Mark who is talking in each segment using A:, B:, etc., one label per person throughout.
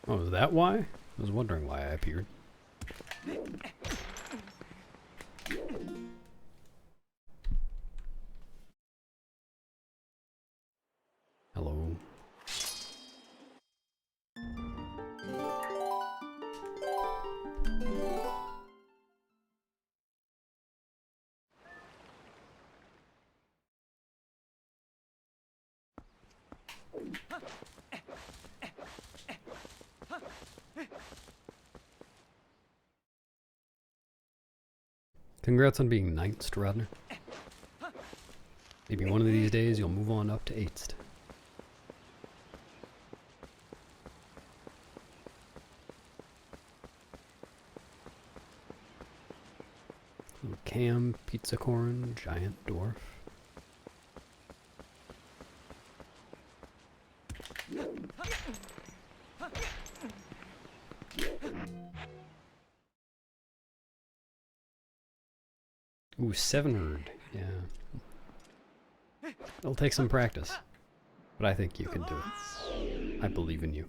A: Oh, is that why? I was wondering why I appeared. Hello. Congrats on being 9th, Radner. Maybe one of these days you'll move on up to 8th. Cam, Pizza Corn, Giant Dwarf. Ooh, 700. Yeah. It'll take some practice. But I think you can do it. I believe in you.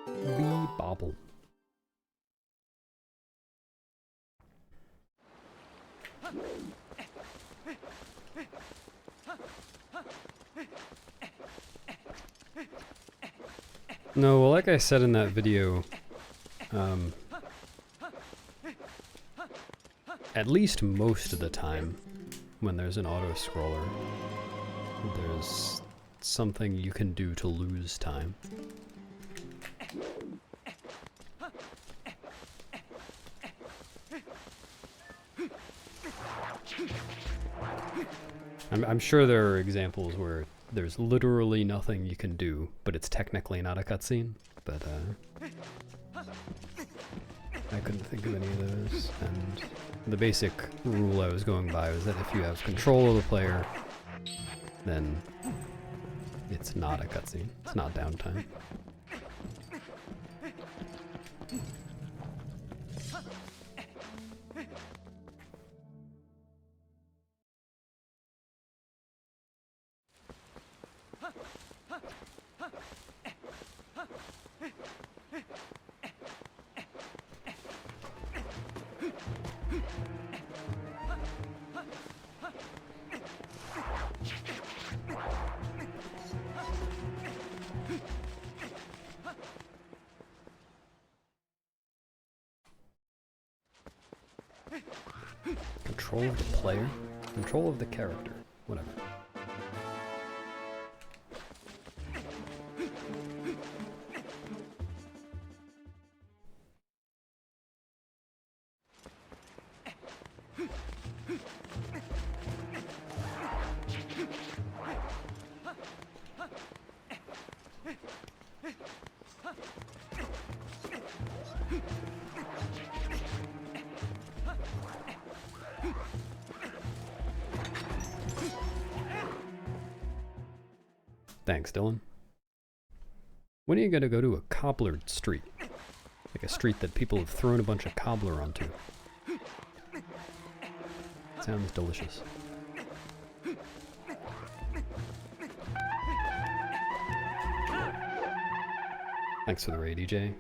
A: Lee Bobble. No, well, like I said in that video, at least most of the time when there's an auto-scroller, there's something you can do to lose time. I'm sure there are examples where there's literally nothing you can do, but it's technically not a cutscene, but I couldn't think of any of those, and the basic rule I was going by was that if you have control of the player, then it's not a cutscene, it's not downtime. Control of the player? Control of the character. Whatever. Thanks, Dylan. When are you gonna go to a cobbler street? Like a street that people have thrown a bunch of cobbler onto. Sounds delicious. Thanks for the raid, EJ.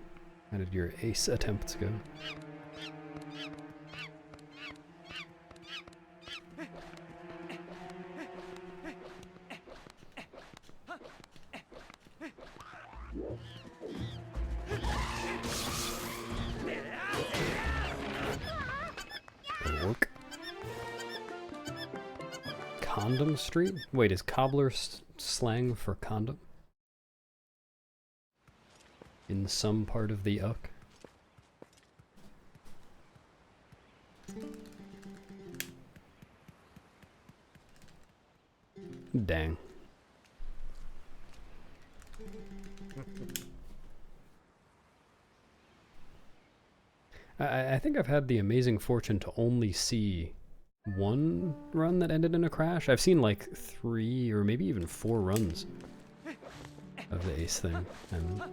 A: How did your ace attempts go? Work. Condom Street? Wait, is cobbler slang for condom? In some part of the Uck? Dang. I think I've had the amazing fortune to only see one run that ended in a crash. I've seen like 3 or maybe even 4 runs of the ace thing, and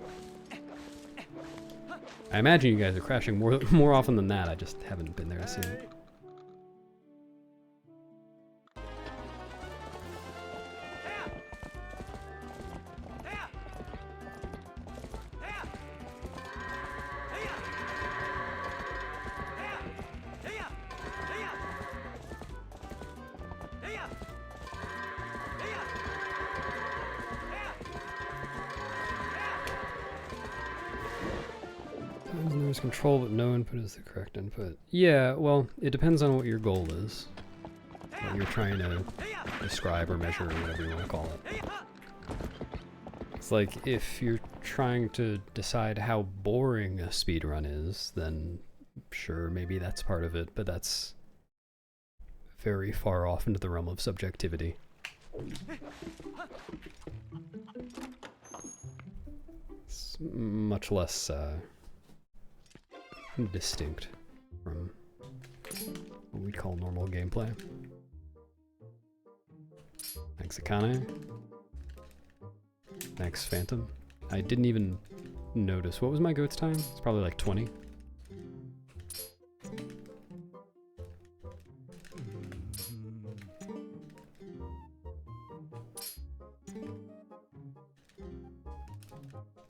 A: I imagine you guys are crashing more often than that. I just haven't been there to see it. There's control, but no input is the correct input. Yeah, well, it depends on what your goal is. What you're trying to describe or measure or whatever you want to call it. It's like, if you're trying to decide how boring a speedrun is, then sure, maybe that's part of it, but that's very far off into the realm of subjectivity. It's much less distinct from what we'd call normal gameplay. Thanks, Akane. Thanks, Phantom. I didn't even notice. What was my goat's time? It's probably like 20.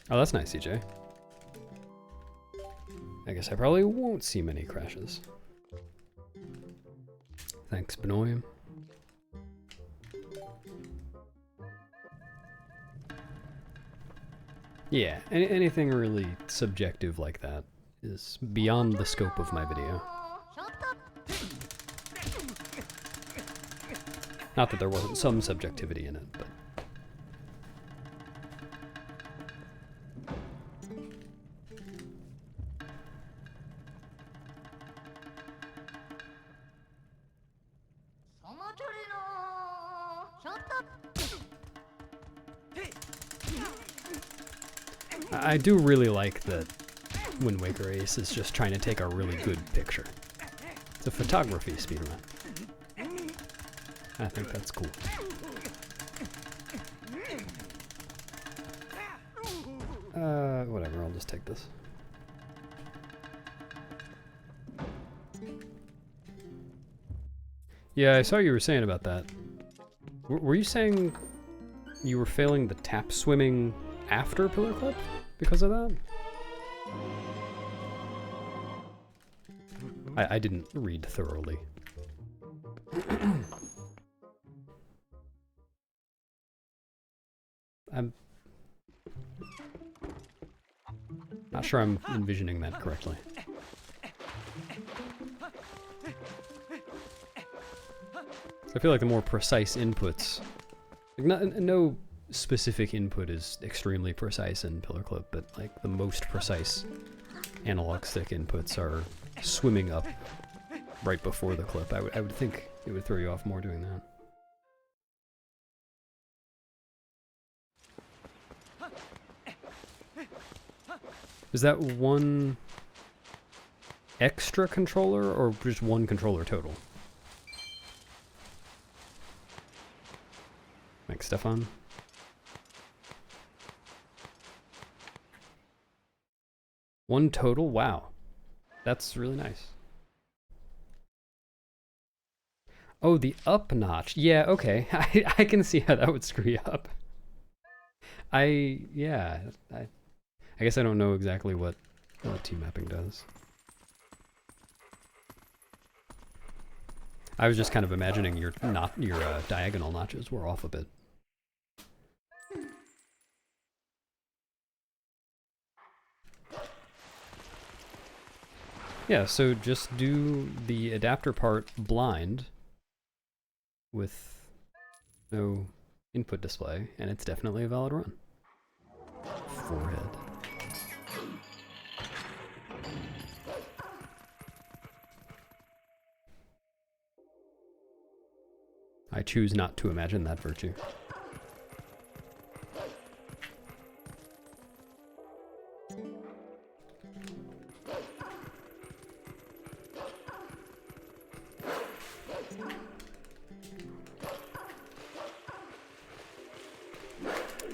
A: Oh, that's nice, CJ. I guess I probably won't see many crashes. Thanks, Benoim. Yeah, anything really subjective like that is beyond the scope of my video. Not that there wasn't some subjectivity in it, but... I do really like that Wind Waker Ace is just trying to take a really good picture. It's a photography speedrun. I think that's cool. Whatever, I'll just take this. Yeah, I saw you were saying about that. Were you saying you were failing the tap swimming after Pillar Clip because of that? I didn't read thoroughly. I'm not sure I'm envisioning that correctly. I feel like the more precise inputs, like no specific input is extremely precise in Pillar Clip, but like the most precise analog stick inputs are swimming up right before the clip. I would think it would throw you off more doing that. Is that one extra controller or just one controller total? Thanks, Stefan. One total? Wow. That's really nice. Oh, the up notch. Yeah, okay. I can see how that would screw you up. I guess I don't know exactly what T-mapping does. I was just kind of imagining your diagonal notches were off a bit. Yeah, so just do the adapter part blind with no input display, and it's definitely a valid run. Forehead. I choose not to imagine that virtue.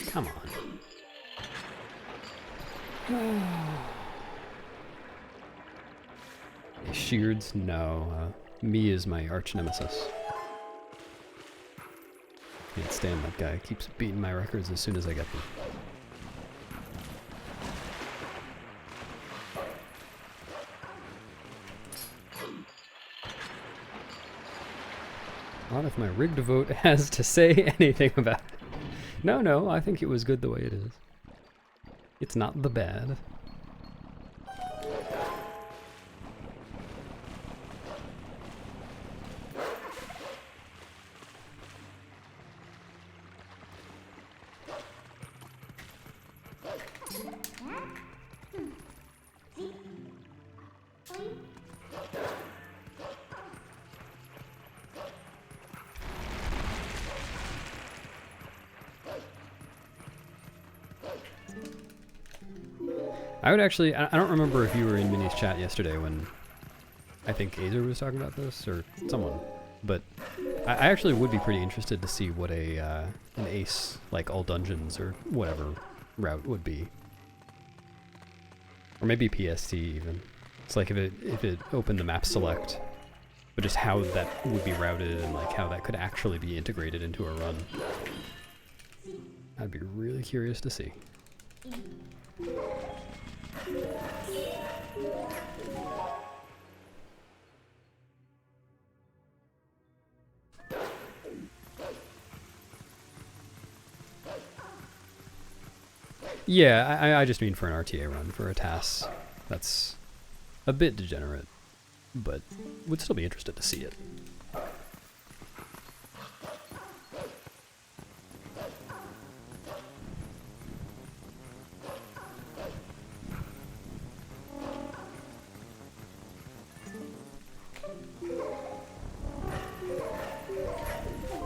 A: Come on. Sheards? No. Me is my arch nemesis. Can't stand that guy. Keeps beating my records as soon as I get them. Not if my rigged vote has to say anything about it. No, I think it was good the way it is. It's not the bad. I would actually, I don't remember if you were in Minnie's chat yesterday when I think Azer was talking about this, or someone, but I actually would be pretty interested to see what an ace, like all dungeons or whatever route would be. Or maybe PST even. It's like if it opened the map select, but just how that would be routed and like how that could actually be integrated into a run. I'd be really curious to see. Yeah, I just mean for an RTA run, for a TAS. That's a bit degenerate, but would still be interested to see it.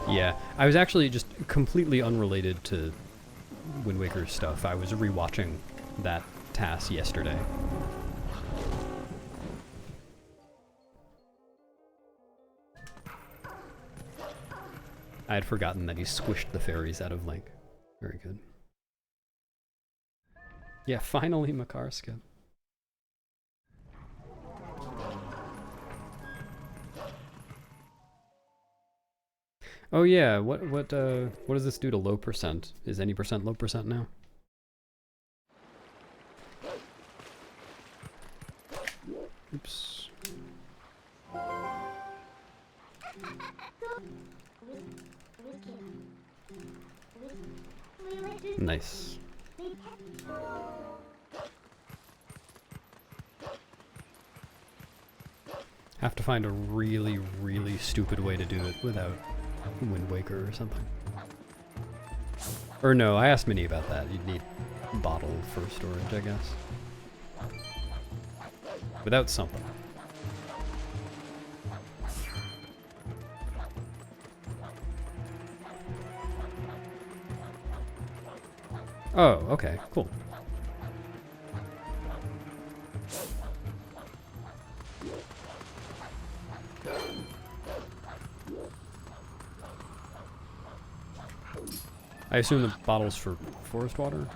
A: Yeah, I was actually just completely unrelated to Wind Waker stuff. I was rewatching that TAS yesterday. I had forgotten that he squished the fairies out of Link. Very good. Yeah, finally Makarska. Oh yeah, what does this do to low percent? Is any percent low percent now? Oops. Nice. Have to find a really, really stupid way to do it without Wind Waker or something. Or no, I asked Minnie about that. You'd need bottle for storage, I guess. Without something. Oh, okay, cool. I assume the bottle's for forest water?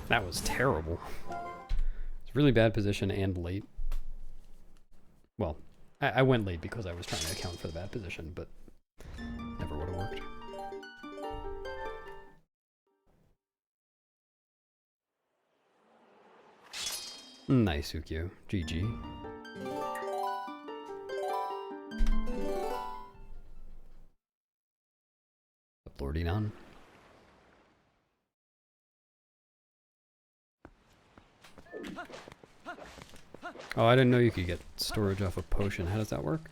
A: That was terrible. It's really bad position and late. Well, I went late because I was trying to account for the bad position, but never would have worked. Nice, Ukyo. GG. Lording on. Oh, I didn't know you could get storage off a potion. How does that work?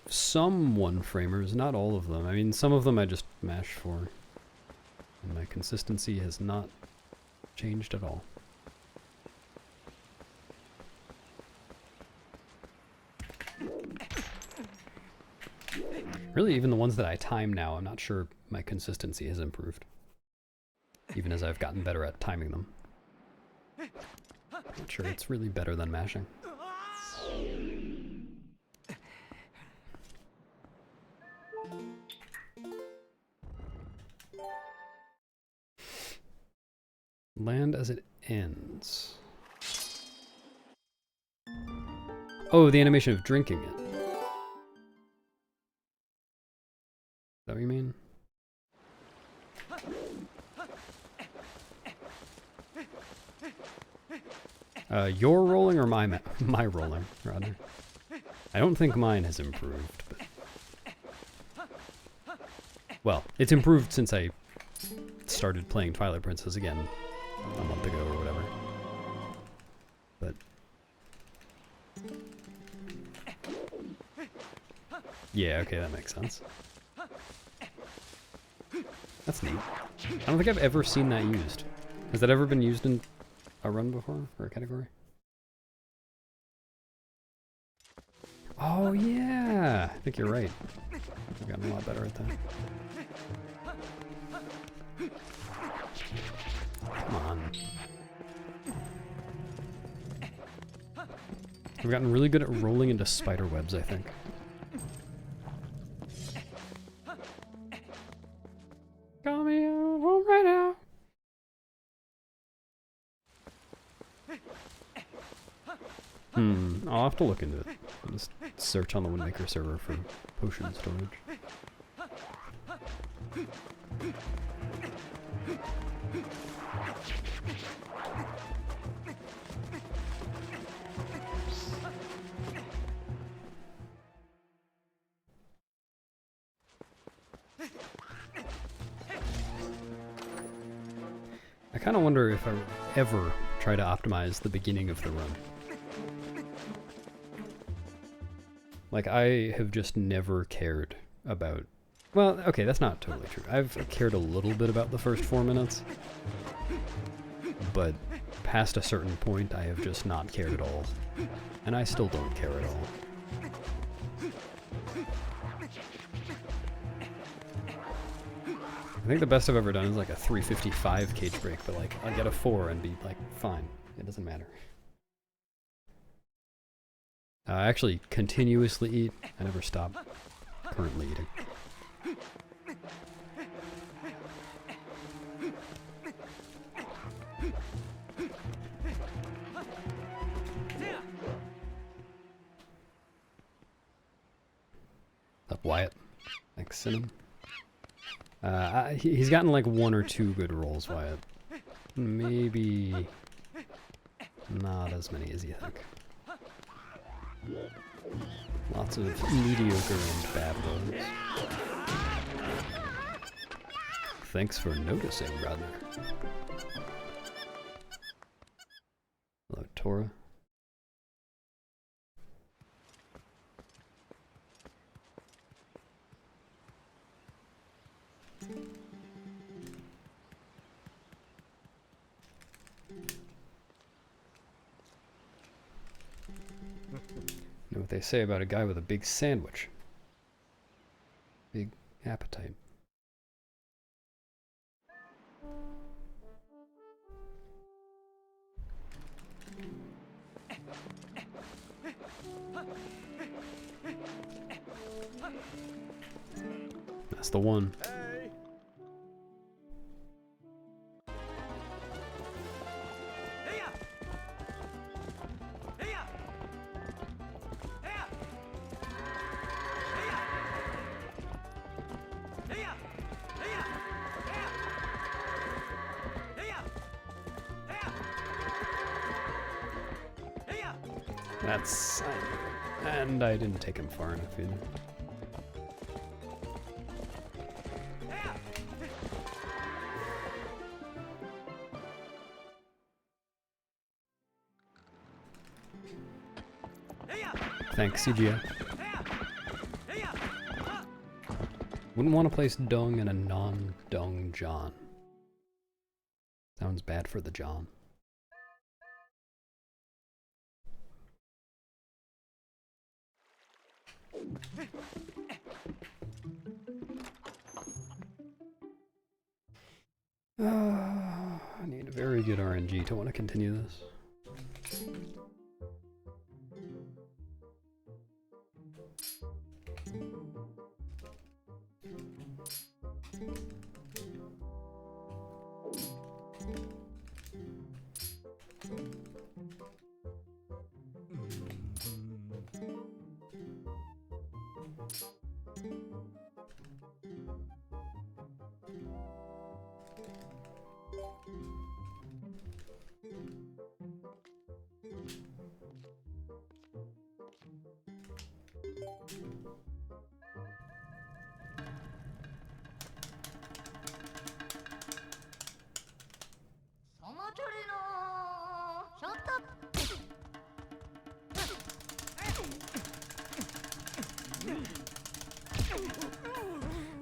A: Some one-framers, not all of them. I mean, some of them I just mash for. And my consistency has not changed at all. Really, even the ones that I time now, I'm not sure my consistency has improved. Even as I've gotten better at timing them. Not sure it's really better than mashing. Land as it ends. Oh, the animation of drinking it. Is that what you mean? Your rolling or my rolling, rather? I don't think mine has improved, but... Well, it's improved since I started playing Twilight Princess again a month ago or whatever. But... yeah, okay, that makes sense. That's neat. I don't think I've ever seen that used. Has that ever been used in a run before, or a category? Oh yeah! I think you're right. I've gotten a lot better at that. Come on. I've gotten really good at rolling into spider webs, I think. Call me home right now. I'll have to look into it. I'll just search on the Windmaker server for potion storage. I kind of wonder if I ever try to optimize the beginning of the run. Like, I have just never cared about... Well, okay, that's not totally true. I've cared a little bit about the first 4 minutes. But past a certain point, I have just not cared at all. And I still don't care at all. I think the best I've ever done is like a 355 cage break, but like, I'll get a 4 and be like, fine. It doesn't matter. I actually continuously eat. I never stop currently eating. Up, Wyatt. Thanks, Cinnamon. He's gotten like 1 or 2 good rolls, Wyatt. Maybe not as many as you think. Lots of mediocre and bad rolls. Thanks for noticing, brother. Hello, Tora. Know what they say about a guy with a big sandwich. Big appetite. That's the one. That's... and I didn't take him far enough either. Thanks, CGI. Wouldn't want to place dung in a non-dung John. Sounds bad for the John. I need a very good RNG to want to continue this.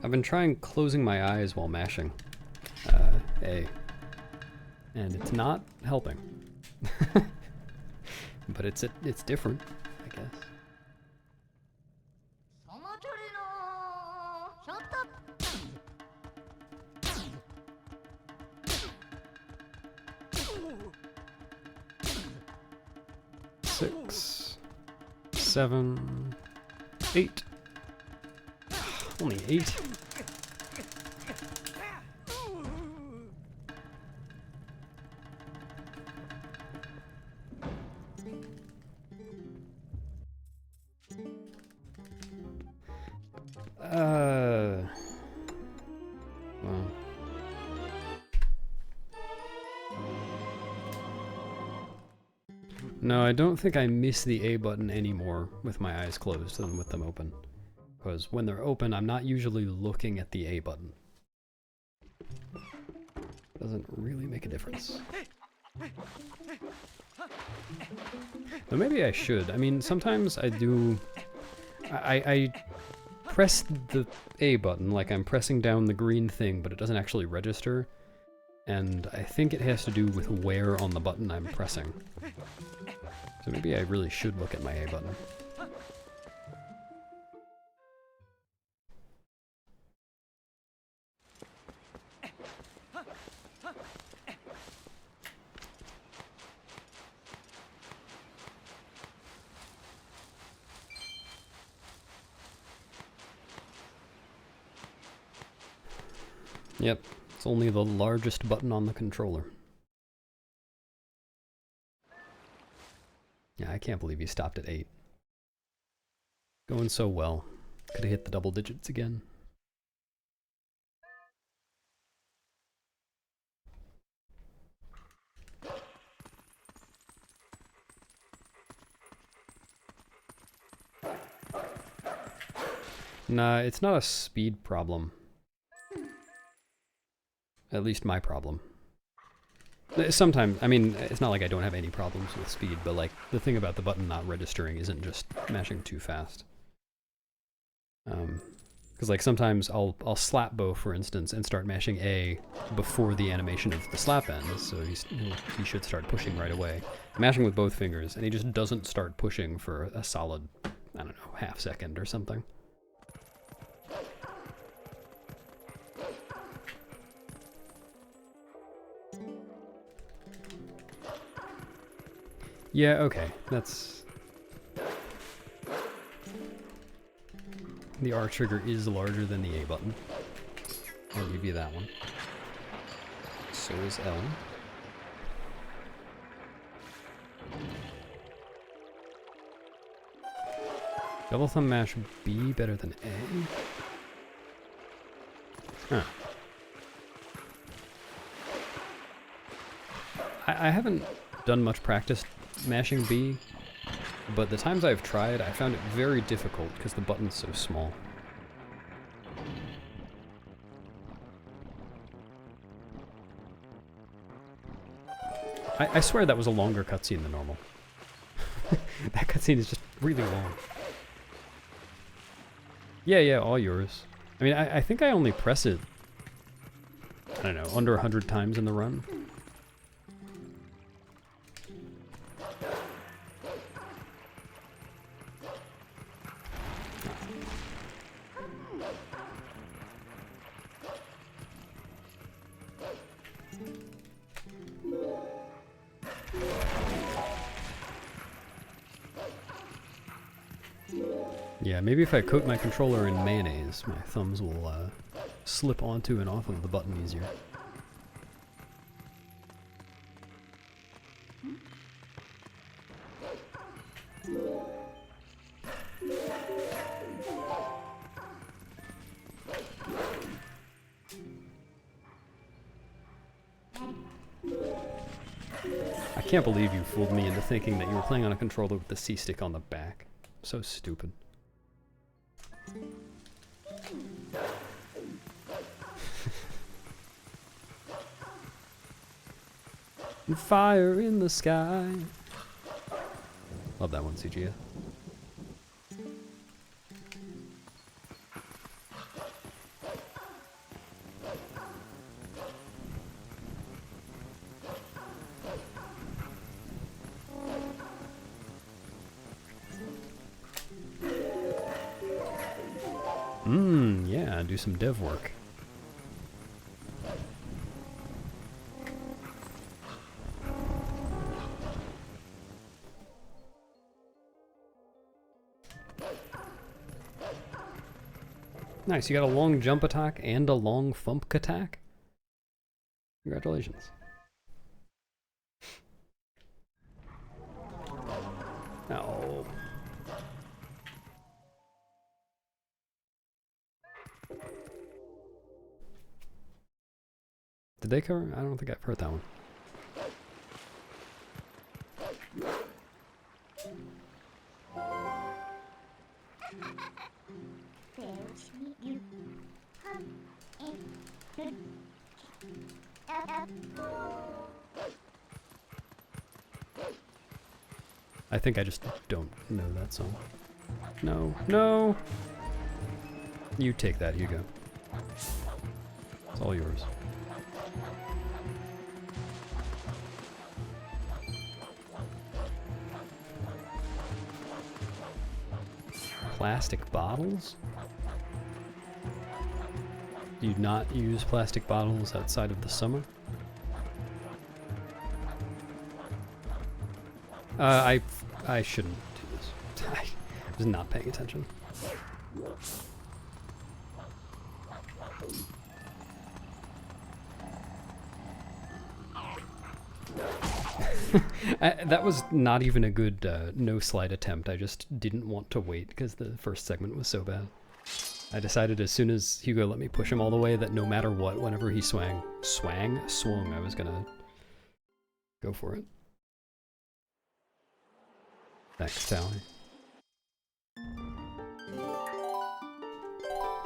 A: I've been trying closing my eyes while mashing A, and it's not helping. But it's different, I guess. Six, 7, 8. Only 8. Well. No, I don't think I miss the A button anymore with my eyes closed than with them open. Because when they're open, I'm not usually looking at the A button. Doesn't really make a difference. Though maybe I should. I mean, sometimes I do... I press the A button like I'm pressing down the green thing, but it doesn't actually register. And I think it has to do with where on the button I'm pressing. So maybe I really should look at my A button. Yep, it's only the largest button on the controller. Yeah, I can't believe you stopped at 8. Going so well. Could have hit the double digits again. Nah, it's not a speed problem. At least my problem. Sometimes, I mean, it's not like I don't have any problems with speed, but like, the thing about the button not registering isn't just mashing too fast. Because like sometimes I'll slap bow, for instance, and start mashing A before the animation of the slap ends, so he should start pushing right away. Mashing with both fingers, and he just doesn't start pushing for a solid, I don't know, half second or something. Yeah, okay, that's... The R trigger is larger than the A button. I'll give you that one. So is L. Double thumb mash B better than A? Huh. I haven't done much practice mashing B, but the times I've tried, I found it very difficult because the button's so small. I swear that was a longer cutscene than normal. That cutscene is just really long. Yeah, all yours. I mean, I think I only press it, I don't know, under 100 times in the run. Yeah, maybe if I coat my controller in mayonnaise, my thumbs will slip onto and off of the button easier. I can't believe you fooled me into thinking that you were playing on a controller with the C-stick on the back. So stupid. Fire in the sky. Love that one, CGS. Yeah, do some dev work. Nice, you got a long jump attack and a long thump attack? Congratulations. Oh. Did they cover? I don't think I've heard that one. I think I just don't know that song. No, no! You take that, Hugo. It's all yours. Plastic bottles? Do you not use plastic bottles outside of the summer? I shouldn't do this. I was not paying attention. That was not even a good no slide attempt. I just didn't want to wait because the first segment was so bad. I decided as soon as Hugo let me push him all the way that no matter what, whenever he swung, I was gonna go for it. Thanks, Sally.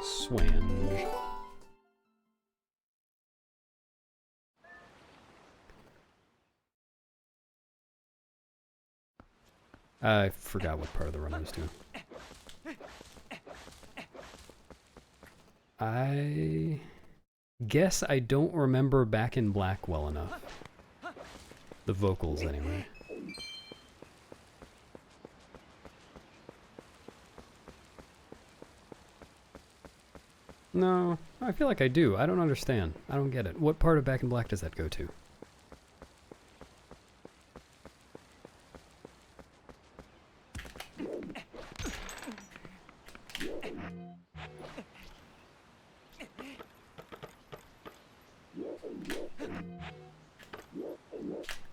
A: Swange. I forgot what part of the run I was doing. I guess I don't remember Back in Black well enough. The vocals, anyway. No, I feel like I do. I don't understand. I don't get it. What part of Back in Black does that go to?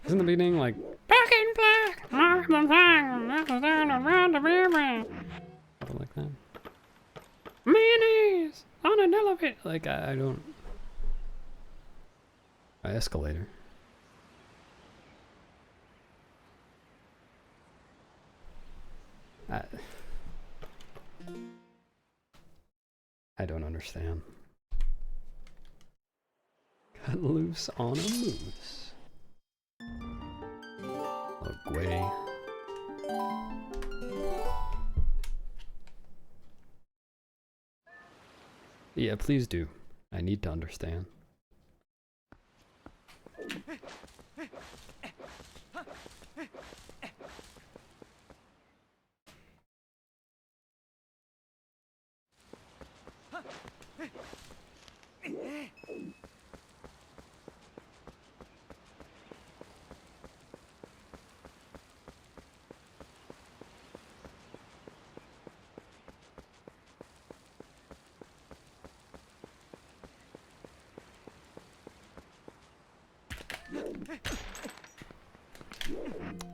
A: Isn't the beginning like Back in Black? Something like that. Mayonnaise on an elevator. Like I don't. Escalator. I don't understand. Cut loose on a moose. Look way. Yeah, please do. I need to understand.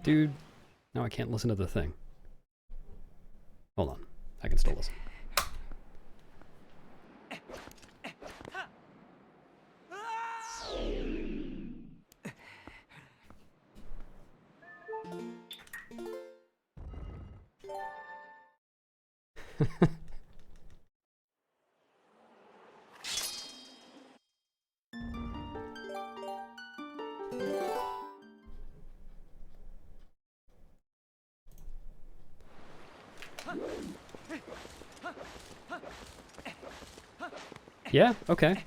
A: Dude, now I can't listen to the thing. Hold on, I can still listen. Yeah, okay.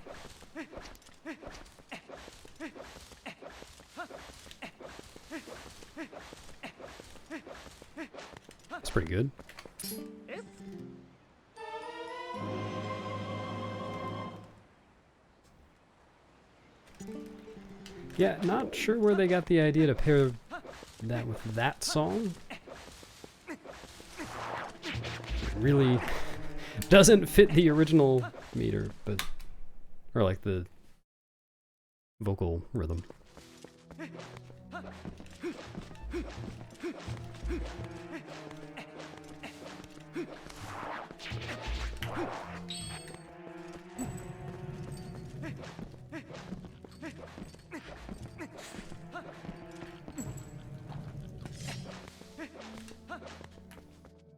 A: That's pretty good. Yeah, not sure where they got the idea to pair that with that song. It really doesn't fit the original meter, but... or like the vocal rhythm.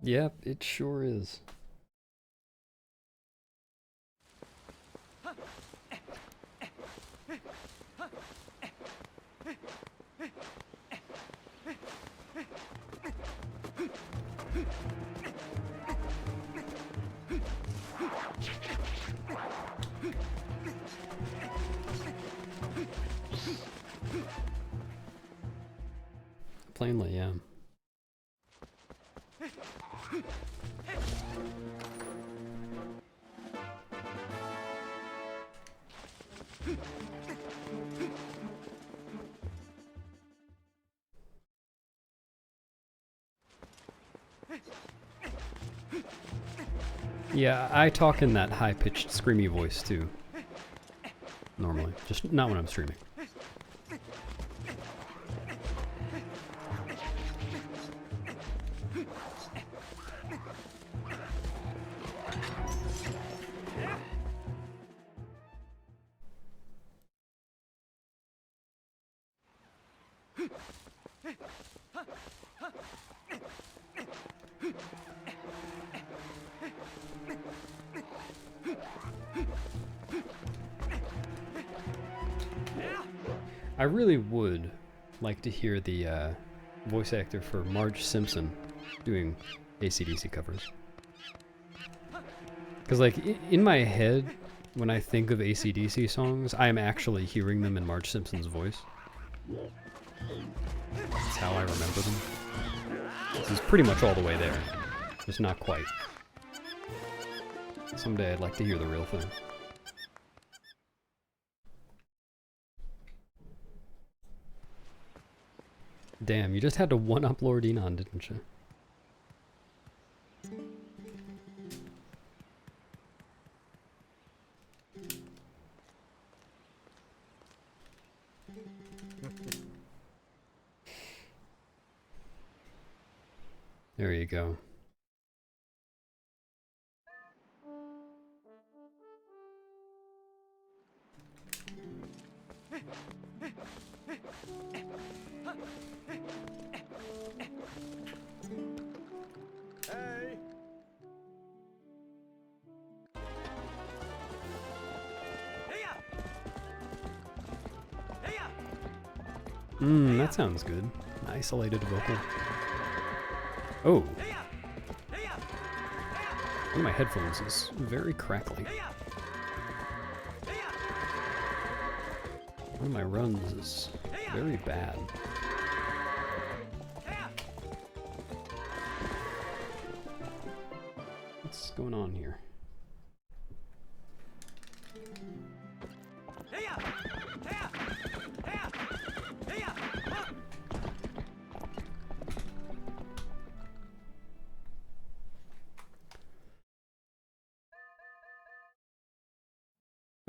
A: Yep, it sure is. Plainly, yeah. Yeah, I talk in that high-pitched, screamy voice too. Normally, just not when I'm streaming. I really would like to hear the voice actor for Marge Simpson doing AC/DC covers. Because, like, in my head, when I think of AC/DC songs, I am actually hearing them in Marge Simpson's voice. That's how I remember them. This is pretty much all the way there. Just not quite. Someday I'd like to hear the real thing. Damn, you just had to one-up Lord Enon, didn't you? There you go. That sounds good. An isolated vocal. Oh. One of my headphones is very crackly. One of my runs is very bad. What's going on here?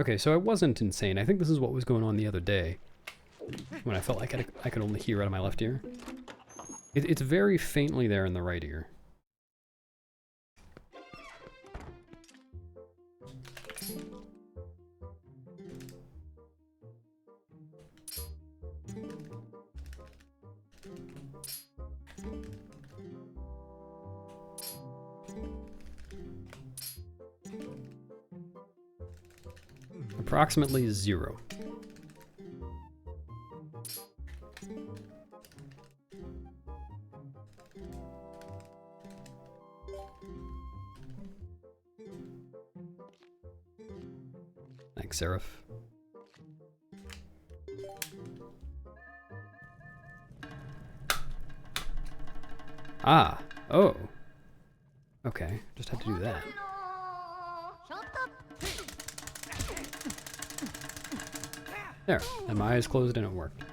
A: Okay, so I wasn't insane. I think this is what was going on the other day when I felt like I could only hear out of my left ear. It's very faintly there in the right ear. Approximately 0. Thanks, Seraph. Ah, oh. Okay, just had to do that. There, and my eyes closed and it worked.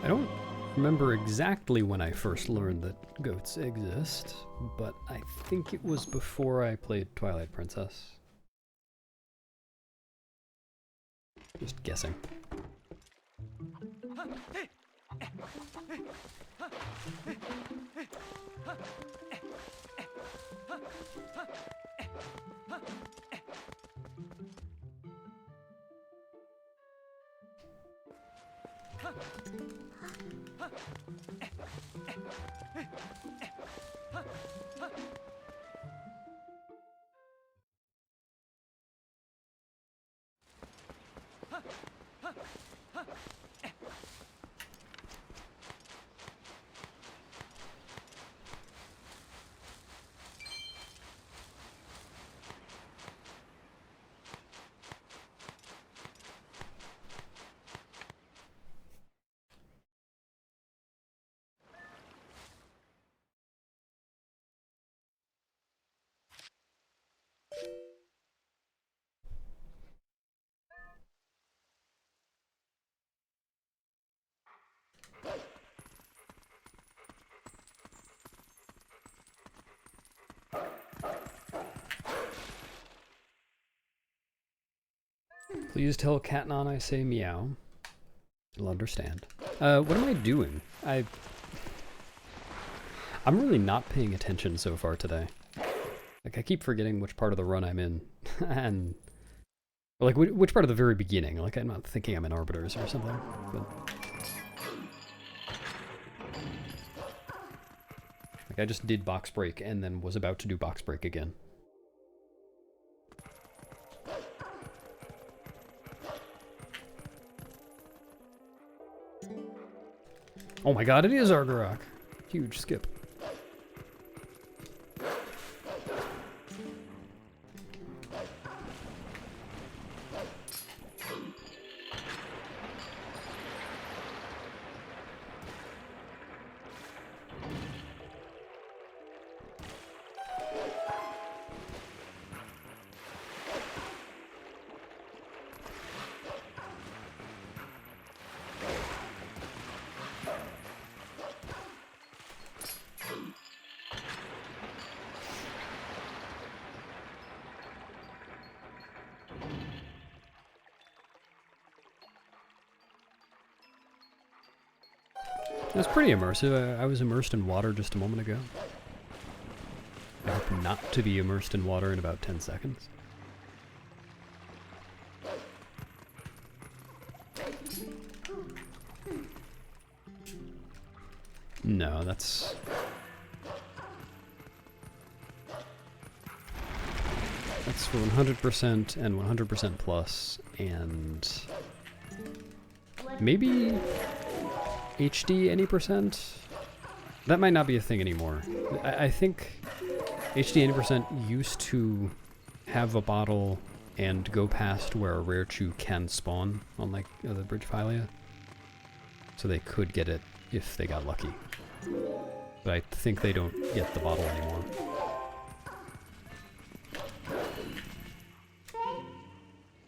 A: I don't remember exactly when I first learned that goats exist, but I think it was before I played Twilight Princess. Just guessing. Please tell Catnon I say meow. He'll understand. What am I doing? I'm really not paying attention so far today. Like, I keep forgetting which part of the run I'm in, and like which part of the very beginning. Like, I'm not thinking I'm in Arbiters or something. But like, I just did box break and then was about to do box break again. Oh my god, it is Argarok. Huge skip. It was pretty immersive. I was immersed in water just a moment ago. I hope not to be immersed in water in about 10 seconds. No, that's for 100% and 100% plus, and maybe HD any percent? That might not be a thing anymore. I think HD any percent used to have a bottle and go past where a rare chew can spawn on like the Bridge of Hylia. So they could get it if they got lucky. But I think they don't get the bottle anymore.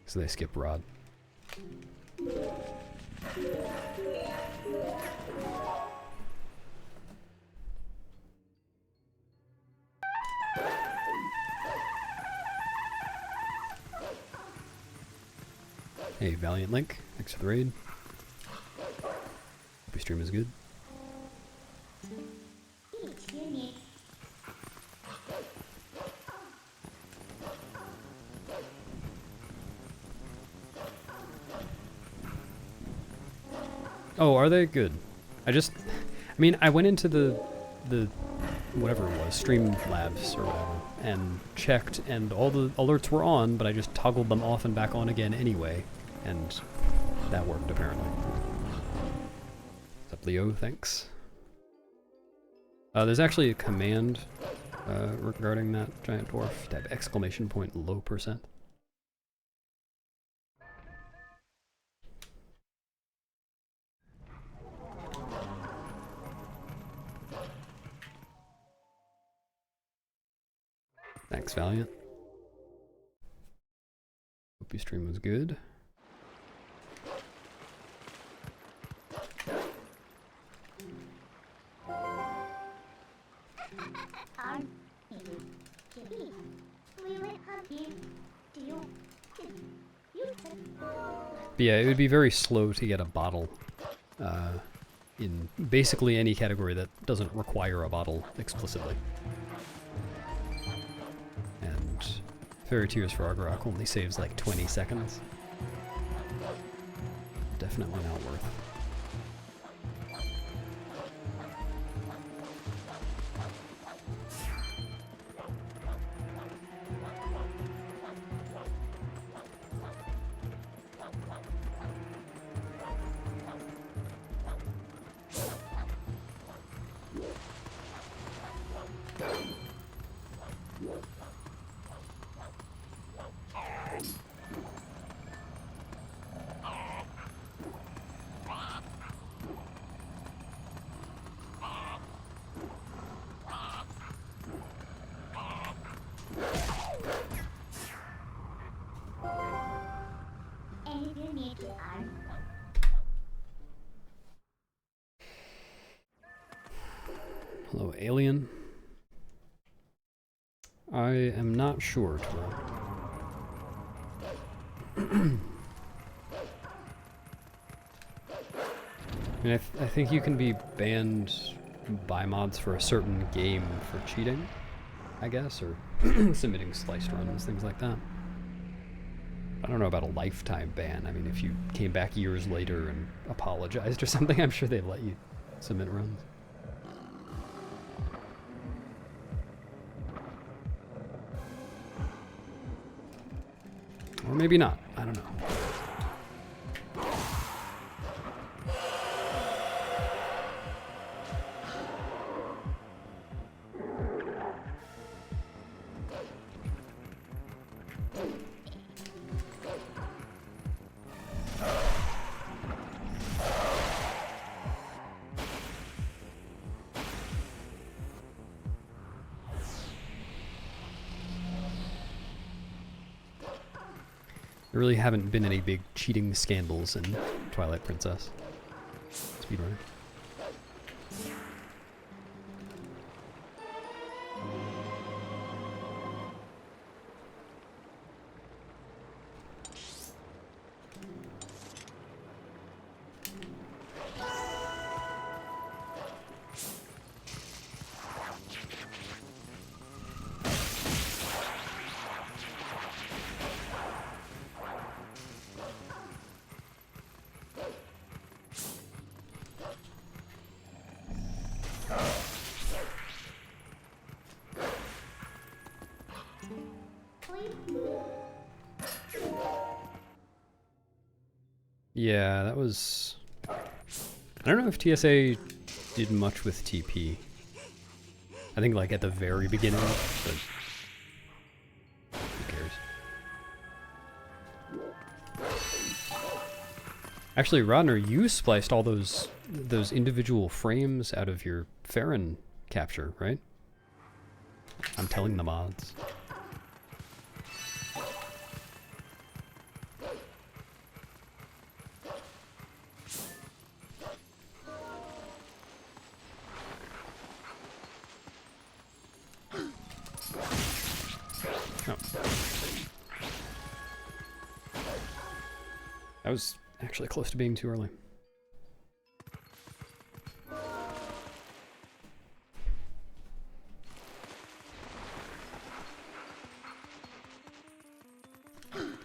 A: So they skip Rod. Hey, Valiant Link, thanks for the raid. Hope your stream is good. Oh, are they? Good. I mean, I went into the whatever it was, Streamlabs or whatever, and checked, and all the alerts were on, but I just toggled them off and back on again anyway, and that worked apparently. What's up, Leo? Thanks. There's actually a command regarding that giant dwarf. Type !low %. Thanks, Valiant. Hope your stream was good. But yeah, it would be very slow to get a bottle in basically any category that doesn't require a bottle explicitly. And Fairy Tears for Argarok only saves like 20 seconds. Definitely not worth. Hello, Alien. I am not sure, Toro. I mean, I think you can be banned by mods for a certain game for cheating, I guess, or submitting sliced runs, things like that. I don't know about a lifetime ban. I mean, if you came back years later and apologized or something, I'm sure they'd let you submit runs. Or maybe not. I don't know. There really haven't been any big cheating scandals in Twilight Princess. Speedrunner. Yeah, that was... I don't know if TSA did much with TP. I think like at the very beginning, but who cares? Actually, Rodner, you spliced all those individual frames out of your Farron capture, right? I'm telling the mods. Oh. That was actually close to being too early.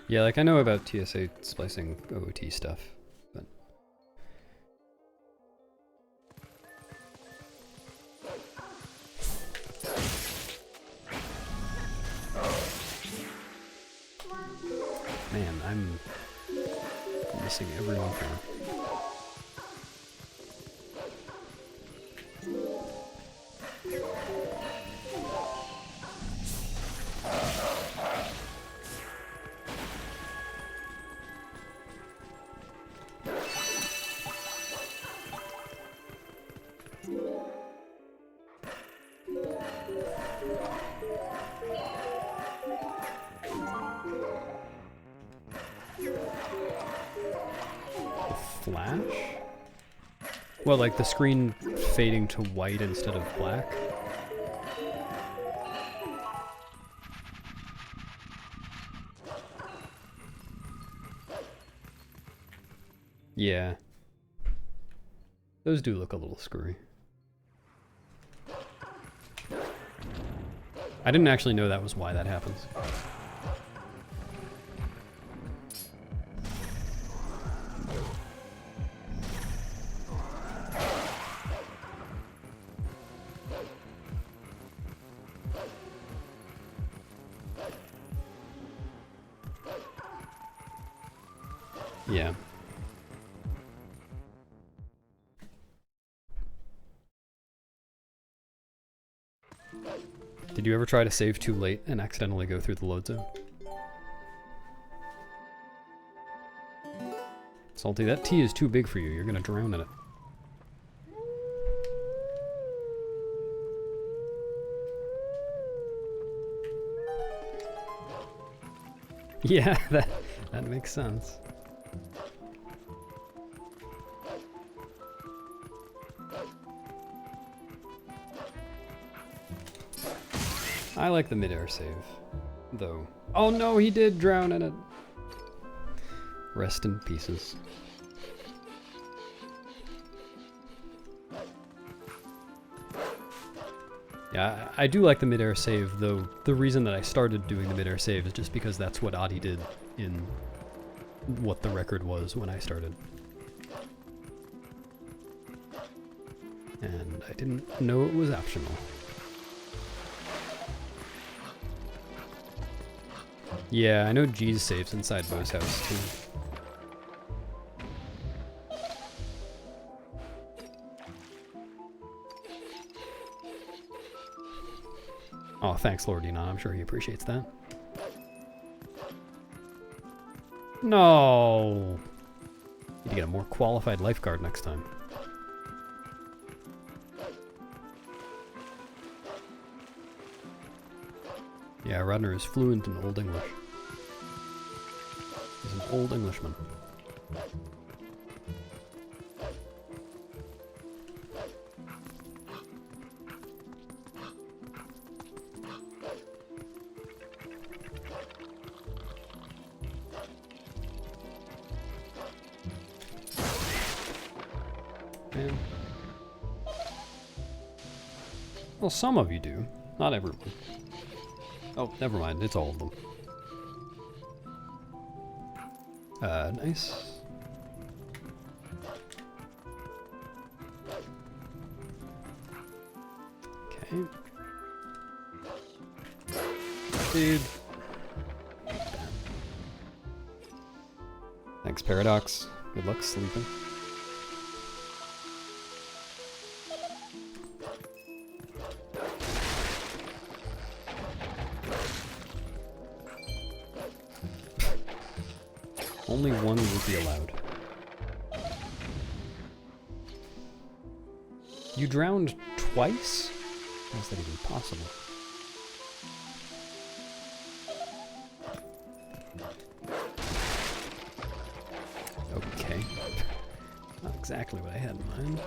A: Yeah, like I know about TSA splicing OOT stuff, but... Man, I'm missing everyone from... Flash? Well, like the screen fading to white instead of black? Yeah. Those do look a little screwy. I didn't actually know that was why that happens. Yeah. Did you ever try to save too late and accidentally go through the load zone? Salty, that T is too big for you. You're gonna drown in it. Yeah, that makes sense. I like the mid-air save, though. Oh no, he did drown in it. Rest in pieces. Yeah, I do like the mid-air save, though the reason that I started doing the mid-air save is just because that's what Adi did in what the record was when I started. And I didn't know it was optional. Yeah, I know G's saves inside Bo's house too. Oh, thanks, Lord Enon. I'm sure he appreciates that. No! Need to get a more qualified lifeguard next time. Yeah, Rodner is fluent in Old English. He's an old Englishman. Man. Well, some of you do. Not everyone. Oh, never mind. It's all of them. Nice. Okay. Dude. Thanks, Paradox. Good luck sleeping. Only one would be allowed. You drowned twice? How is that even possible? Okay. Not exactly what I had in mind.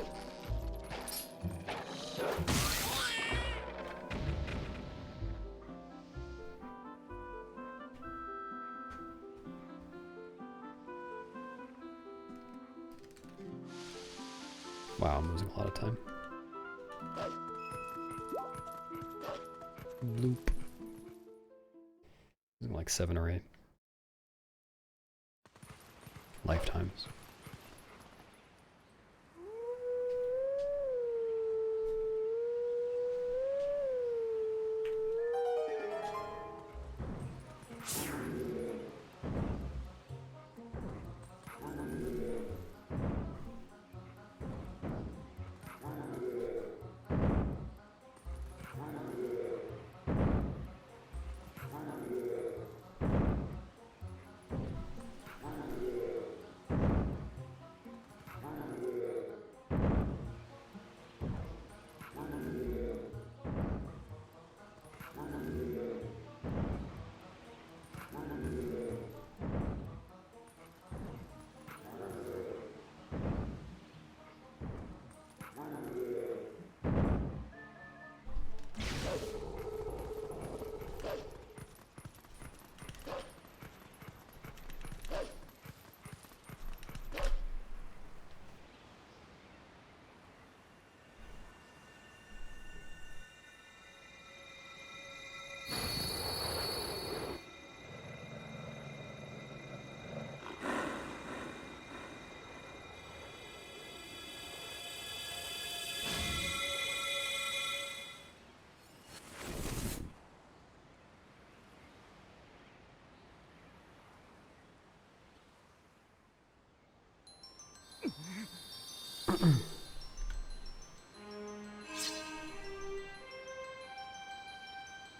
A: Wow, I'm losing a lot of time. Loop. Losing like 7 or 8 lifetimes.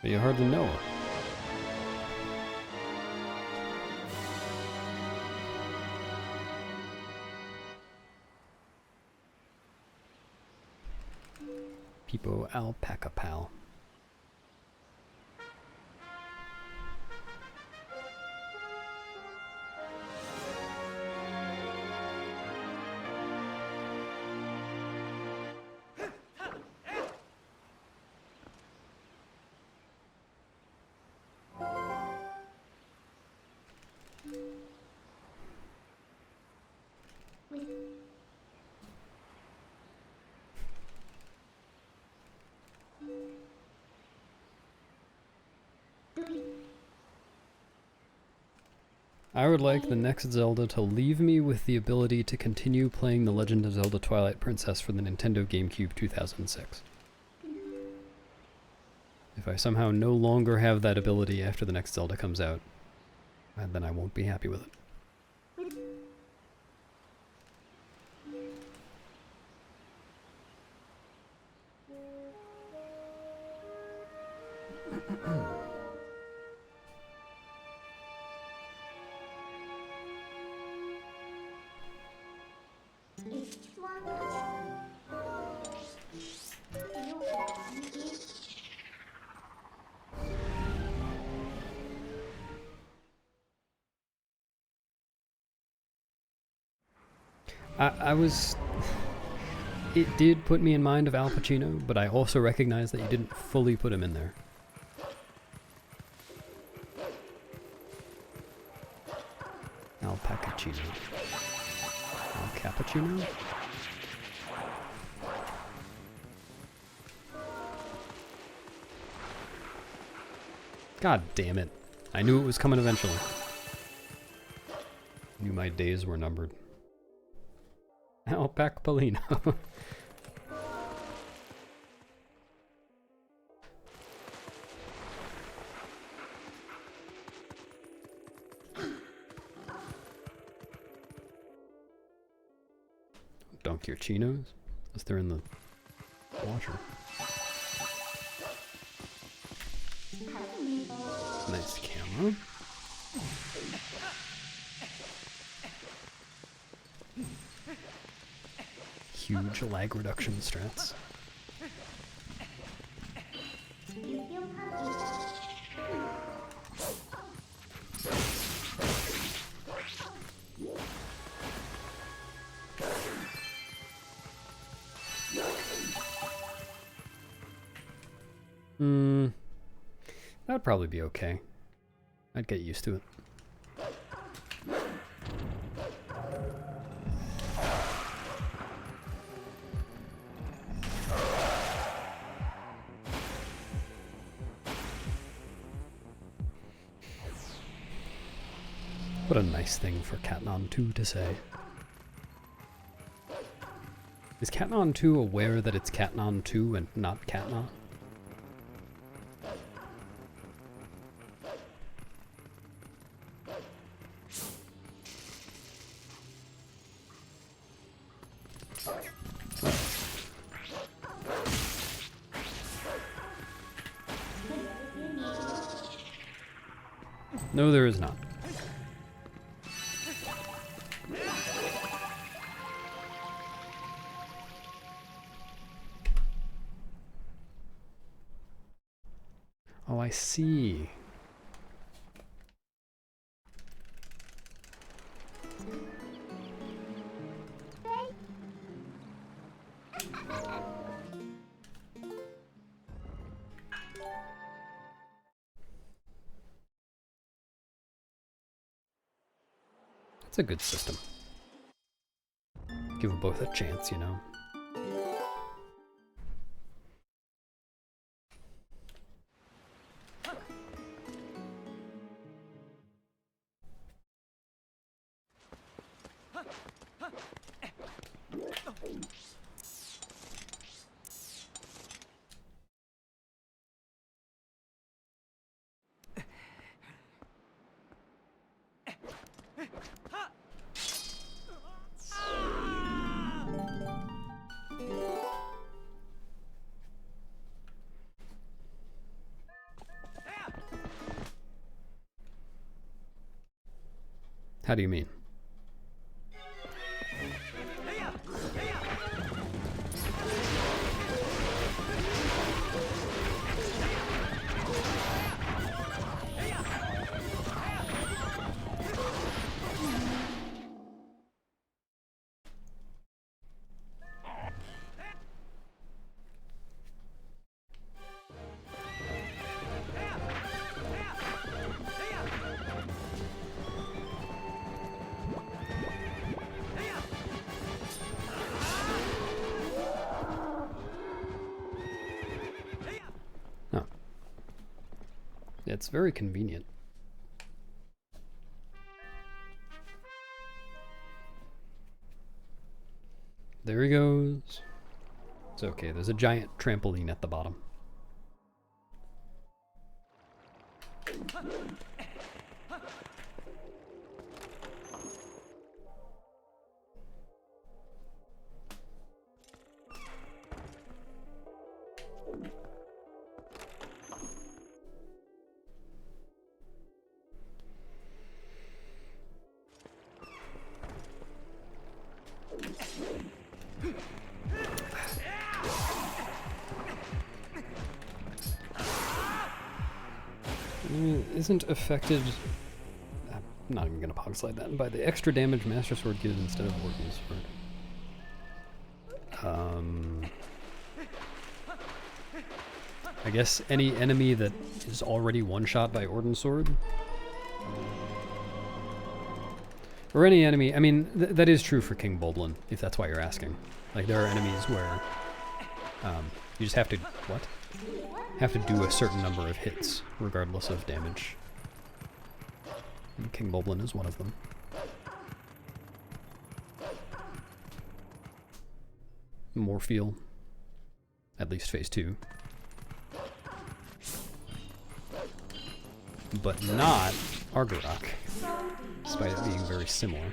A: But you hardly know her. Peepo Alpaca Pal. I would like the next Zelda to leave me with the ability to continue playing The Legend of Zelda Twilight Princess for the Nintendo GameCube 2006. If I somehow no longer have that ability after the next Zelda comes out, then I won't be happy with it. I was... It did put me in mind of Al Pacino, but I also recognize that you didn't fully put him in there. Al Pacino. Al Cappuccino? God damn it. I knew it was coming eventually. Knew my days were numbered. Alpac Polino. dunk your chinos? Because they're in the washer. Nice camera. Huge lag reduction strats. That'd probably be okay. I'd get used to it. What a nice thing for Catnon 2 to say. Is Catnon 2 aware that it's Catnon 2 and not Catnon? No, there is not. Oh, I see. It's a good system. Give them both a chance, you know. How do you mean? It's very convenient. There he goes. It's okay, there's a giant trampoline at the bottom. Isn't affected, I'm not even gonna pog slide that, by the extra damage Master Sword gives instead of Warden Sword. I guess any enemy that is already one-shot by Warden Sword? Or any enemy, I mean, that is true for King Bulblin, if that's why you're asking. Like, there are enemies where you just have to, have to do a certain number of hits, regardless of damage. And King Bulblin is one of them. Morpheal. At least phase 2. But not Argarok, despite it being very similar.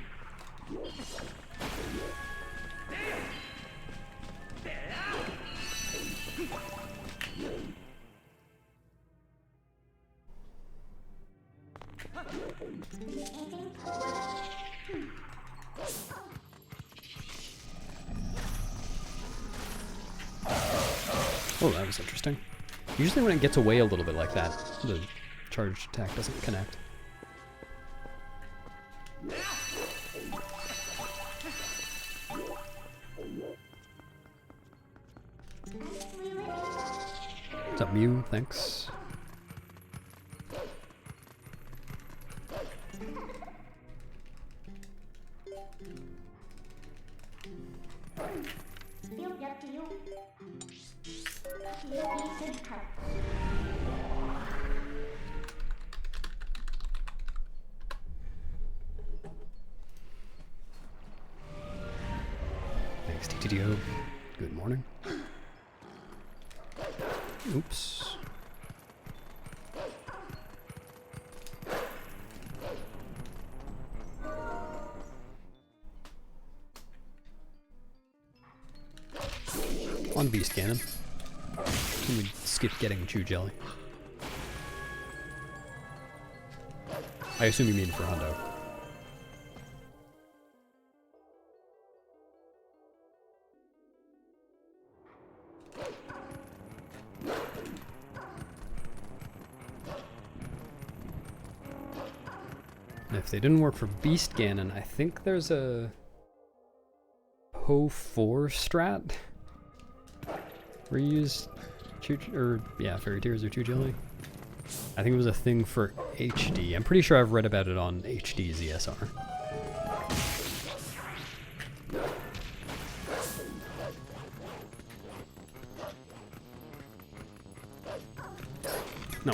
A: Oh, that was interesting. Usually when it gets away a little bit like that, the charged attack doesn't connect. What's up, Mew? Thanks. Thanks, TTDO. Good morning. Oops. On Beast Cannon. Can we skip getting Chew Jelly? I assume you mean for Hundo. If they didn't work for Beast Ganon, I think there's a Ho 4 strat where you use Fairy Tears or Chew Jelly. I think it was a thing for HD. I'm pretty sure I've read about it on HD ZSR. No.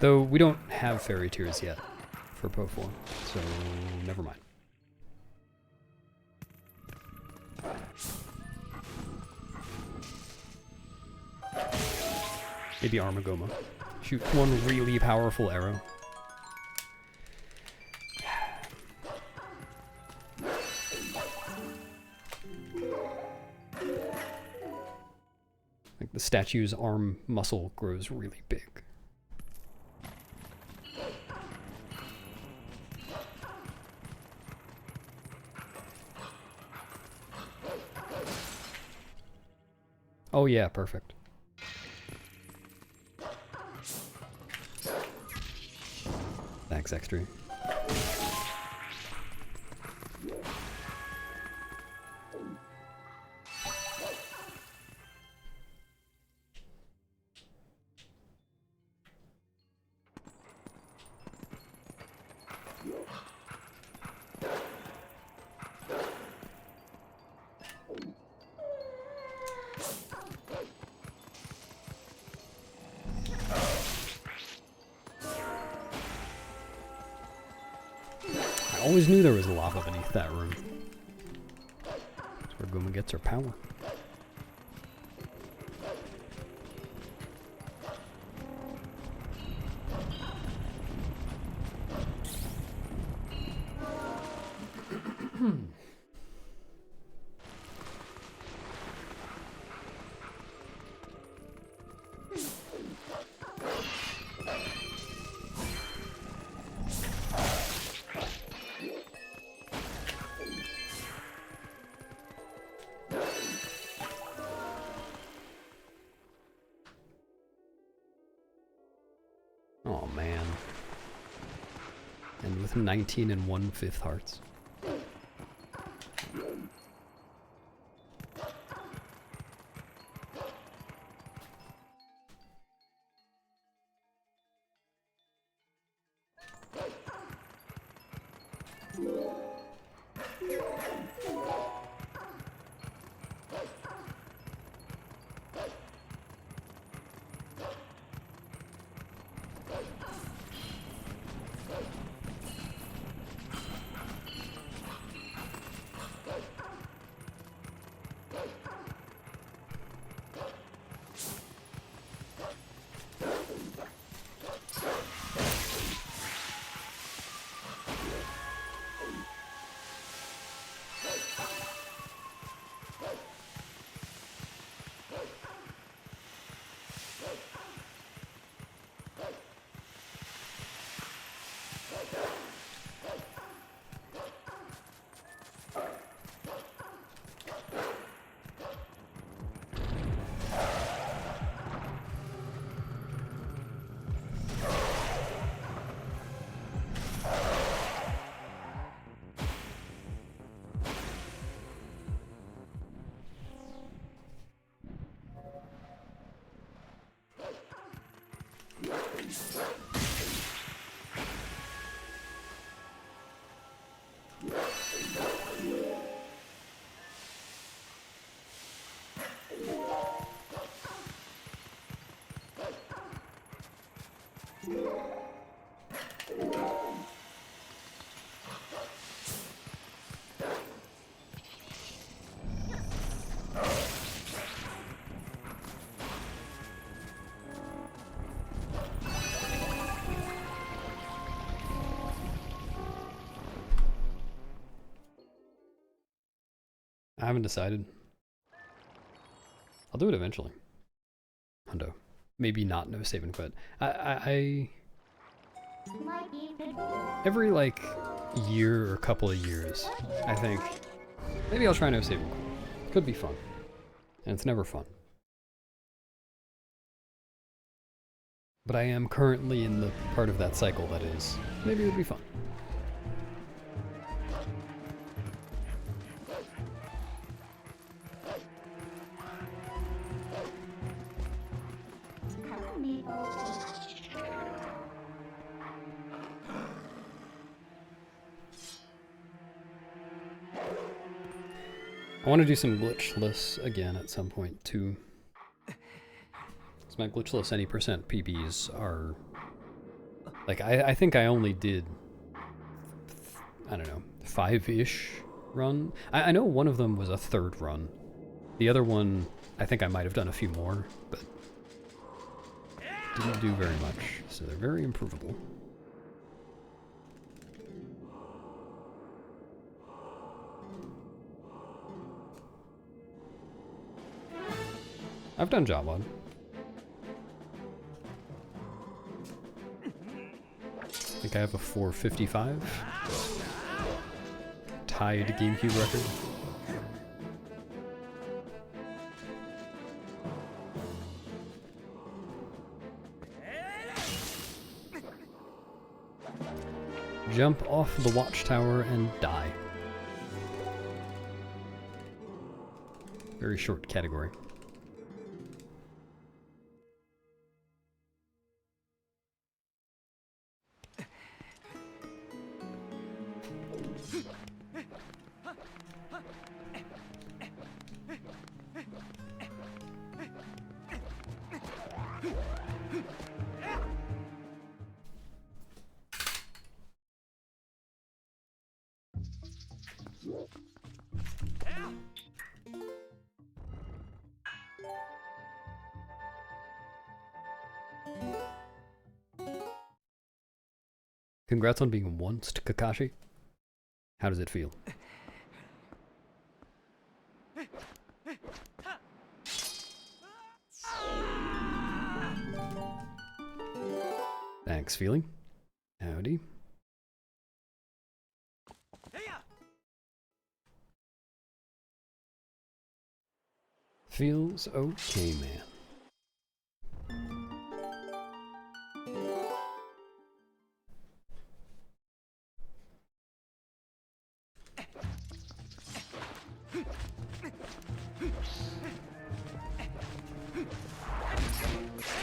A: Though we don't have Fairy Tears yet for Po 4, so never mind. Maybe Armagoma. Shoot one really powerful arrow. Like the statue's arm muscle grows really big. Oh yeah, perfect. Thanks, X3. I always knew there was lava beneath that room. That's where Gooma gets her power. Oh man. And with 19 and 1/5 hearts. I haven't decided. I'll do it eventually. Hundo. Maybe not no save and quit. I every like year or couple of years, I think maybe I'll try no save and quit. Could be fun. And it's never fun. But I am currently in the part of that cycle that is, maybe it would be fun. I want to do some glitchless again at some point too. So my glitchless any percent PBs are like I think I only did, I don't know, 5-ish run. I know one of them was a 3rd run. The other one I think I might have done a few more, but didn't do very much. So they're very improvable. I've done Jawad. I think I have a 455. Tied GameCube record. Jump off the watchtower and die. Very short category. Congrats on being onced, Kakashi. How does it feel? Thanks, feeling. Howdy. Feels okay, man.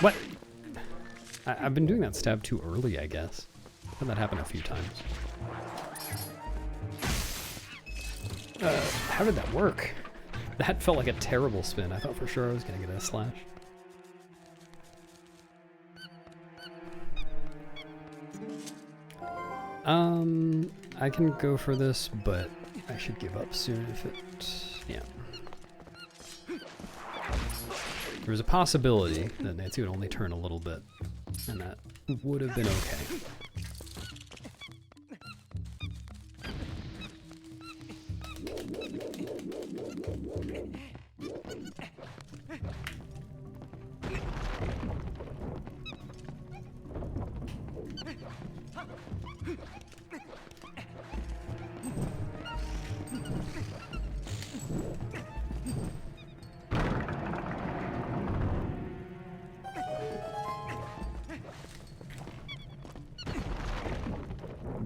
A: What? I've been doing that stab too early, I guess. I've had that happen a few times. How did that work? That felt like a terrible spin. I thought for sure I was gonna get a slash. I can go for this, but I should give up soon if it... yeah. There was a possibility that Nancy would only turn a little bit, and that would have been okay.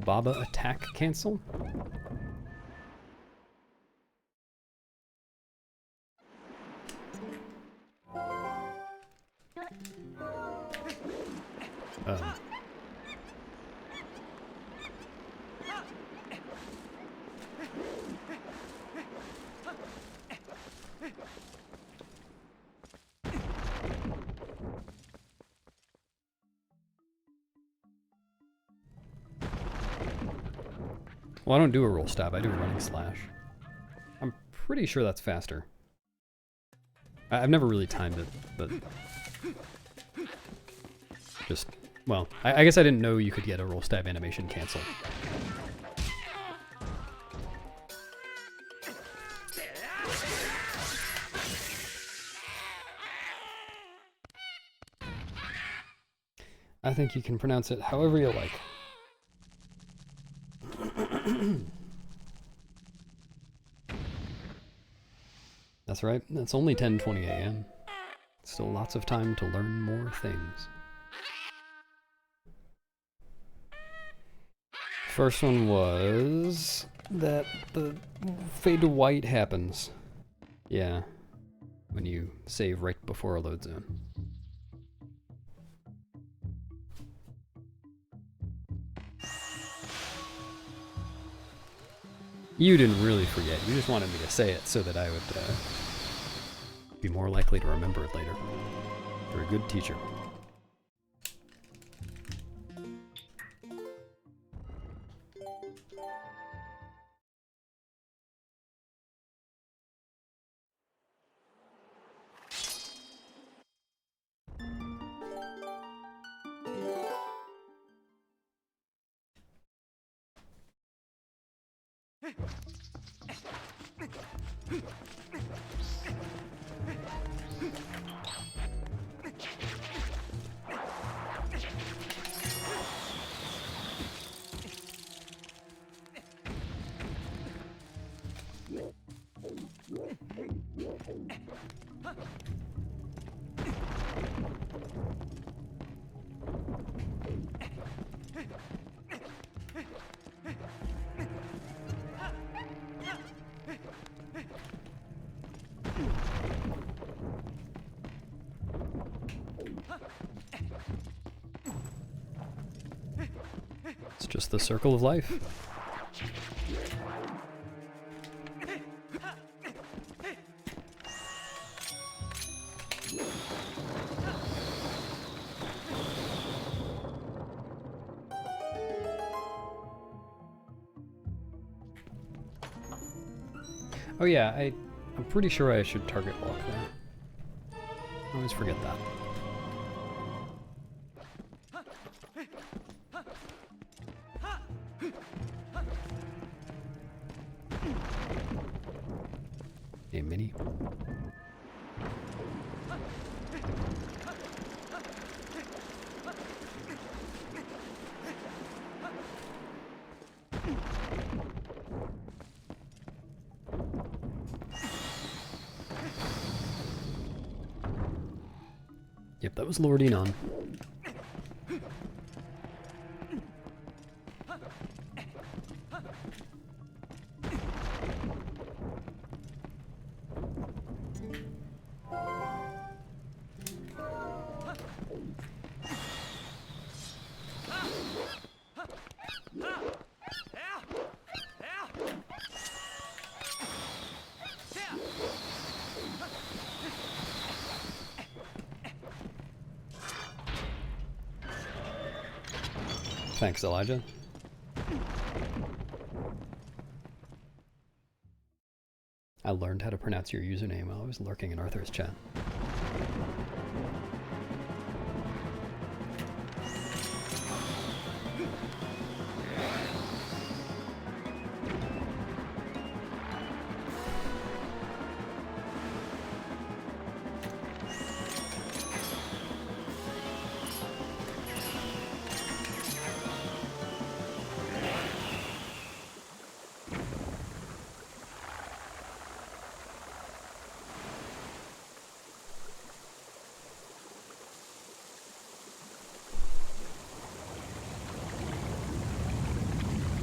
A: Baba attack cancel? Well, I don't do a roll stab, I do a running slash. I'm pretty sure that's faster. I've never really timed it, but... just, well, I guess I didn't know you could get a roll stab animation canceled. I think you can pronounce it however you like. That's right, it's only 10:20 a.m. Still lots of time to learn more things. First one was that the fade to white happens. Yeah, when you save right before a load zone. You didn't really forget, you just wanted me to say it so that I would be more likely to remember it later. You're a good teacher. It's just the circle of life. Oh yeah, I'm pretty sure I should target walk there. I always forget that. Hey, Mini. Yep, that was Lord Enon. Thanks, Elijah. I learned how to pronounce your username while I was lurking in Arthur's chat.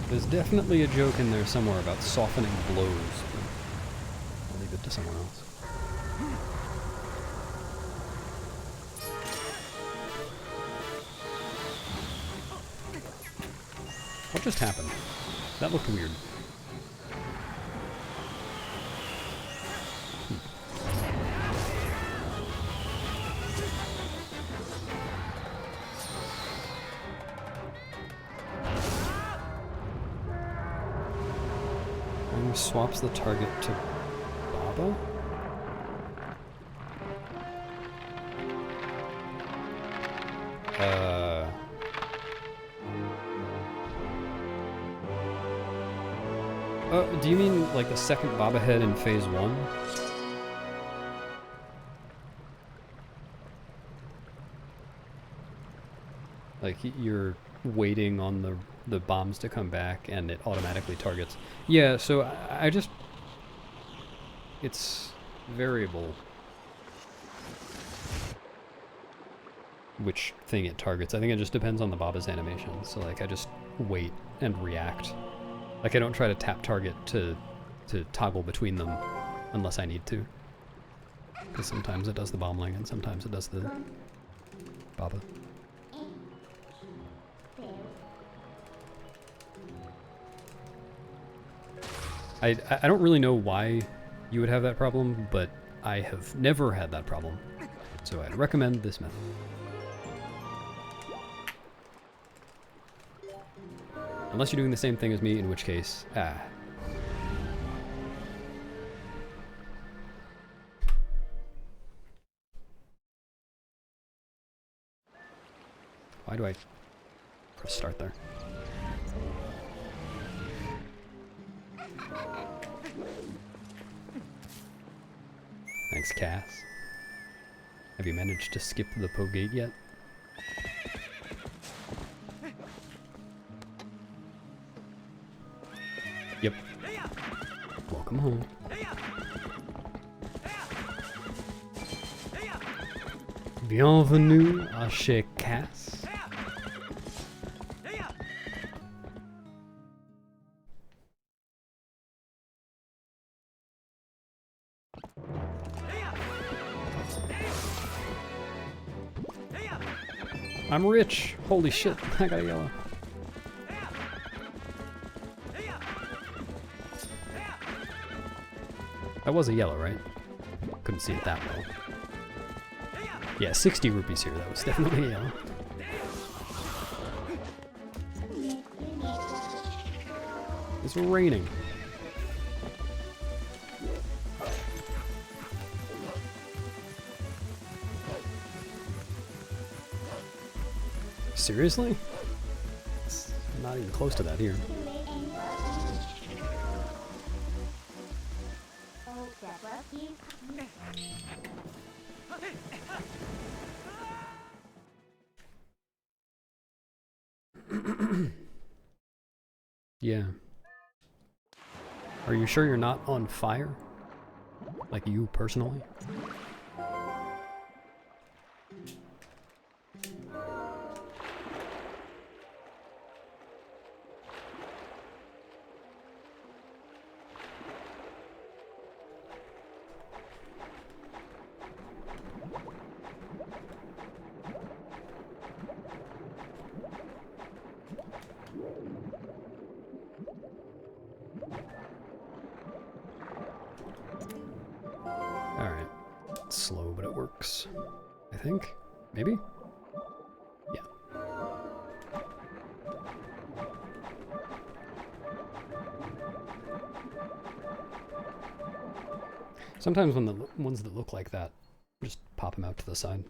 A: There's definitely a joke in there somewhere about softening blows, but I'll leave it to someone else. What just happened? That looked weird. Swaps the target to Baba? Do you mean like the second Baba head in phase 1? Like you're waiting on the bombs to come back and it automatically targets. Yeah, so I just... It's variable which thing it targets. I think it just depends on the Baba's animation. So like I just wait and react. Like I don't try to tap target to toggle between them unless I need to. Because sometimes it does the bombling and sometimes it does the Baba. I don't really know why you would have that problem, but I have never had that problem. So I'd recommend this method. Unless you're doing the same thing as me, in which case, Why do I press start there? Thanks, Cass. Have you managed to skip the Po gate yet? Yep. Welcome home. Bienvenue à chez Cass. I'm rich! Holy shit, I got a yellow. That was a yellow, right? Couldn't see it that well. Yeah, 60 rupees here, that was definitely a yellow. It's raining. Seriously? It's not even close to that here. Yeah. Are you sure you're not on fire? Like you personally? Alright. It's slow, but it works. I think? Maybe? Yeah. Sometimes when the ones that look like that, just pop them out to the side.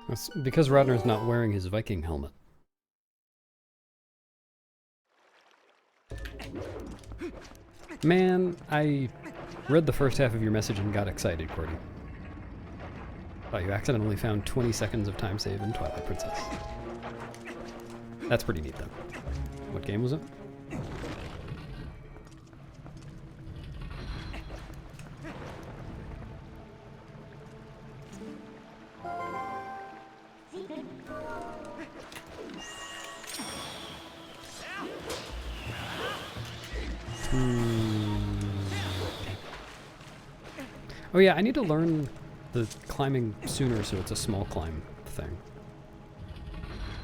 A: That's because Rodner's not wearing his Viking helmet. Man, I read the first half of your message and got excited, Cordy. Oh, you accidentally found 20 seconds of time save in Twilight Princess. That's pretty neat, though. What game was it? Oh yeah, I need to learn the climbing sooner so it's a small climb thing.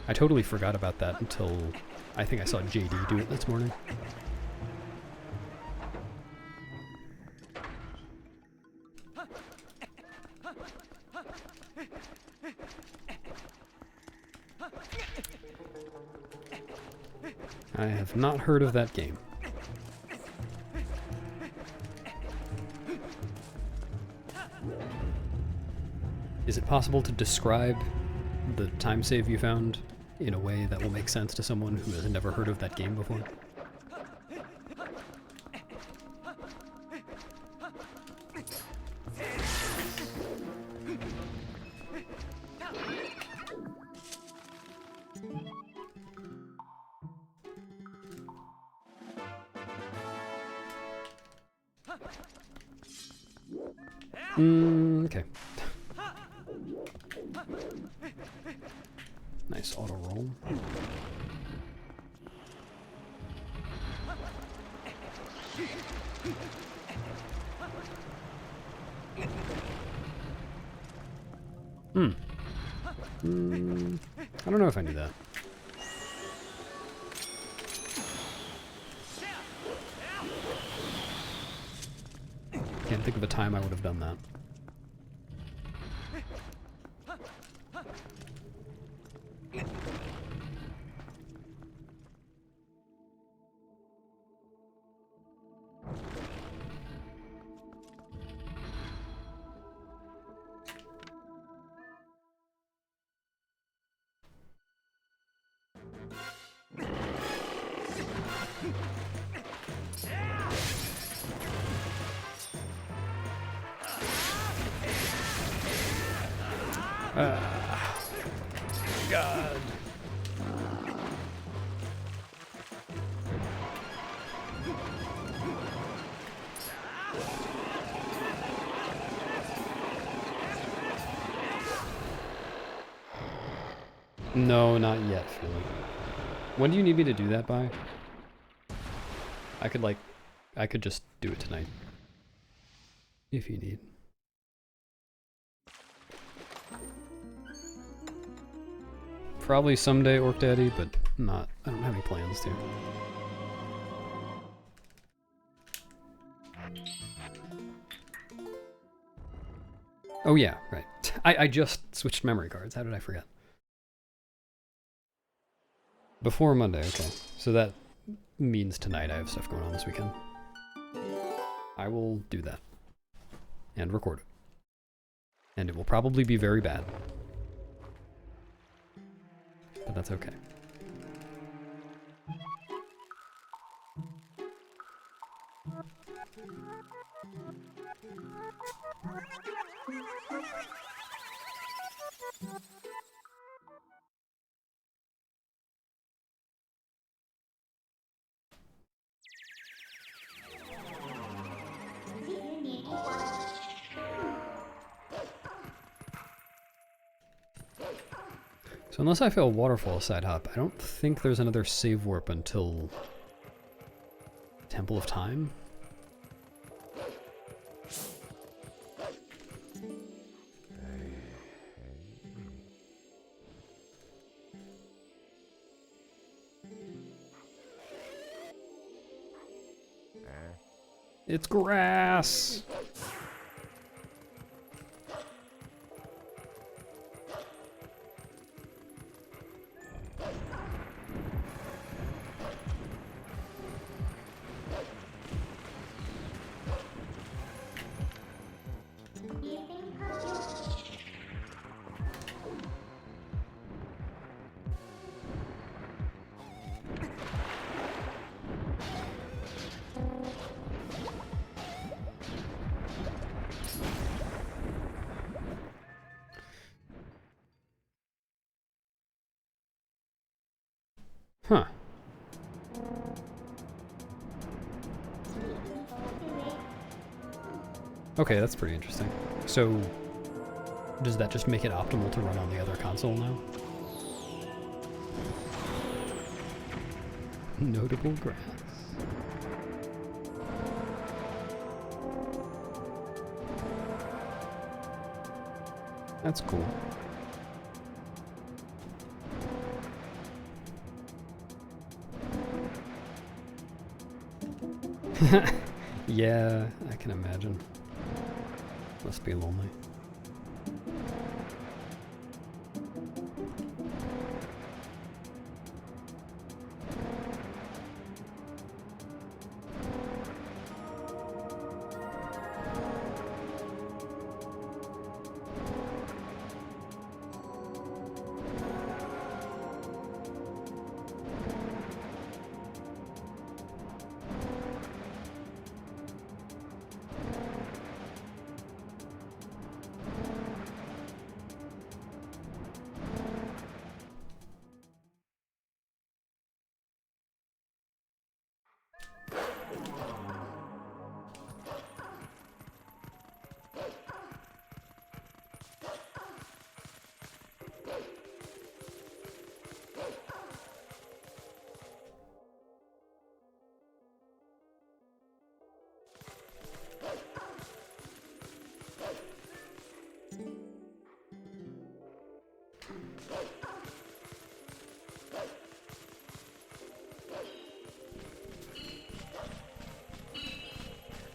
A: I totally forgot about that until I think I saw JD do it this morning. I have not heard of that game. Is it possible to describe the time save you found in a way that will make sense to someone who has never heard of that game before? Okay. Nice auto roll. I don't know if I knew that. Can't think of a time I would have done that. God. No, not yet, Philly. When do you need me to do that by? I could just do it tonight. If you need. Probably someday, Orc Daddy, but not. I don't have any plans to. Oh yeah, right. I just switched memory cards. How did I forget? Before Monday, okay. So that means tonight I have stuff going on this weekend. I will do that. And record it. And it will probably be very bad. But that's okay. So unless I fail Waterfall side hop, I don't think there's another save warp until Temple of Time. It's grass! Okay, that's pretty interesting. So, does that just make it optimal to run on the other console now? Notable grass. That's cool. Yeah, I can imagine. Must be lonely.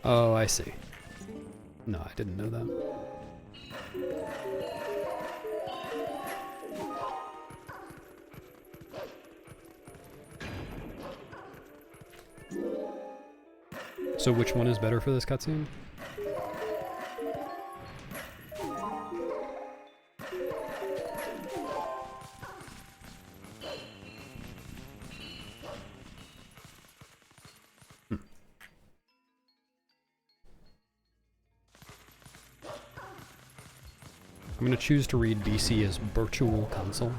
A: Oh, I see. No, I didn't know that. So which one is better for this cutscene? I'm going to choose to read BC as Virtual Console.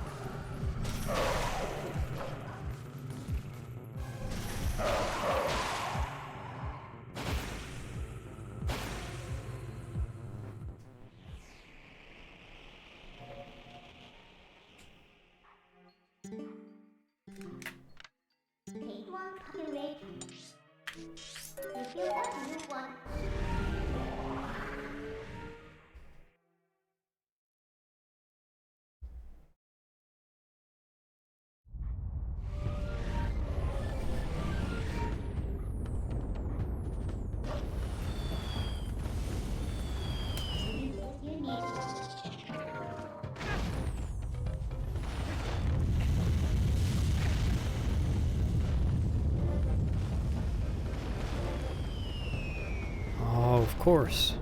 A: Oh, of course.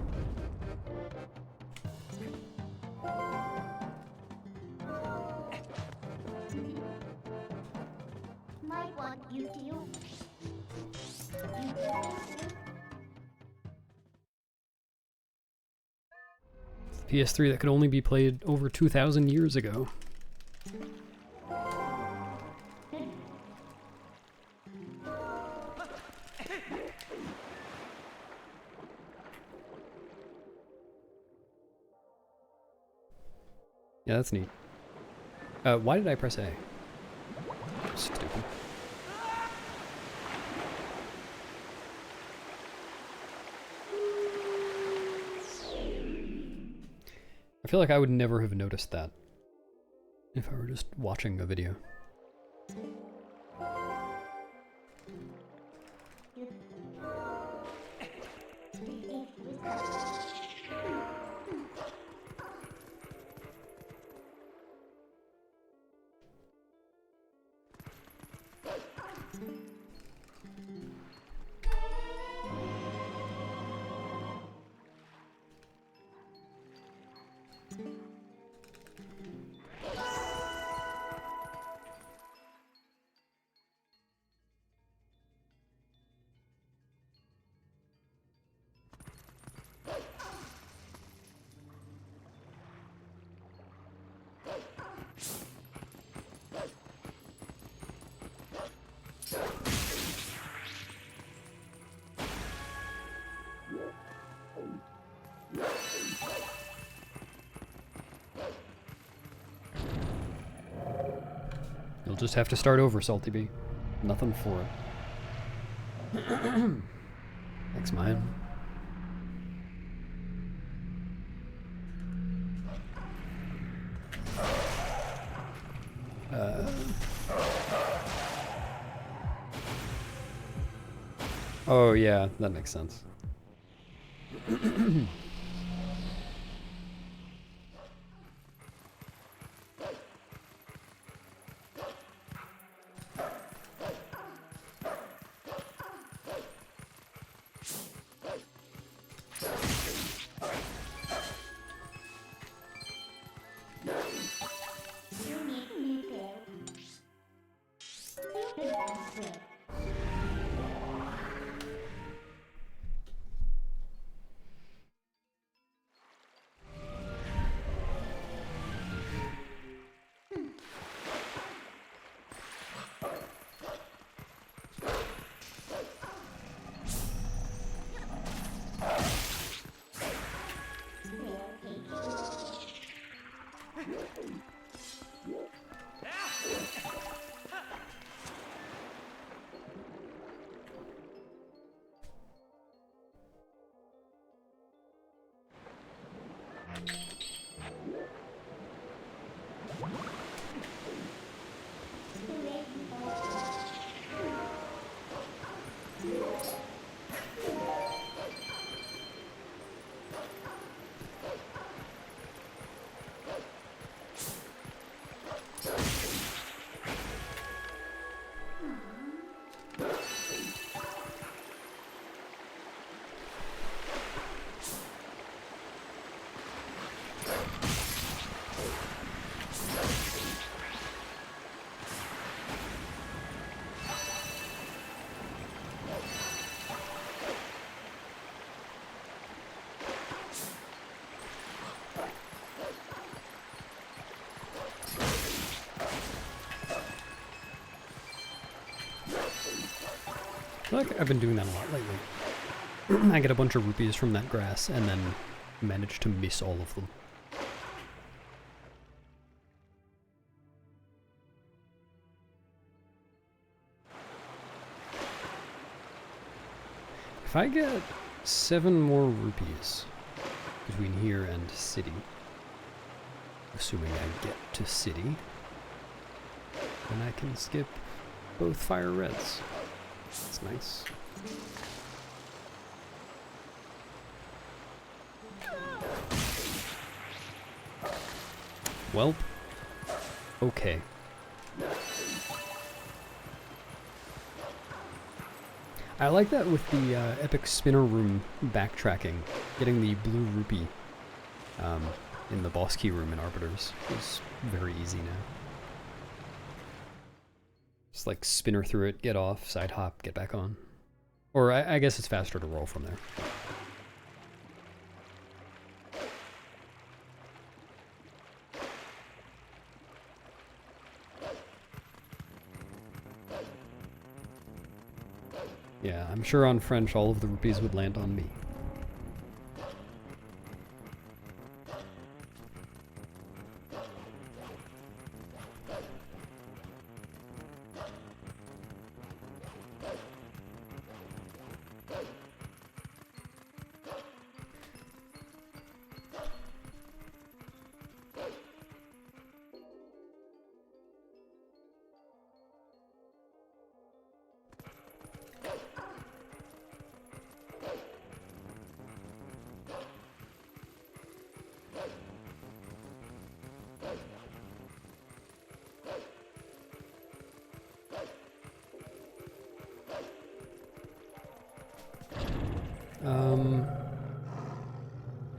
B: Might want you to use.
A: PS3 that could only be played over 2,000 years ago. Yeah, that's neat. Why did I press A? Stupid. I feel like I would never have noticed that if I were just watching a video. just have to start over, Salty B. Nothing for it. Thanks, man. Oh yeah, that makes sense.
B: Unit repaired. Advanced.
A: I feel like I've been doing that a lot lately. I get a bunch of rupees from that grass and then manage to miss all of them. If I get 7 more rupees between here and city, assuming I get to city, then I can skip both fire reds. That's nice. Well, okay. I like that with the Epic Spinner Room backtracking. Getting the blue rupee in the boss key room in Arbiters is very easy now. Just like spinner through it, get off, side hop, get back on. Or I guess it's faster to roll from there. Yeah, I'm sure on French all of the rupees would land on me.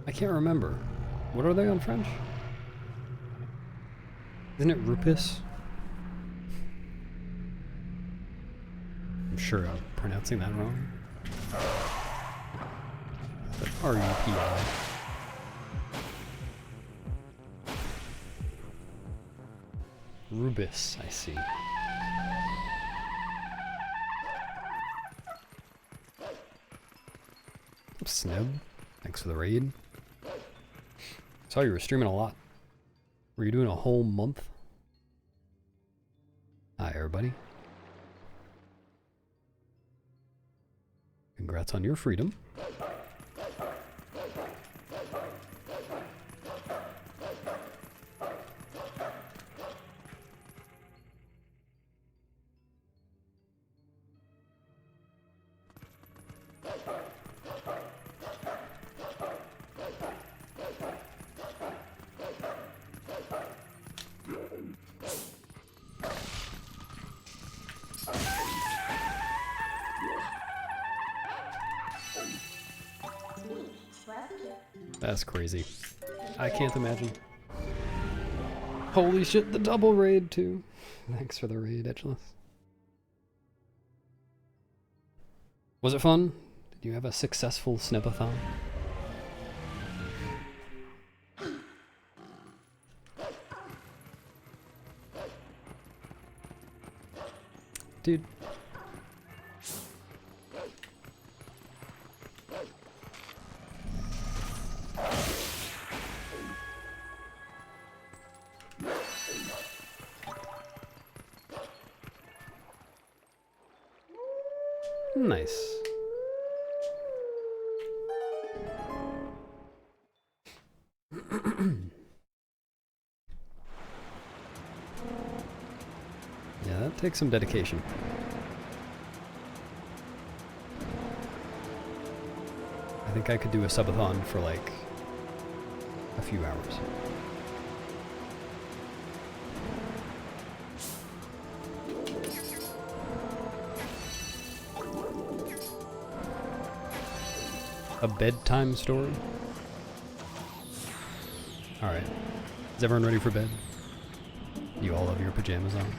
A: I can't remember. What are they on French? Isn't it rupus? I'm sure I'm pronouncing that wrong. But R-U-P-I. Rubus, I see. Snib, thanks for the raid. Saw you were streaming a lot. Were you doing a whole month? buddy. Congrats on your freedom. That's crazy. I can't imagine. Holy shit, the double raid too. Thanks for the raid, Edgeless. Was it fun? Did you have a successful Snebathon? Dude. Nice. Yeah, that takes some dedication. I think I could do a subathon for like a few hours. A bedtime story? Alright. Is everyone ready for bed? You all have your pajamas on?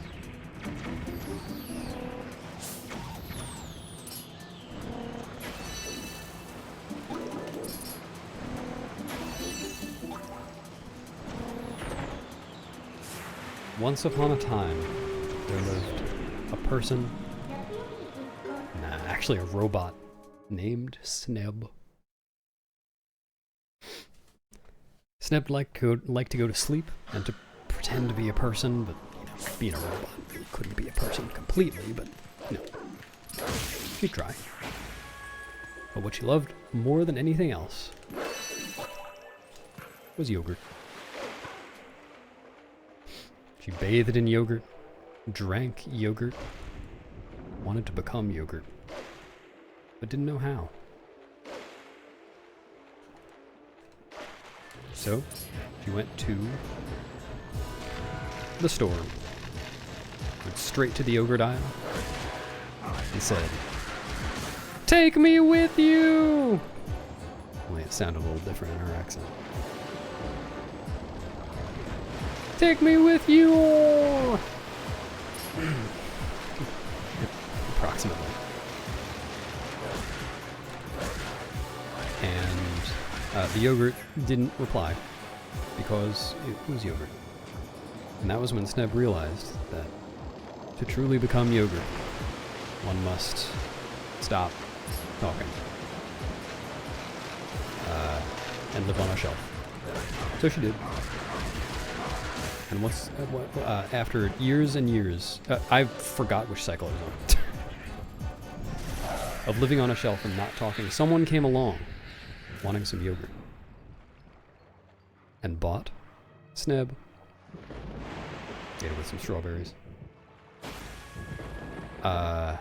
A: Once upon a time, there lived a person, actually a robot, named Sneb. Sneb liked to go to sleep and to pretend to be a person, but, you know, being a robot really couldn't be a person completely, but, you know, she'd try. But what she loved more than anything else was yogurt. She bathed in yogurt, drank yogurt, wanted to become yogurt, but didn't know how. So, she went to the store, went straight to the yogurt aisle, and said, "Take me with you!" Only it sounded a little different in her accent. "Take me with you!" Approximately. And the yogurt didn't reply because it was yogurt. And that was when Sneb realized that to truly become yogurt, one must stop talking and live on a shelf. So she did. And after years and years, I forgot which cycle I was on, of living on a shelf and not talking, someone came along wanting some yogurt and bought Sneb, ate it with some strawberries. But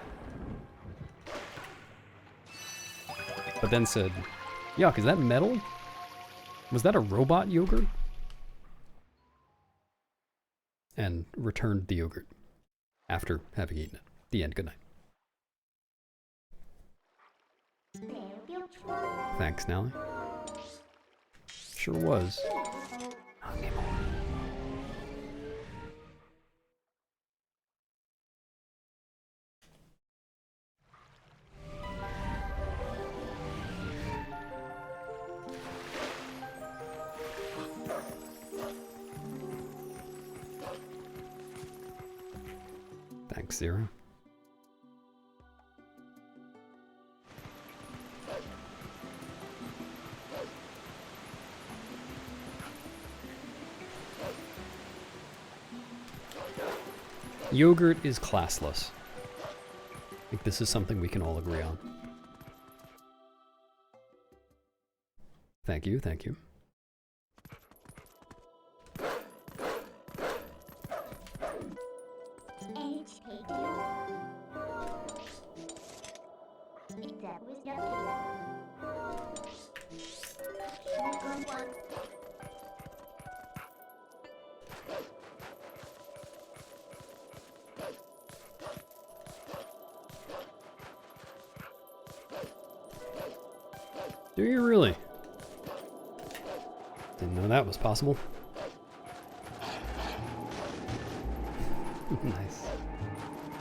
A: then said, "Yuck, is that metal? Was that a robot yogurt?" And returned the yogurt after having eaten it. The end. Good night. Thanks, Nelly. Sure was. Okay, more. Thanks, Zero. Yogurt is classless. I think this is something we can all agree on. Thank you, thank you. Do you really? Didn't know that was possible. Nice.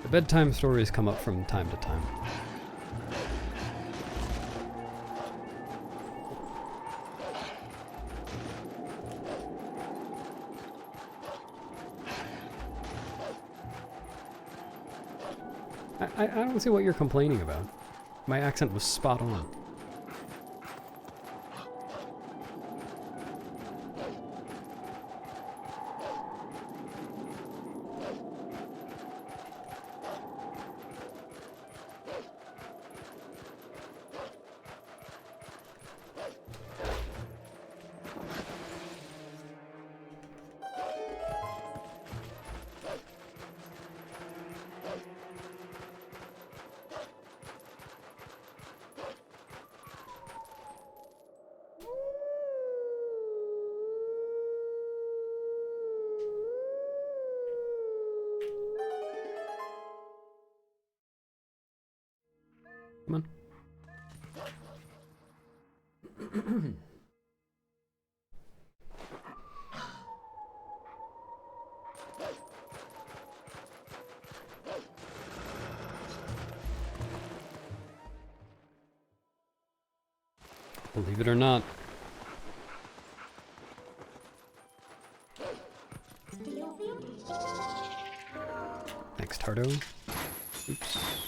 A: The bedtime stories come up from time to time. I don't see what you're complaining about. My accent was spot on. Come on. Believe it or not. Thanks, Tardo. Oops.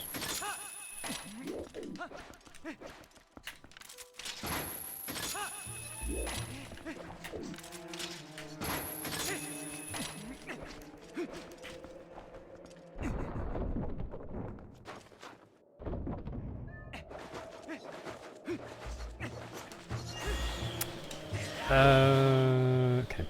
A: Okay.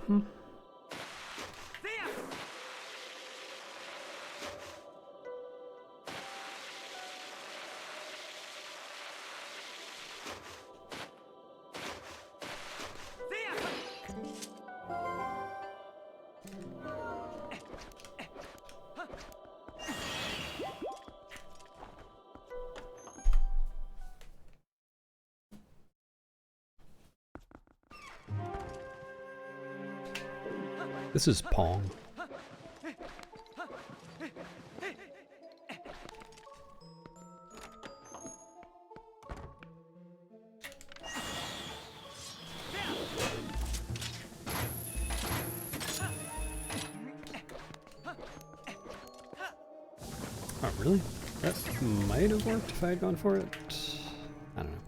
A: Hmm. This is Pong. Oh, really? That might have worked if I had gone for it. I don't know.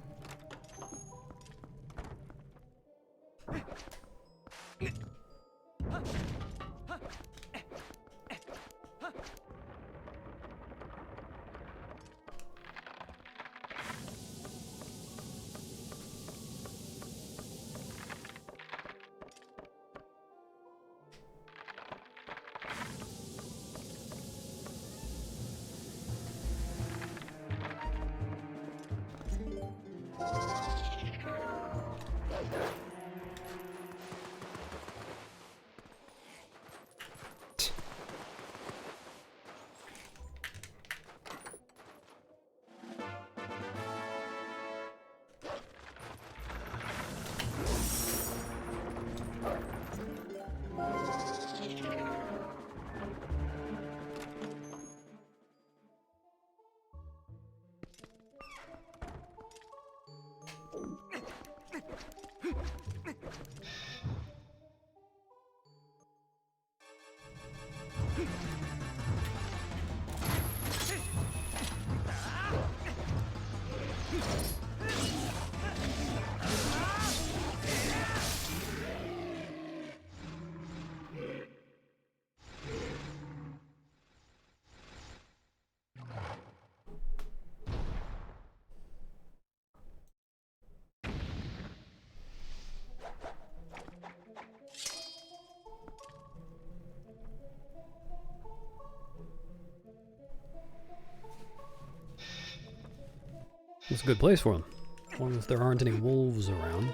A: It's a good place for them, as long as there aren't any wolves around.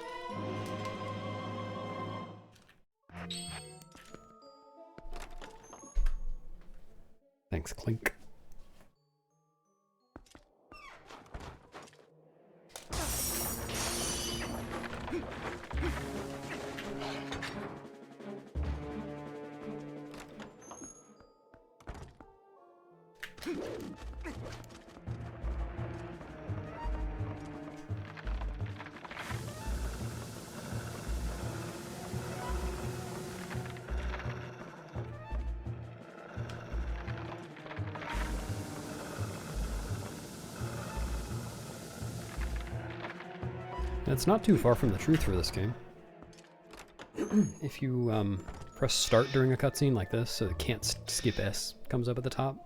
A: Thanks, Clink. It's not too far from the truth for this game. If you press start during a cutscene like this, so the can't skip S comes up at the top,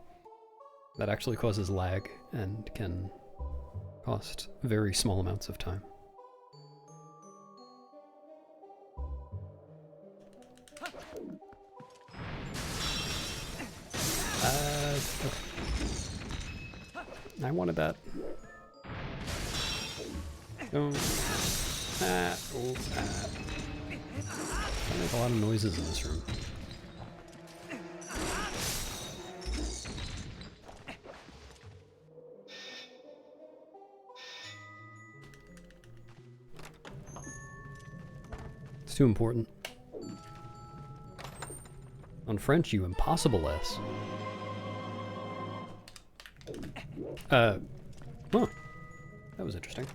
A: that actually causes lag and can cost very small amounts of time. Okay. I wanted that. Don't. I make a lot of noises in this room. It's too important. On French, you impossible S. Huh. That was interesting.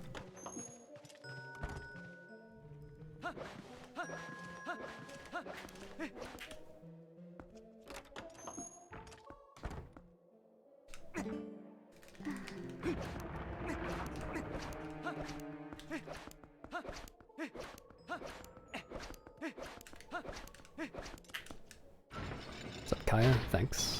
A: What's up, Kaya? Thanks.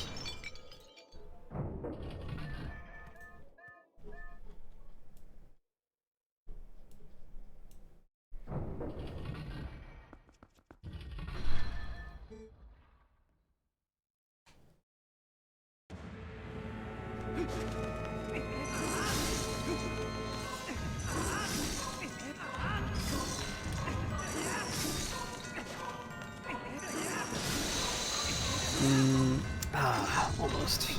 A: Almost.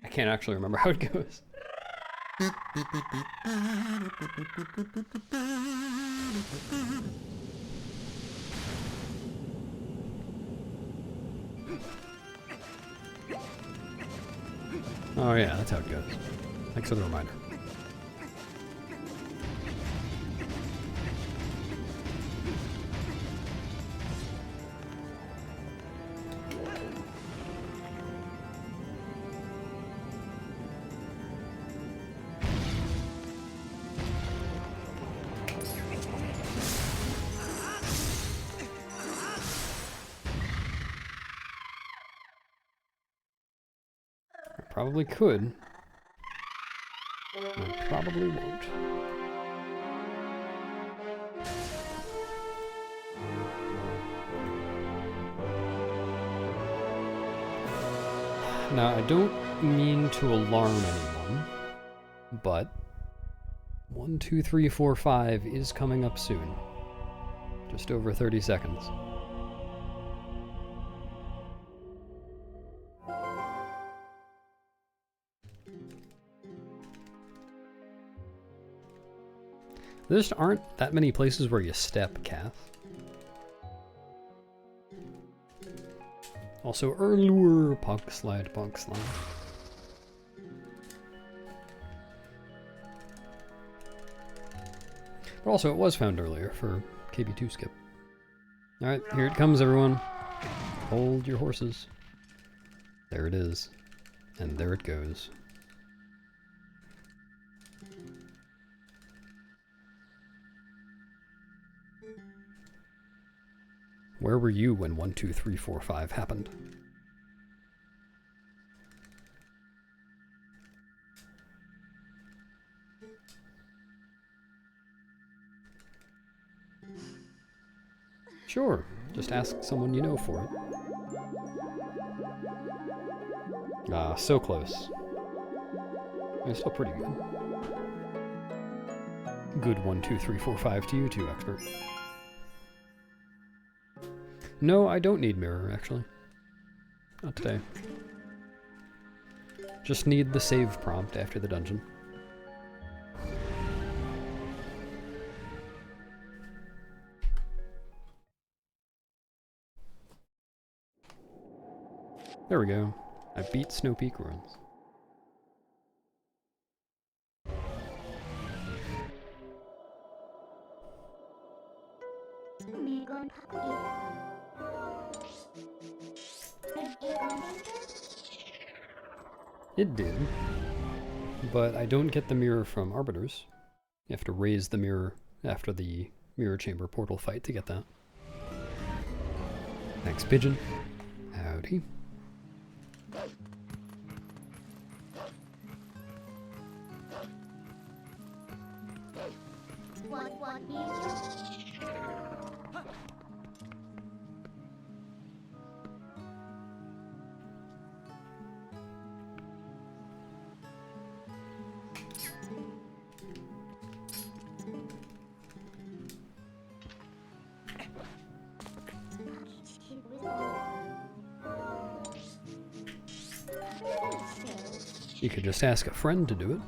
A: I can't actually remember how it goes. Oh yeah, that's how it goes. Thanks for the reminder. Probably could. I probably won't. Now, I don't mean to alarm anyone, but 1, 2, 3, 4, 5 is coming up soon. Just over 30 seconds. There just aren't that many places where you step, Kath. Also, Erlure, Punk Slide, Punk Slide. But also, it was found earlier for KB2 skip. Alright, here it comes, everyone. Hold your horses. There it is. And there it goes. Where were you when 1, 2, 3, 4, 5 happened? Sure, just ask someone you know for it. Ah, so close. It's still pretty good. Good 1, 2, 3, 4, 5 to you too, expert. No, I don't need mirror, actually. Not today. Just need the save prompt after the dungeon. There we go. I beat Snow Peak Ruins. It did, but I don't get the mirror from Arbiters. You have to raise the mirror after the Mirror Chamber portal fight to get that. Thanks, Pigeon. Howdy. You could just ask a friend to do it.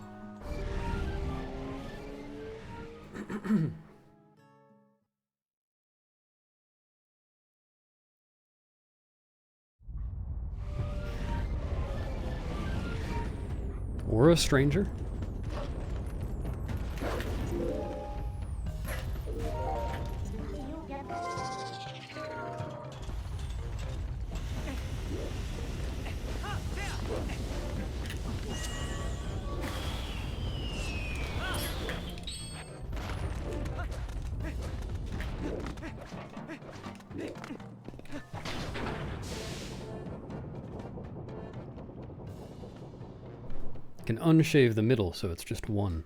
A: Or a stranger. Can unshave the middle so it's just one.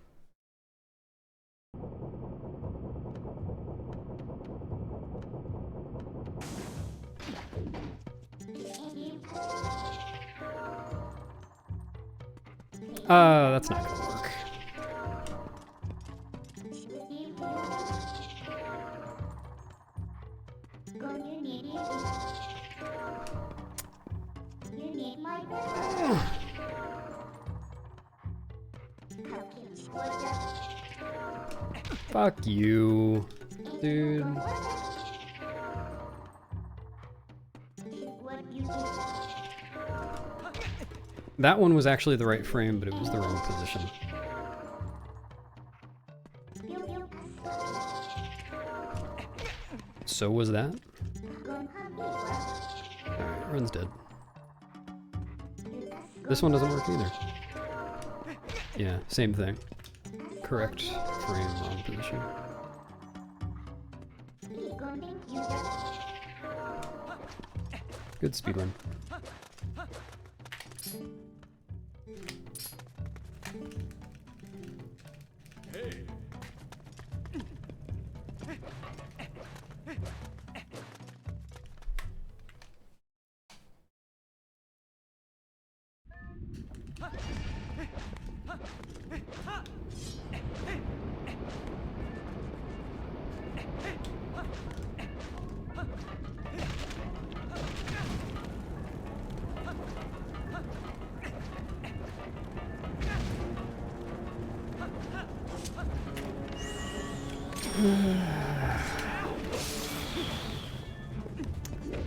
A: That's not gonna work. Fuck you, dude. That one was actually the right frame, but it was the wrong position. So was that? Alright, run's dead. This one doesn't work either. Yeah, same thing. Correct frame, wrong position. Good speedrun.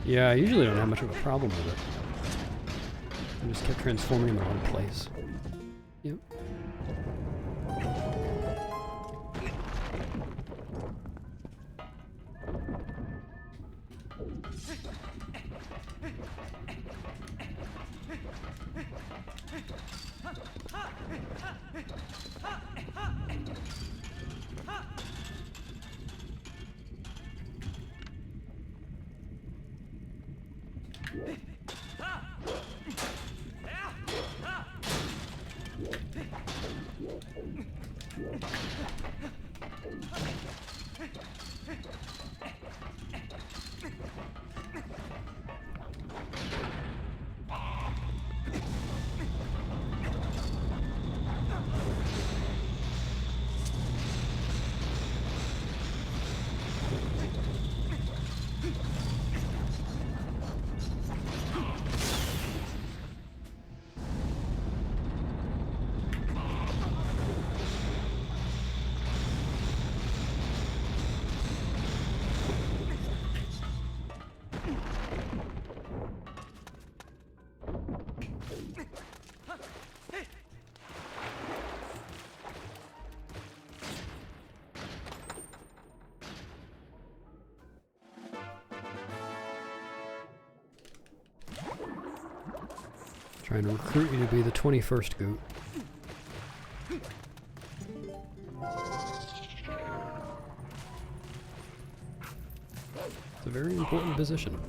A: Yeah, I usually don't have much of a problem with it. I just kept transforming in the wrong place. Yep. Trying to recruit you to be the 21st Goot. It's a very important position.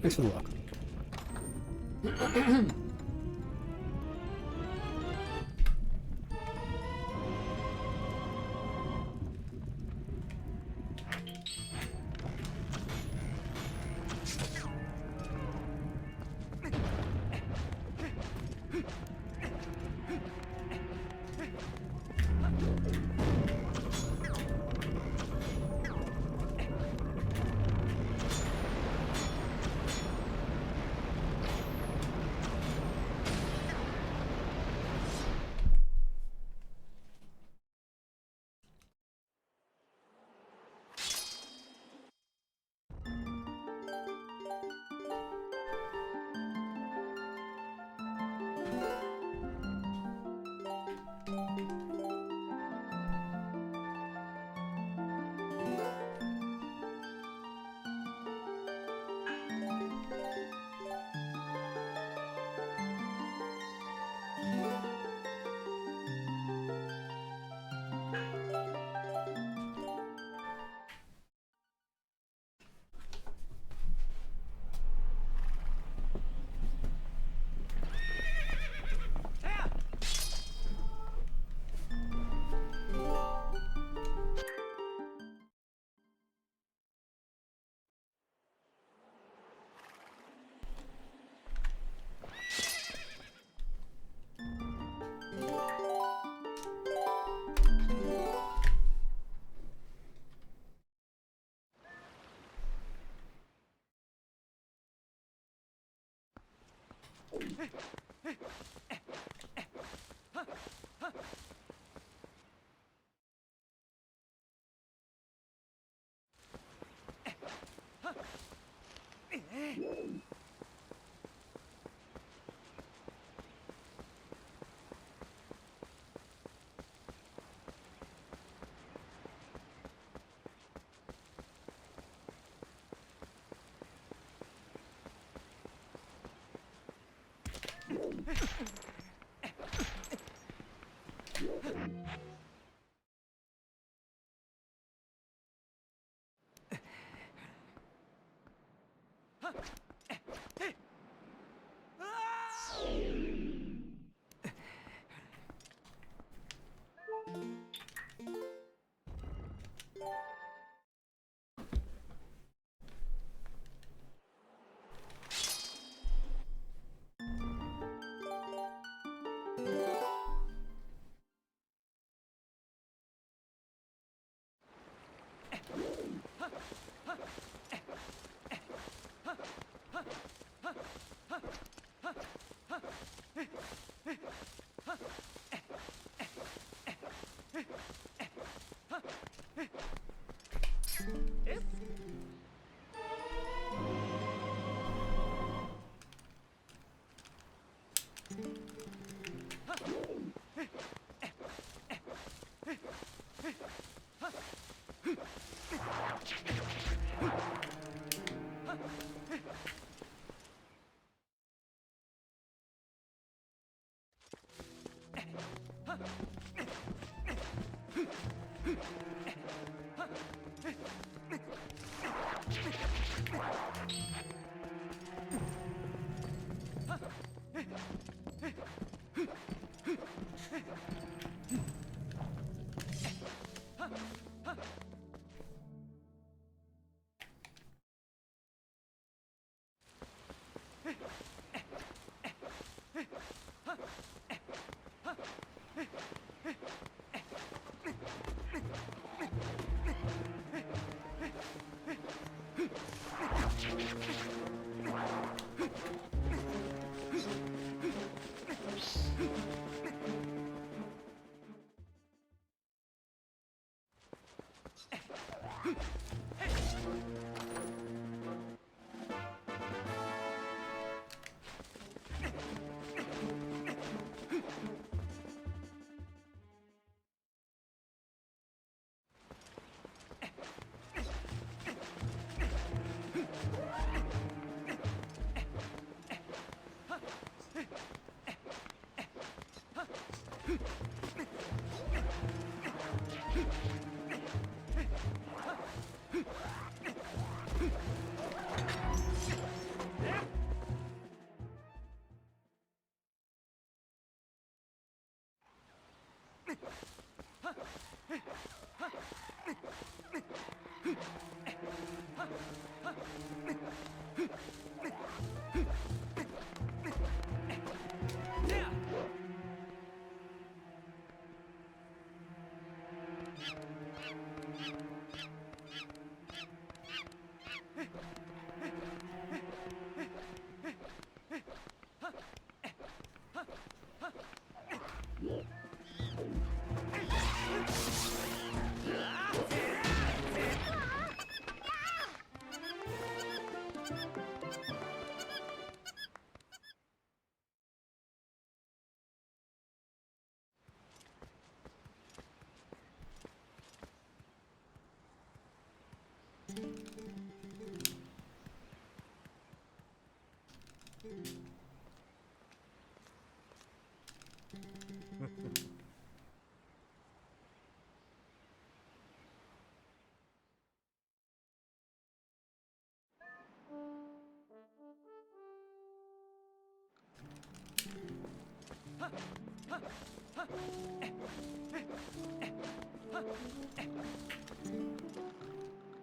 A: Thanks for the luck.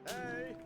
C: Hey!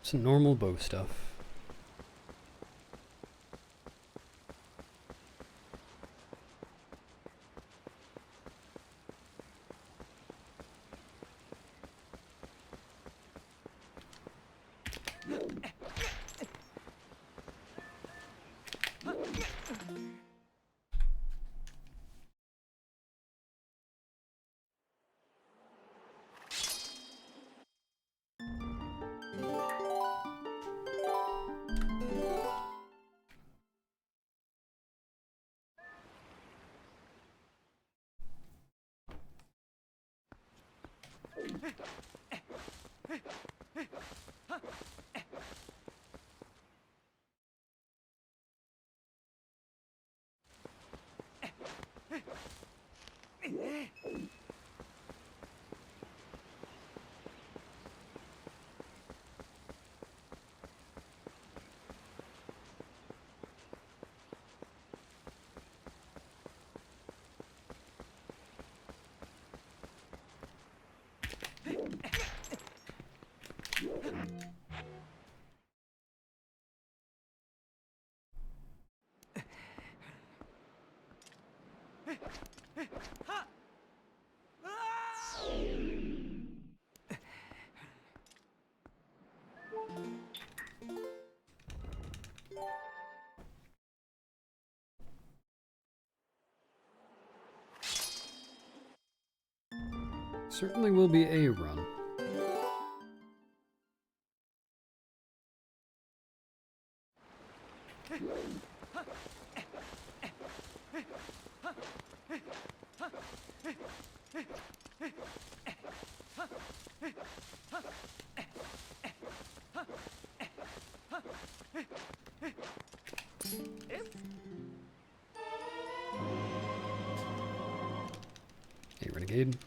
A: Some normal bow stuff. Certainly will be a run. Hey, Renegade.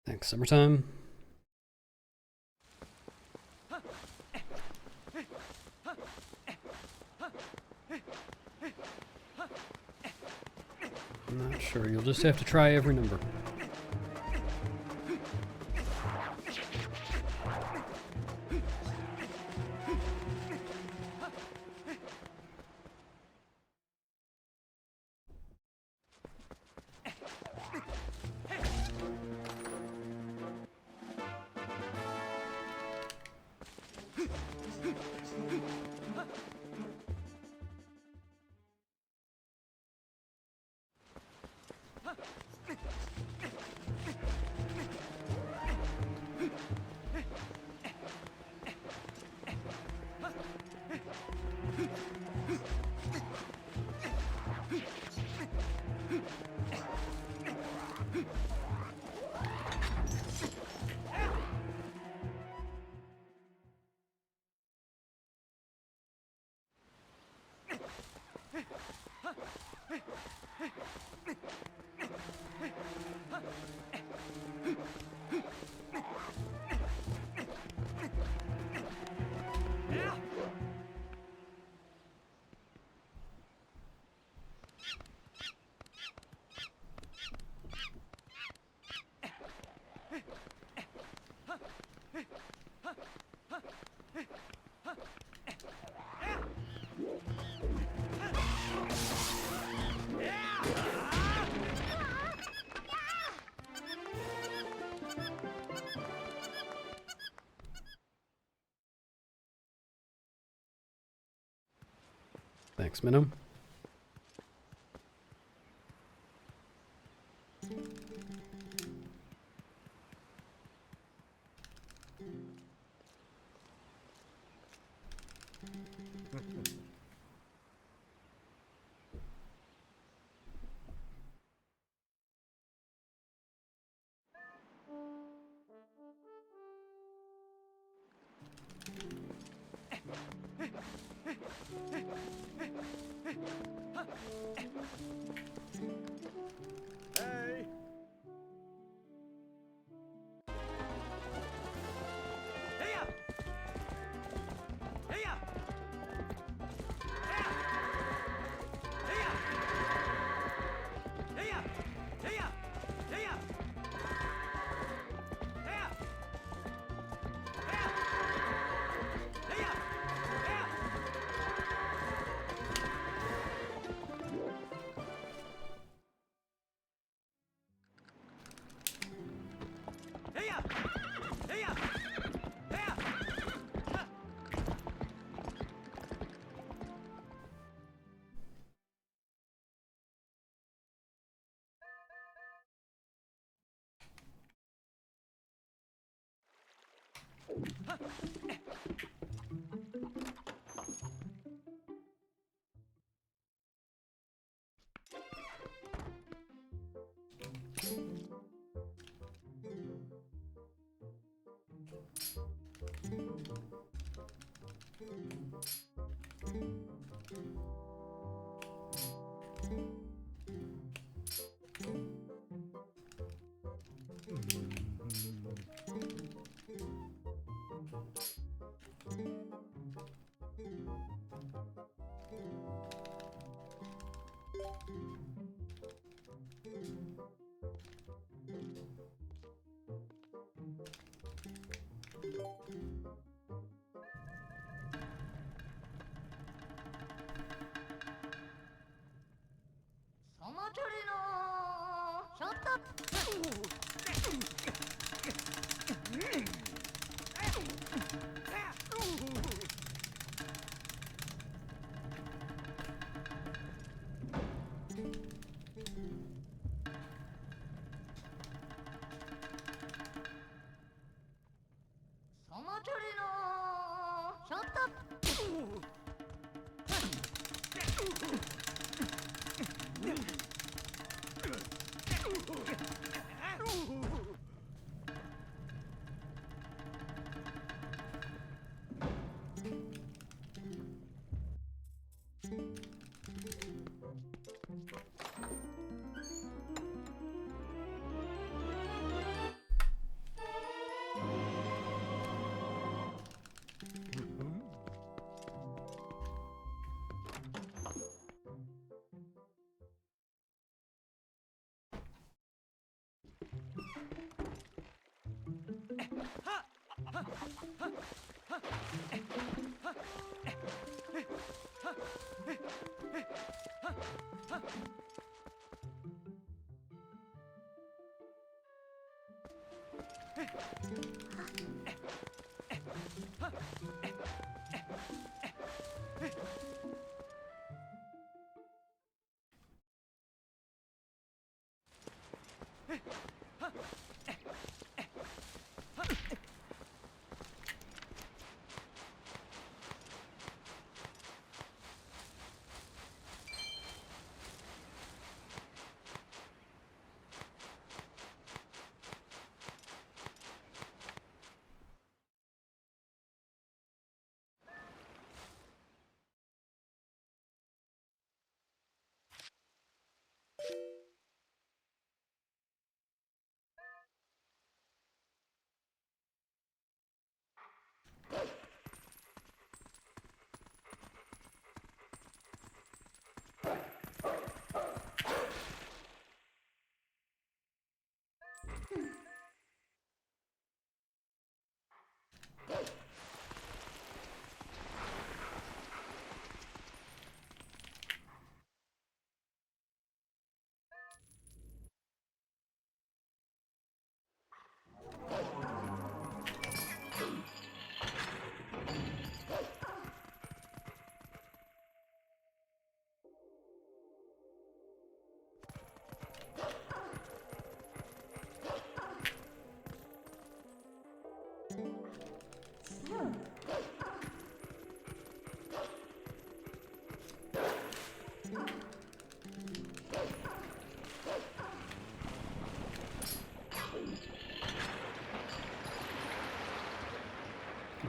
A: Thanks, summertime. I'm not sure. You'll just have to try every number. Thanks, Minnow.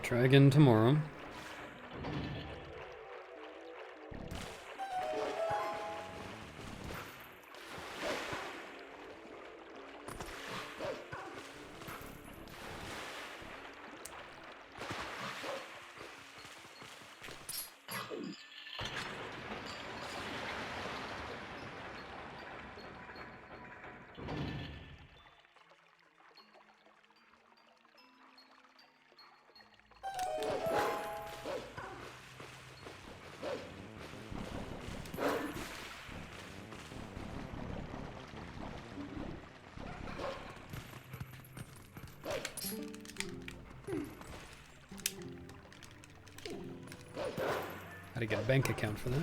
A: Try again tomorrow. How to get a bank account for that?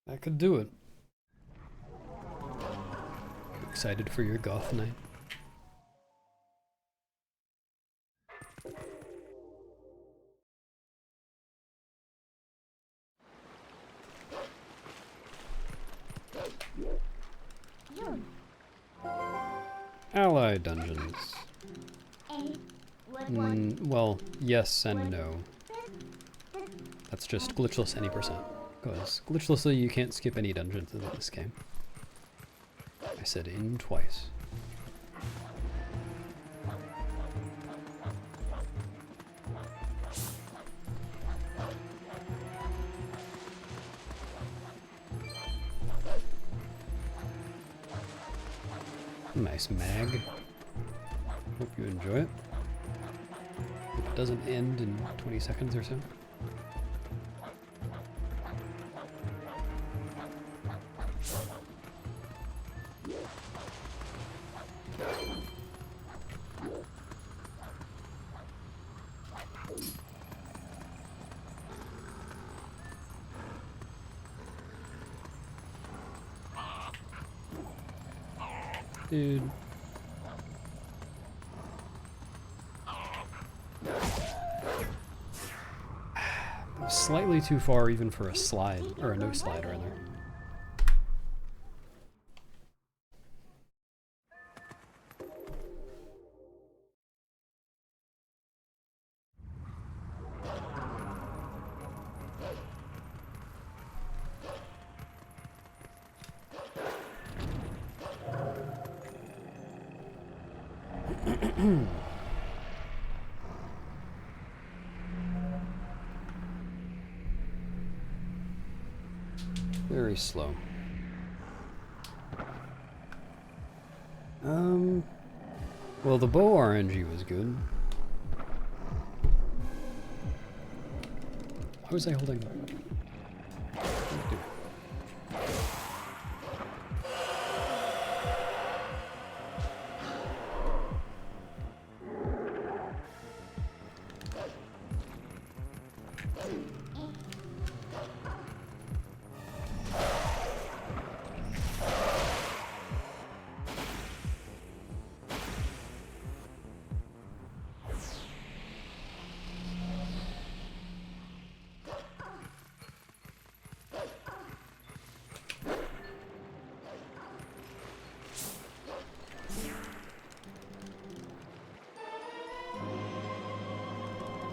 A: That could do it. Excited for your goth night? Ally dungeons. Well, yes and no. That's just glitchless any percent. Because glitchlessly you can't skip any dungeons in this game. I said in twice. Nice mag. Hope you enjoy it. Hope it doesn't end in 20 seconds or so. Dude. Slightly too far even for a slide, or a no slide rather. Very slow. Well, the bow RNG was good. How was I holding?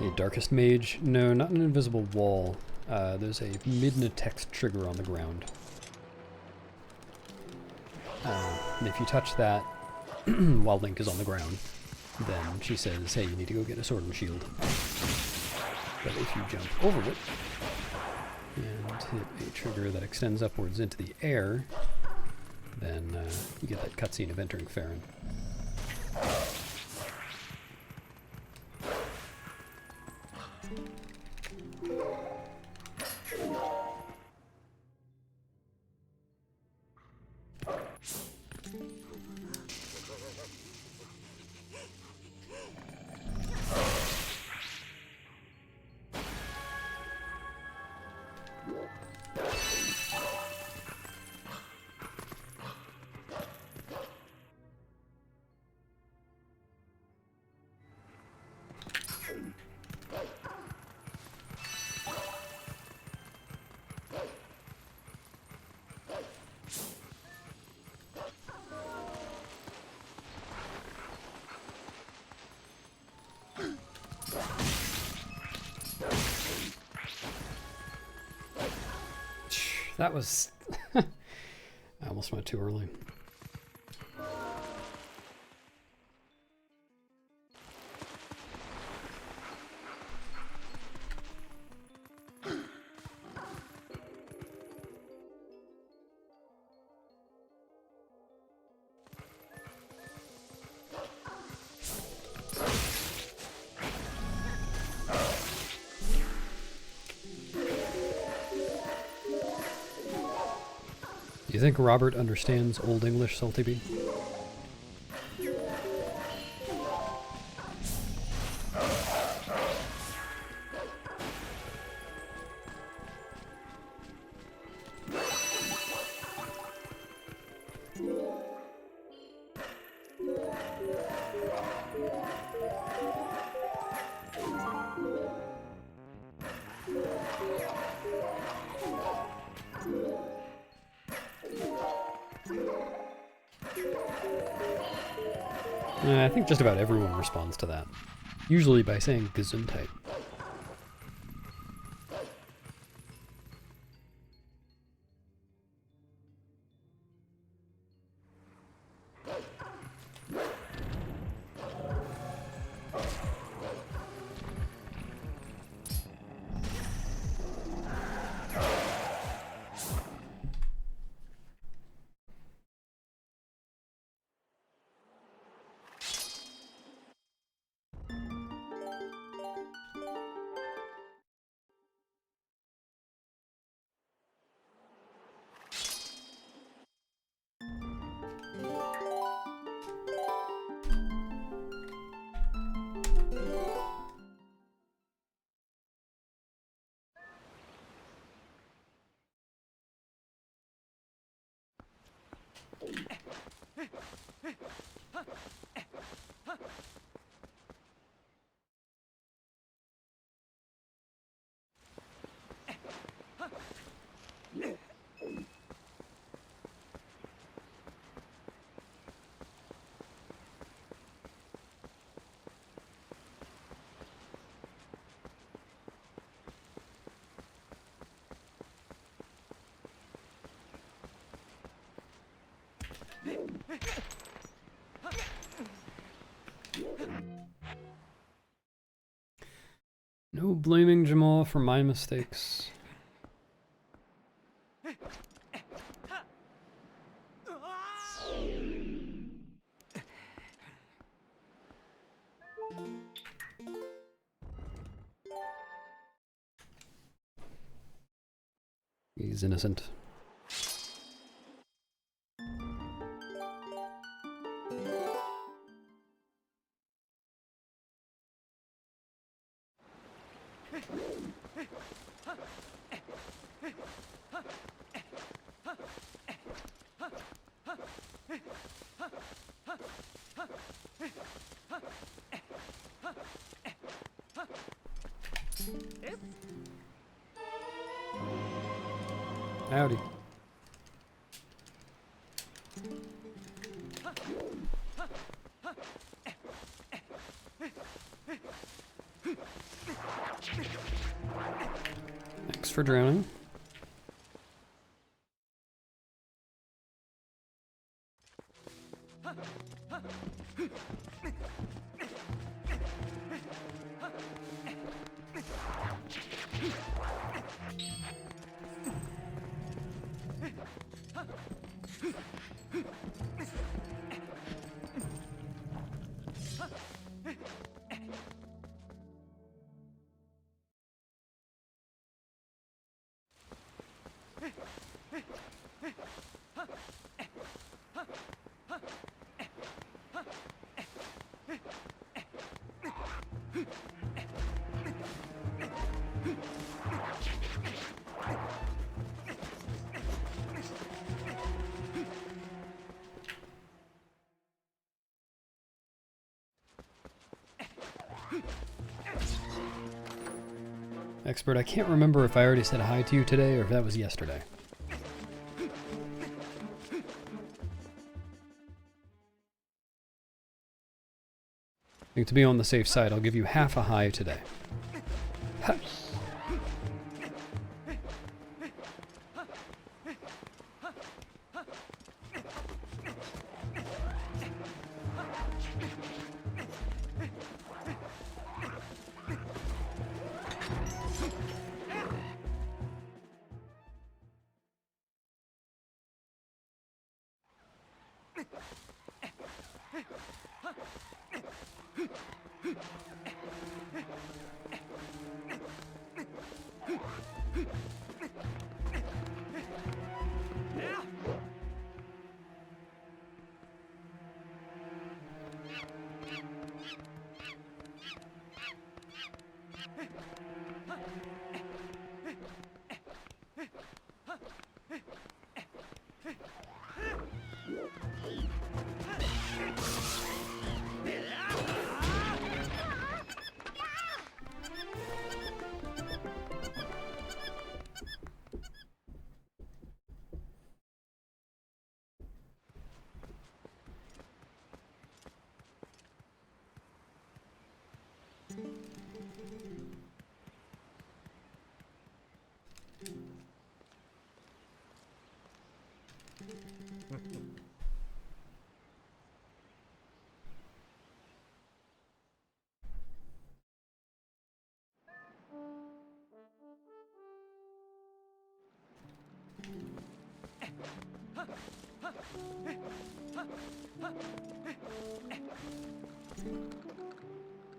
A: A Darkest Mage? No, not an invisible wall. There's a Midna text trigger on the ground. And if you touch that while Link is on the ground, then she says, hey, you need to go get a sword and shield. But if you jump over it and hit a trigger that extends upwards into the air, then you get that cutscene of entering Farron. That was... I almost went too early. Do you think Robert understands Old English, Salty Bee? I think just about everyone responds to that. Usually by saying Gesundheit. No blaming Jamal for my mistakes. He's innocent. Howdy. Thanks for drowning. Expert, I can't remember if I already said hi to you today or if that was yesterday. I think to be on the safe side, I'll give you half a hi today. Ha.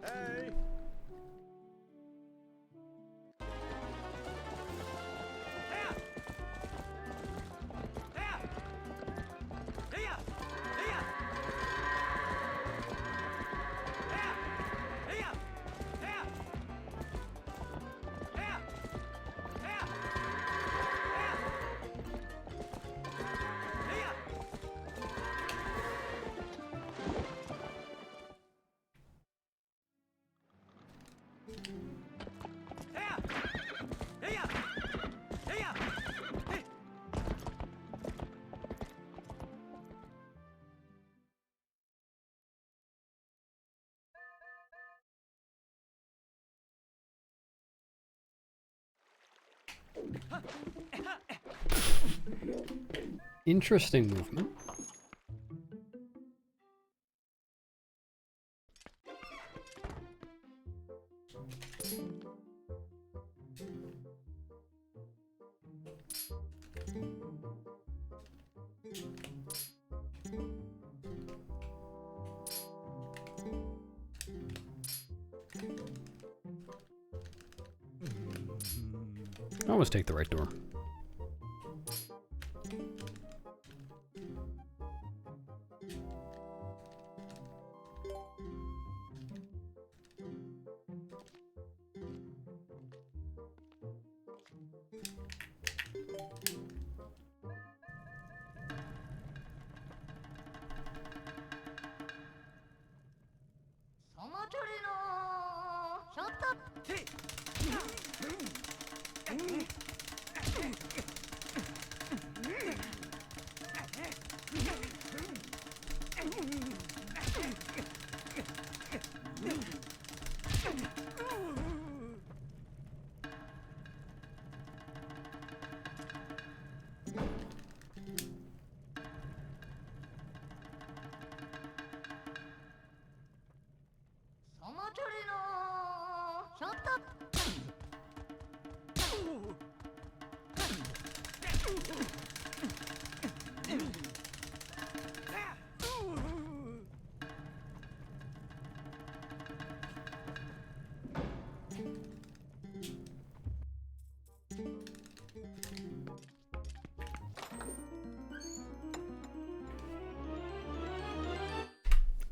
C: Hey!
A: Interesting movement. I always take the right door.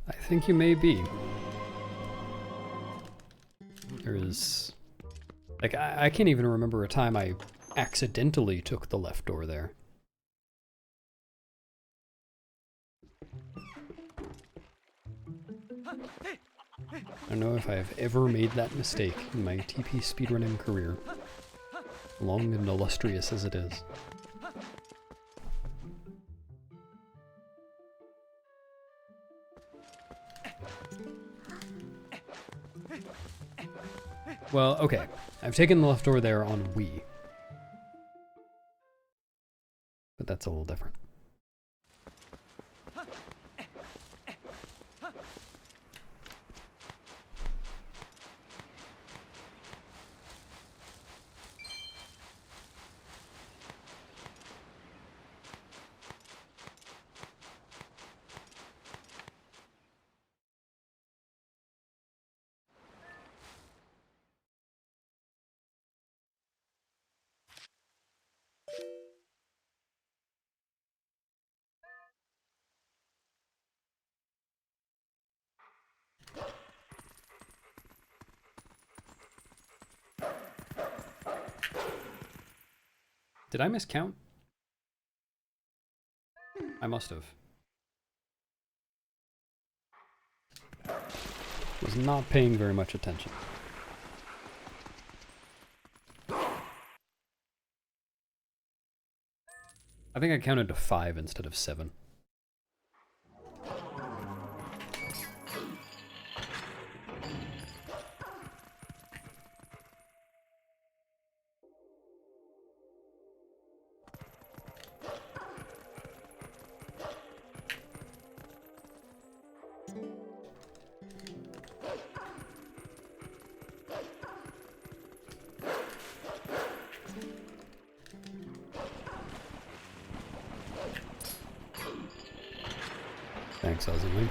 A: I think you may be. There's... Like, I can't even remember a time I accidentally took the left door there. I don't know if I have ever made that mistake in my TP speedrunning career, long and illustrious as it is. Well, okay. I've taken the left door there on Wii. But that's a little different. Did I miscount? I must have. Was not paying very much attention. I think I counted to 5 instead of 7. Thanks, Aussie Link.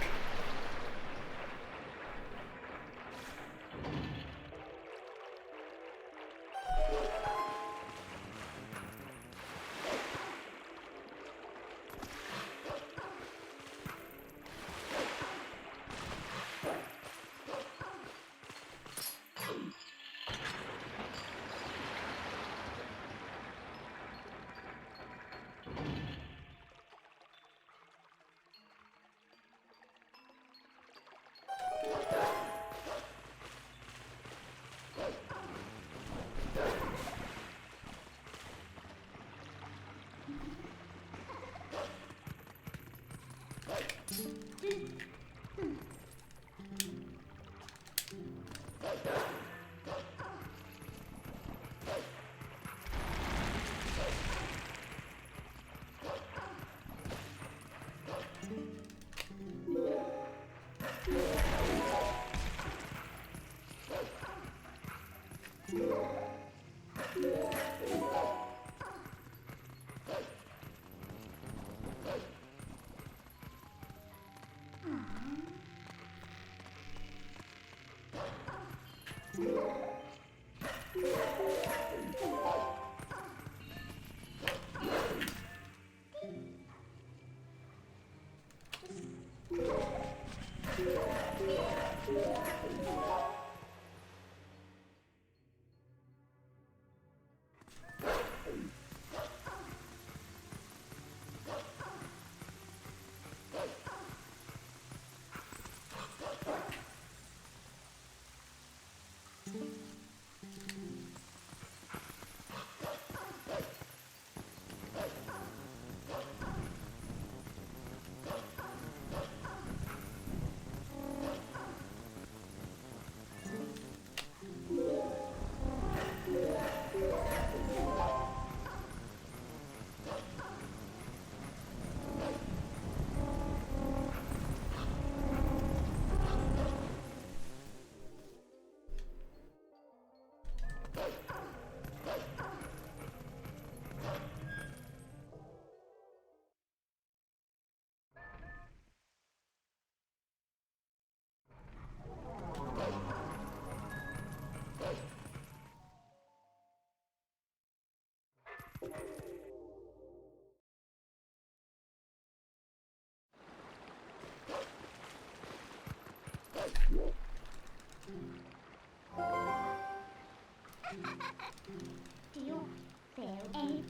B: Do you feel any?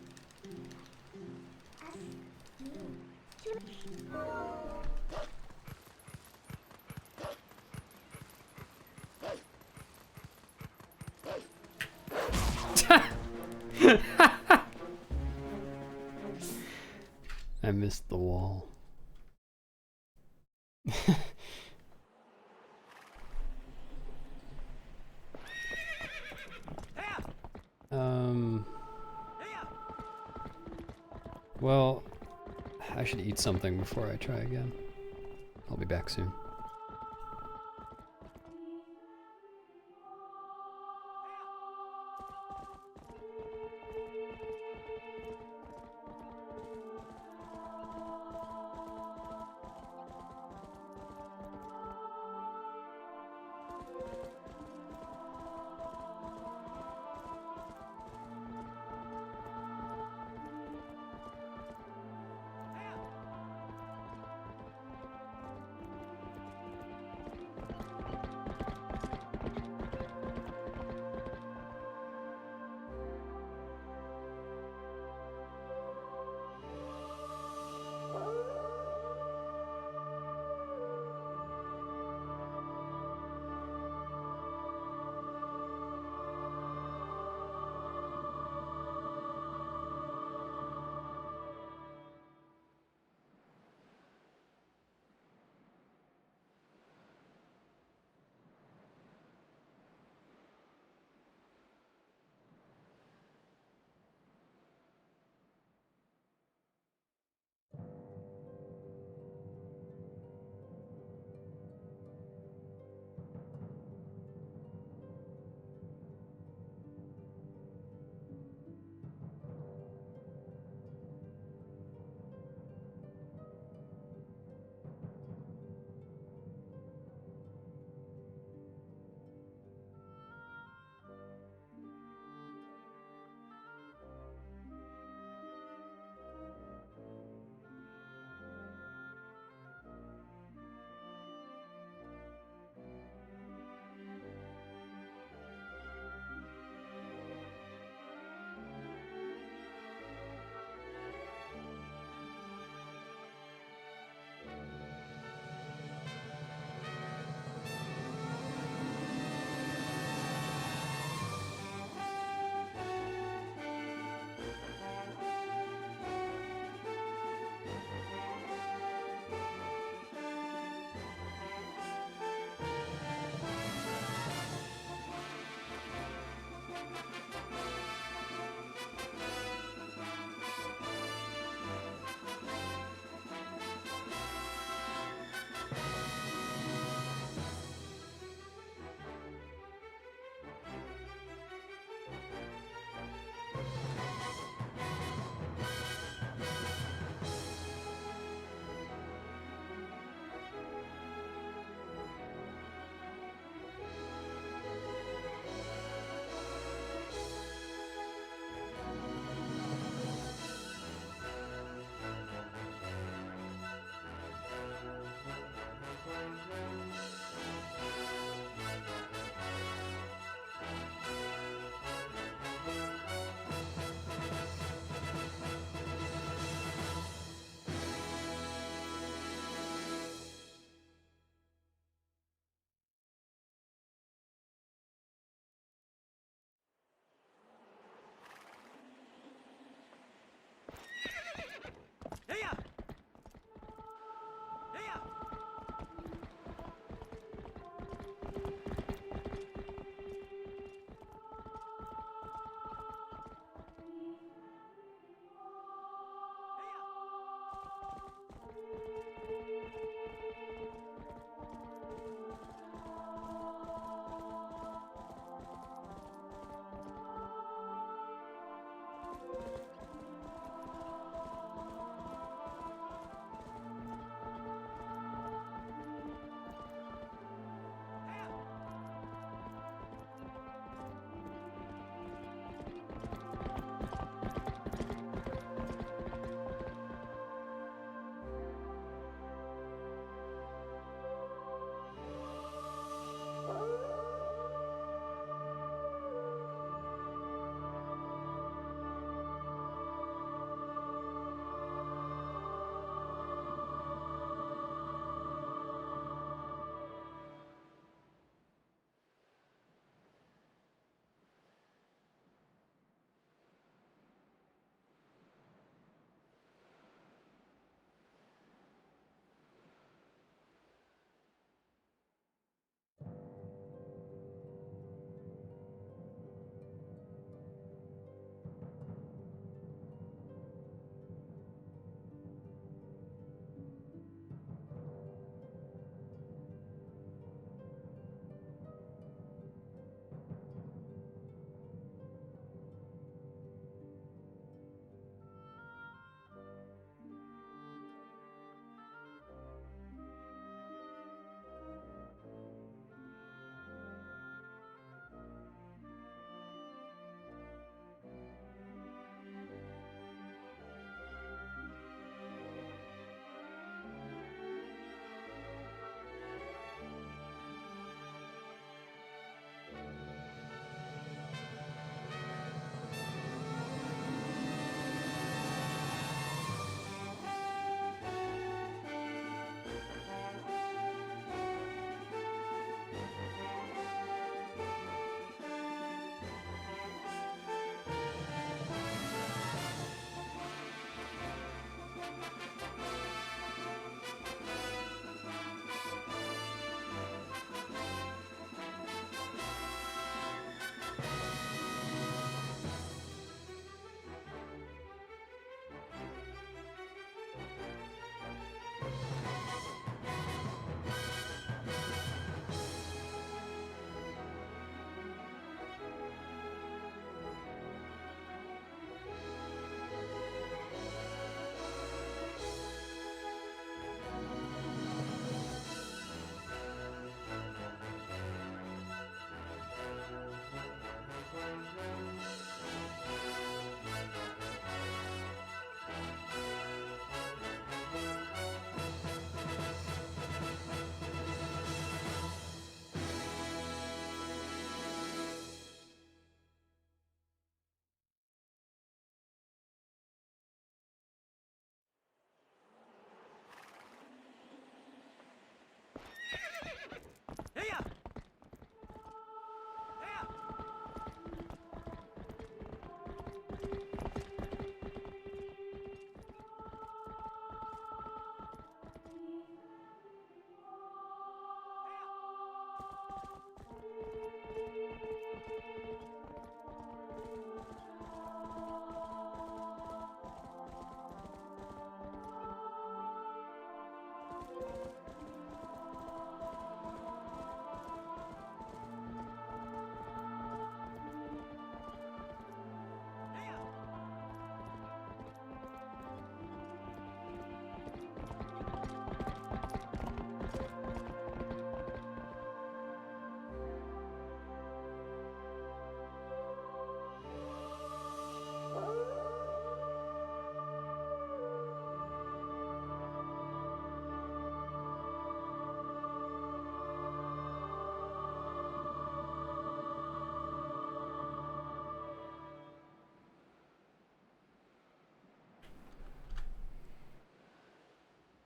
B: Us, you,
A: I missed the wall. Well, I should eat something before I try again. I'll be back soon.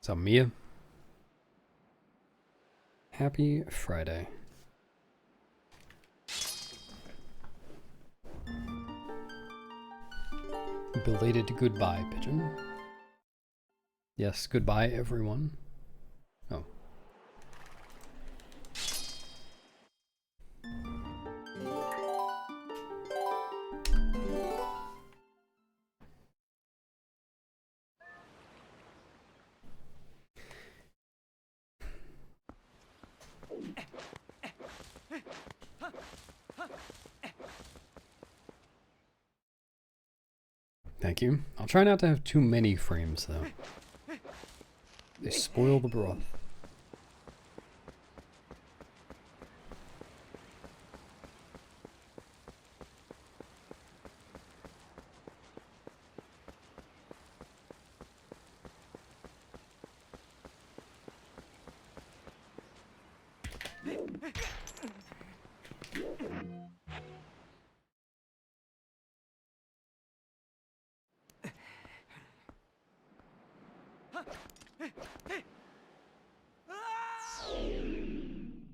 A: What's up, Mia? Happy Friday. Belated goodbye, Pigeon. Yes, goodbye, everyone. Oh. Thank you. I'll try not to have too many frames, though. They spoil the broth.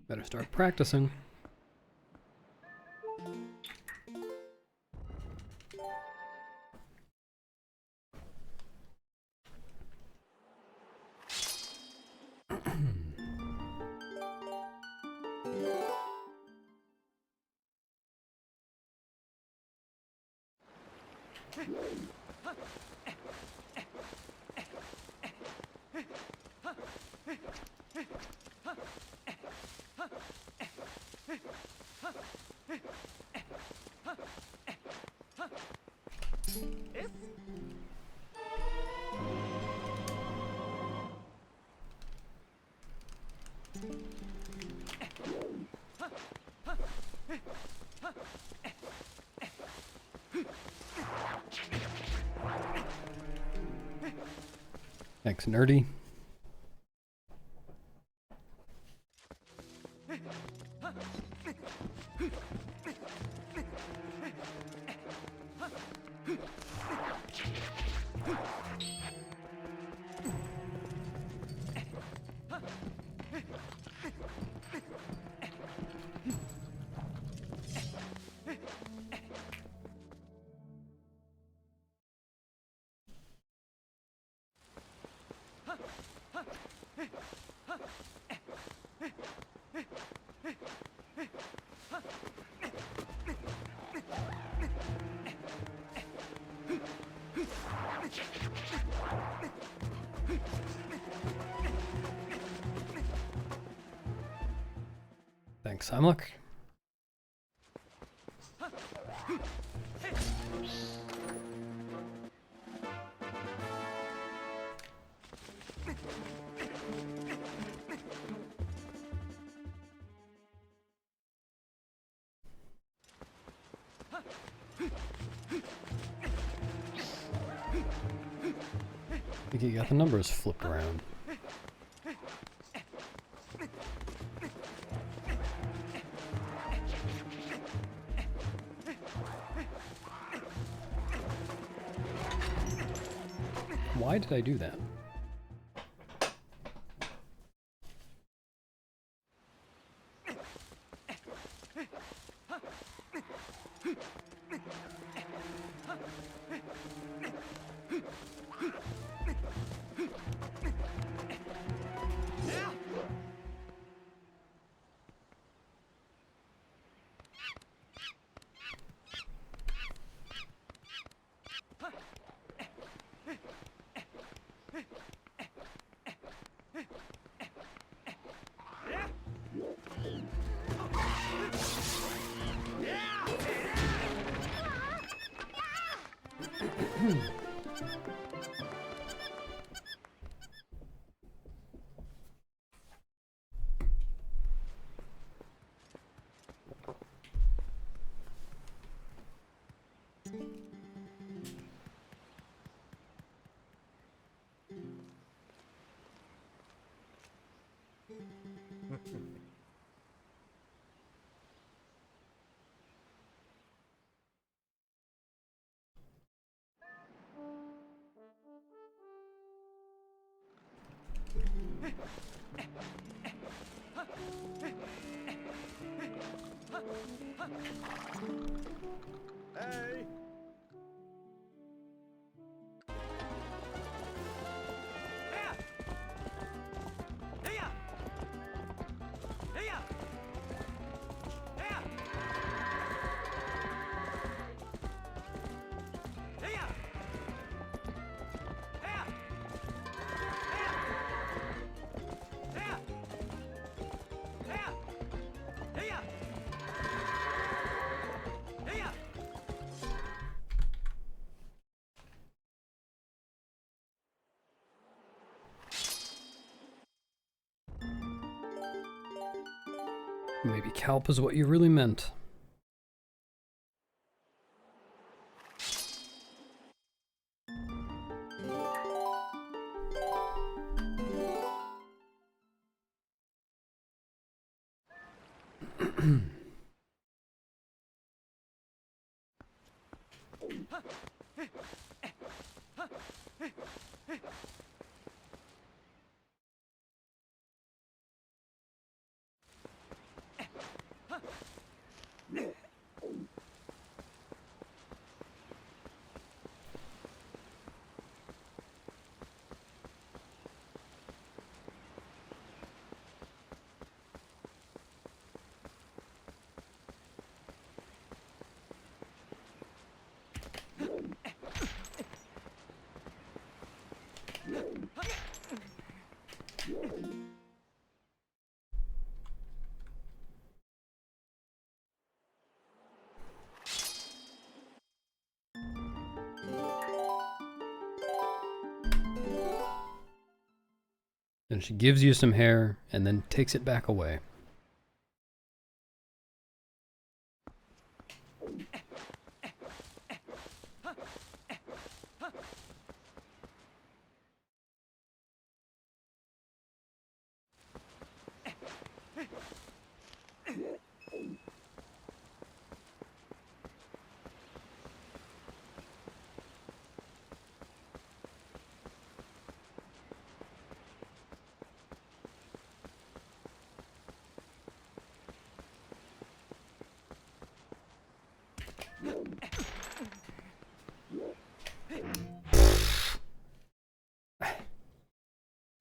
A: Better start practicing. Thanks, Nerdy. Thanks, Simlock. I think you got the numbers flipped around. Why did I do that?
C: Hey!
A: Maybe Calp is what you really meant. And she gives you some hair and then takes it back away.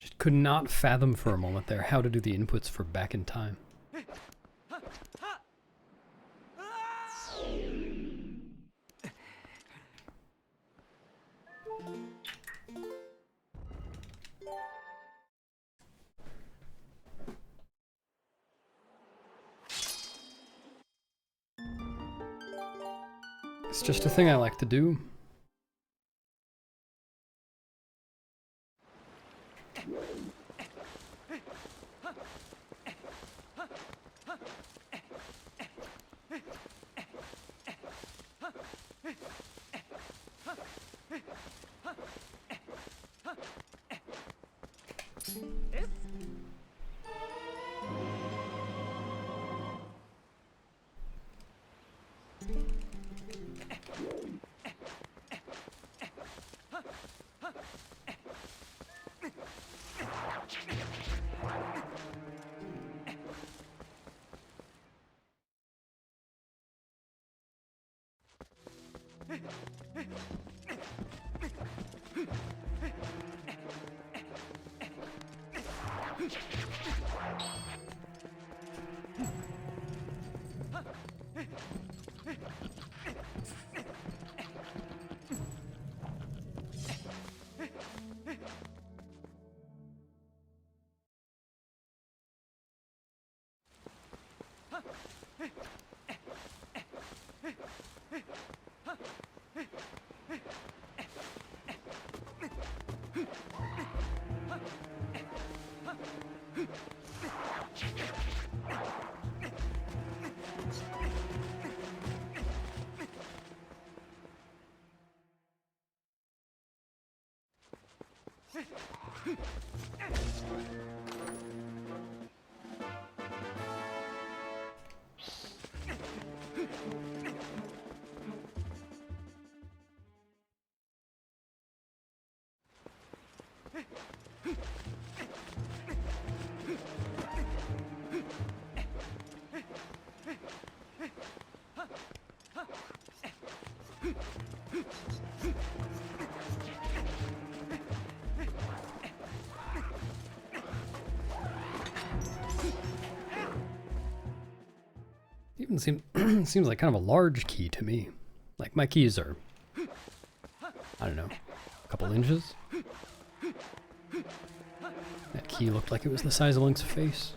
A: Just could not fathom for a moment there how to do the inputs for Back in Time. It's just a thing I like to do. Even seems like kind of a large key to me. Like my keys are, I don't know, a couple inches. That key looked like it was the size of Link's face.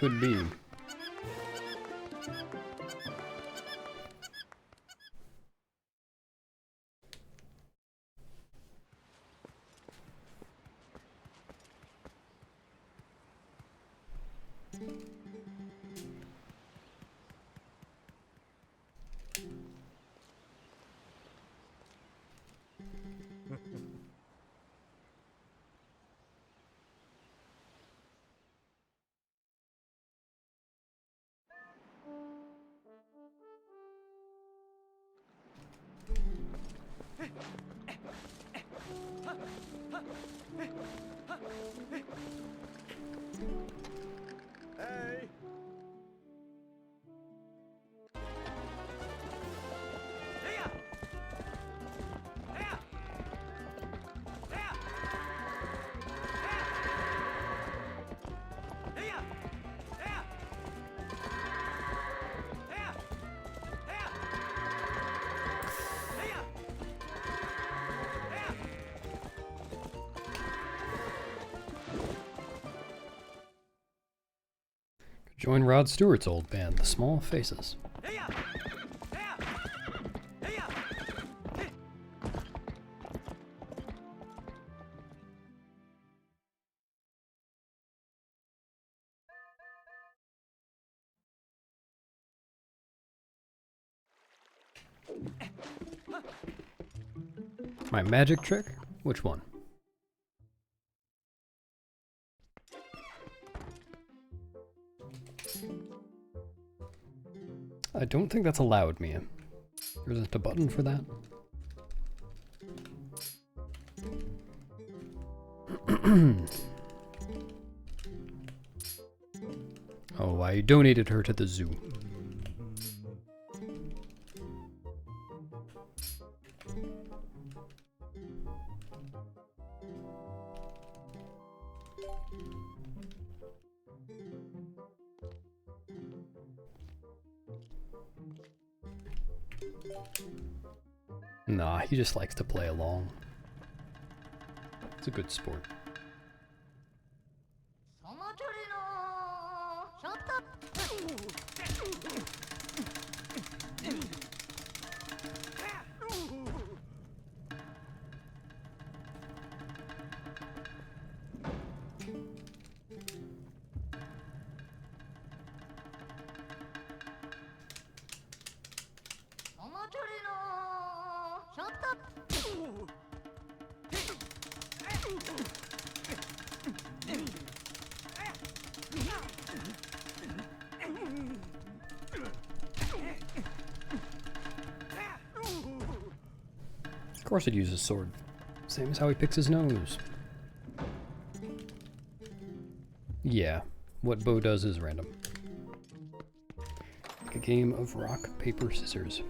A: Could be.
C: Hey!
A: Join Rod Stewart's old band, The Small Faces. My magic trick? Which one? I don't think that's allowed, Mia. There isn't a button for that. Oh, I donated her to the zoo. Nah, he just likes to play along. It's a good sport. Of course it uses sword. Same as how he picks his nose. Yeah, what Bo does is random. Like a game of rock, paper, scissors.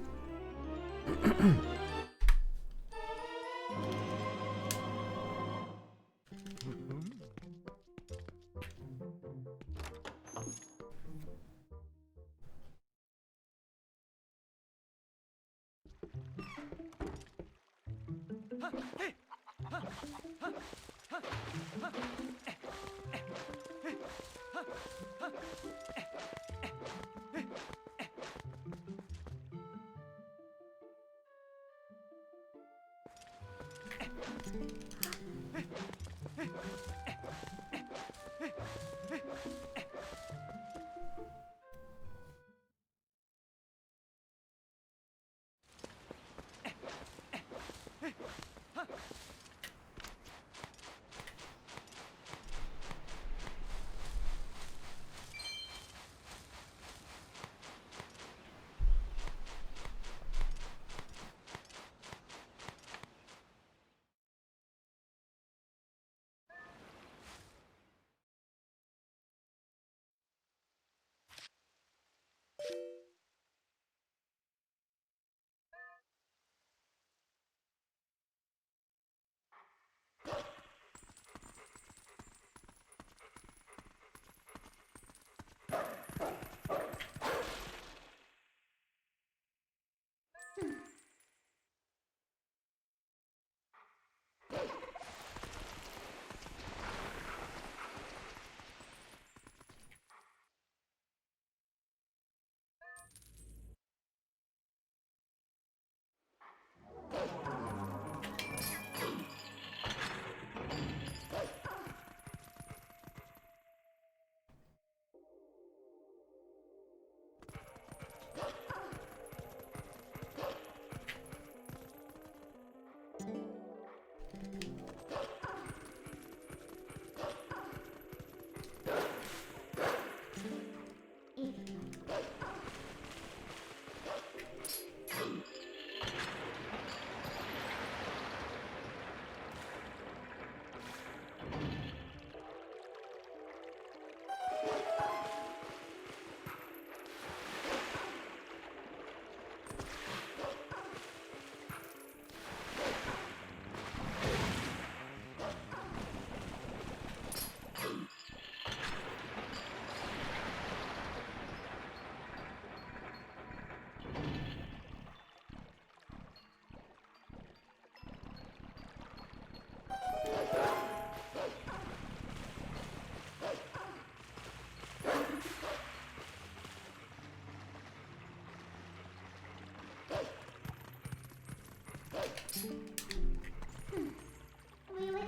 B: Really?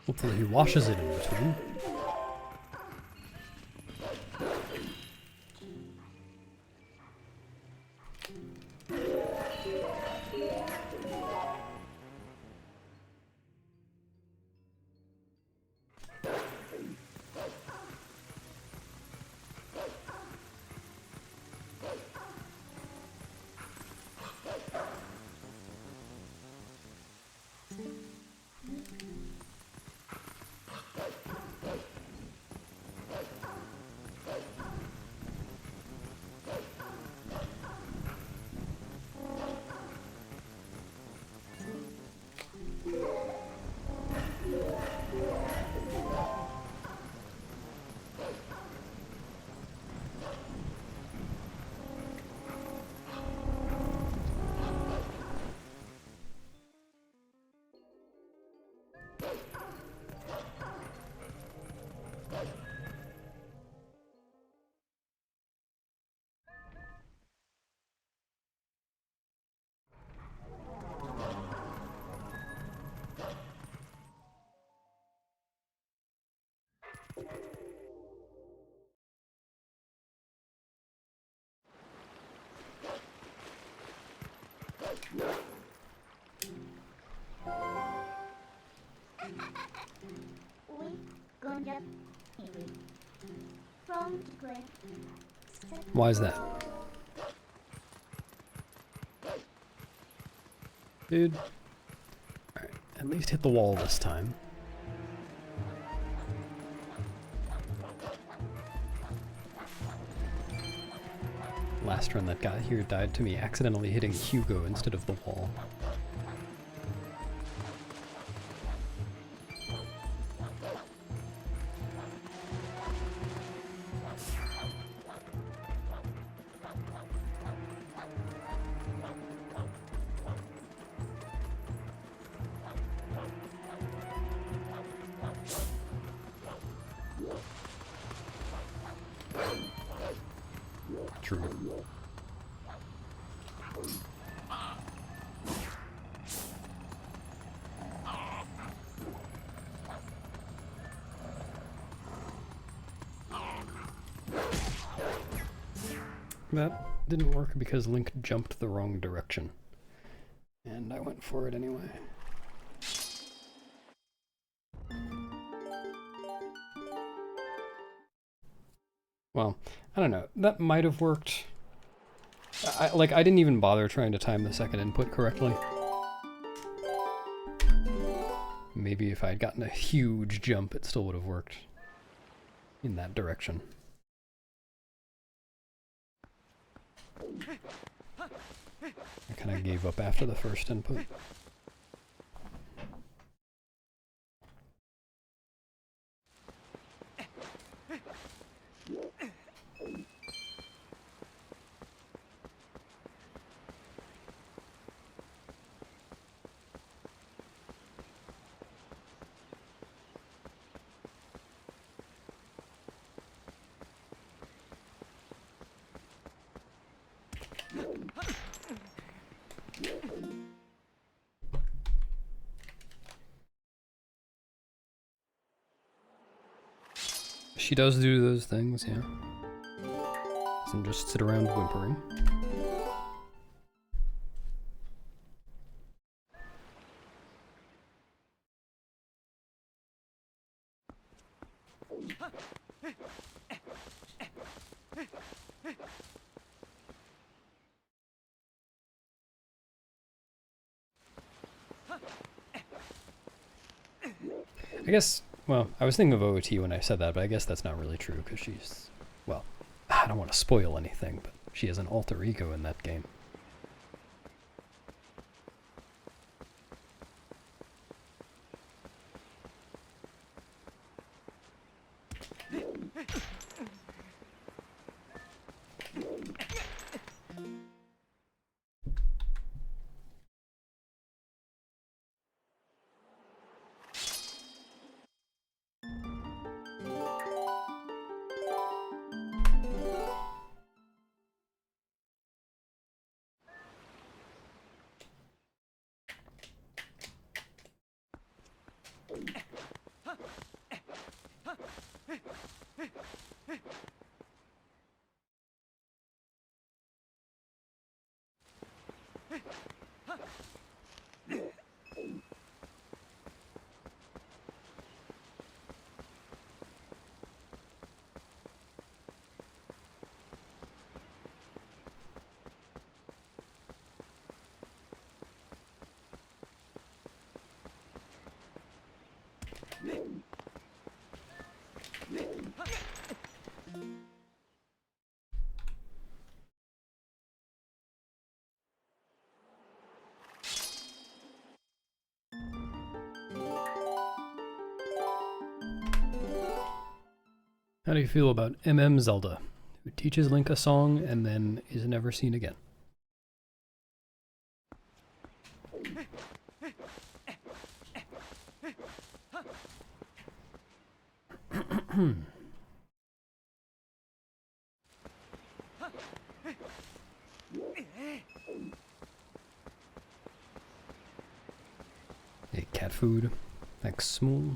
A: Hopefully he washes it in between.
B: We gonna from the grave.
A: Why is that? Dude. Alright, at least hit the wall this time. Last run that guy here died to me accidentally hitting Hugo instead of the wall. True. That didn't work because Link jumped the wrong direction. And I went for it anyway. Well, I don't know. That might have worked. I didn't even bother trying to time the second input correctly. Maybe if I had gotten a huge jump, it still would have worked in that direction. I kind of gave up after the first input. She does do those things, yeah. Doesn't just sit around whimpering. I guess, well, I was thinking of OOT when I said that, but I guess that's not really true because she's, well, I don't want to spoil anything, but she has an alter ego in that game. How do you feel about MM Zelda, who teaches Link a song and then is never seen again? Hey, cat food. Thanks, Small.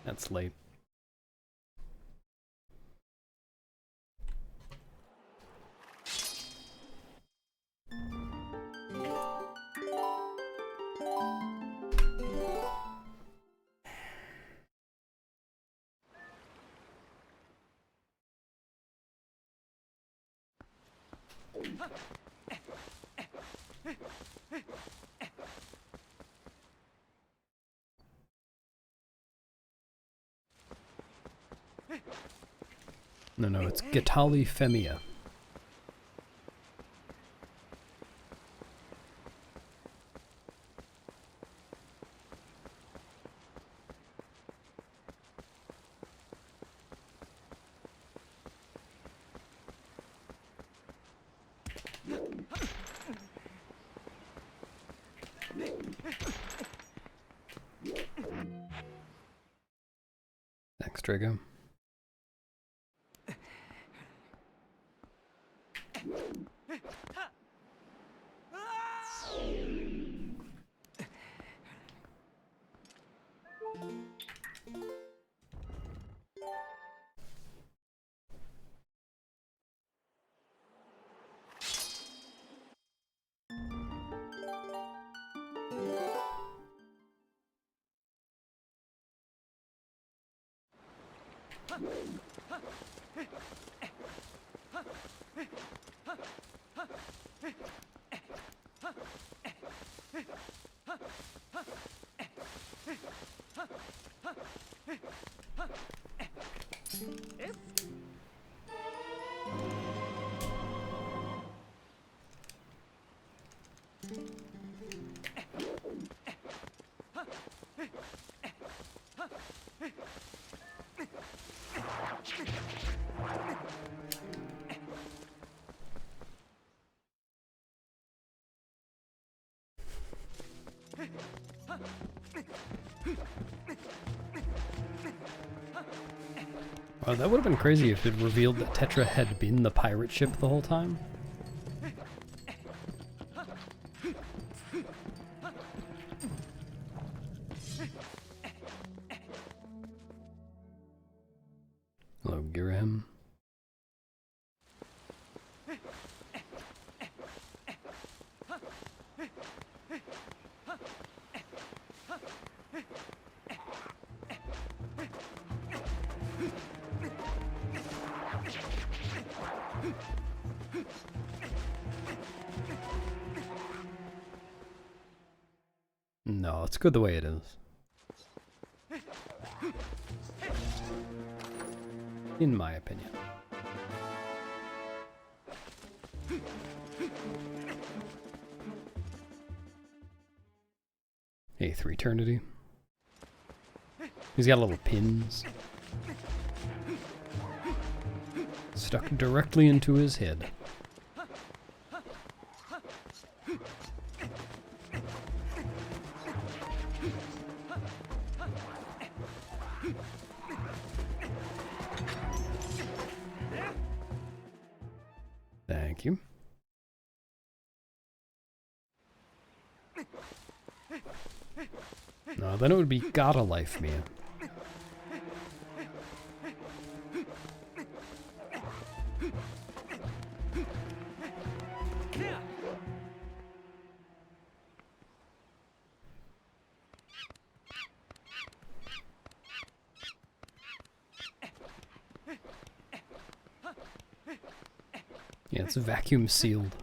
A: That's late. No, it's Gitali Femia. Thanks, Drago. Wow, that would have been crazy if it revealed that Tetra had been the pirate ship the whole time. Hello, Girahim. No, it's good the way it is. In my opinion. Eighth Eternity. He's got little pins stuck directly into his head. Thank you. No, then it would be Gotta Life Me. Yeah, it's vacuum sealed.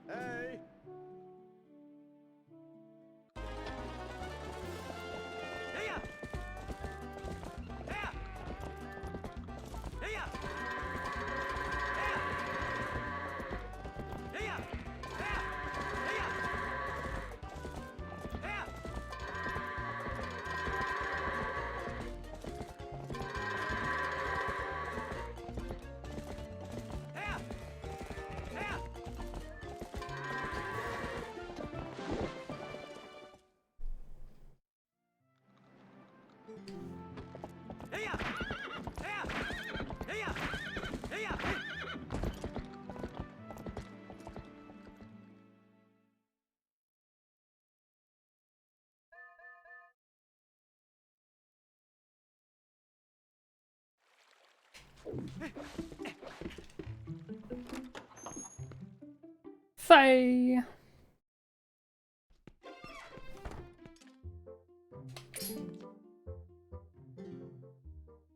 C: Hey! Heya! Heya! Heya! Heya! Heya! Heya! Heya! Heya! Heya! Heya! Heya! Heya! Heya! Heya!
A: Say.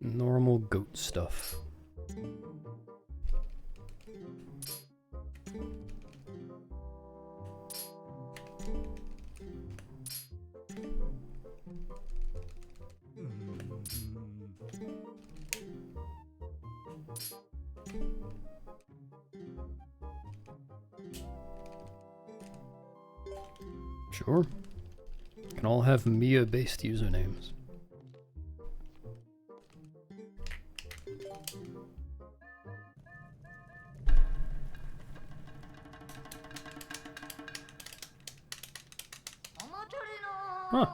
A: Normal goat stuff. Sure. Can all have Mia-based usernames. Huh.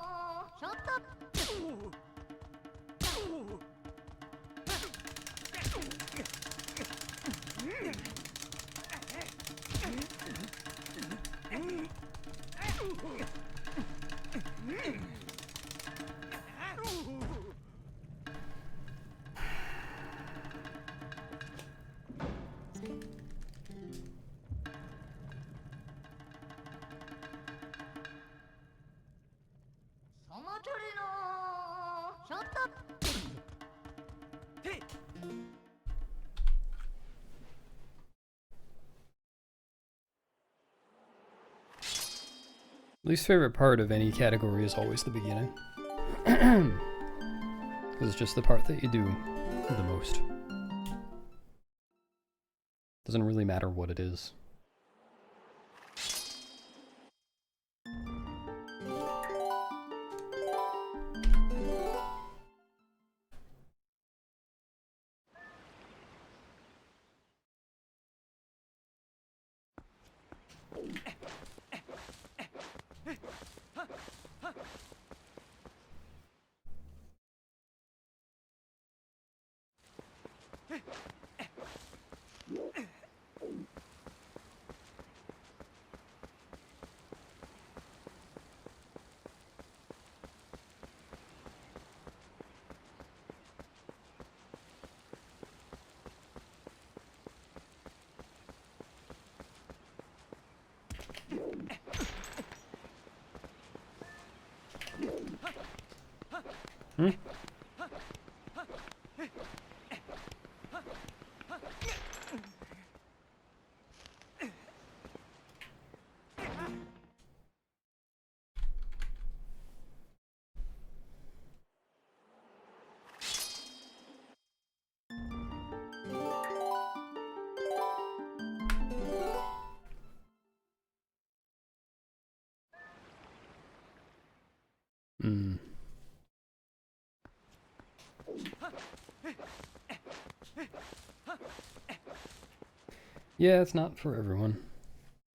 A: Least favorite part of any category is always the beginning. Because it's just the part that you do the most. Doesn't really matter what it is. Hmm? Hmm. Yeah, it's not for everyone.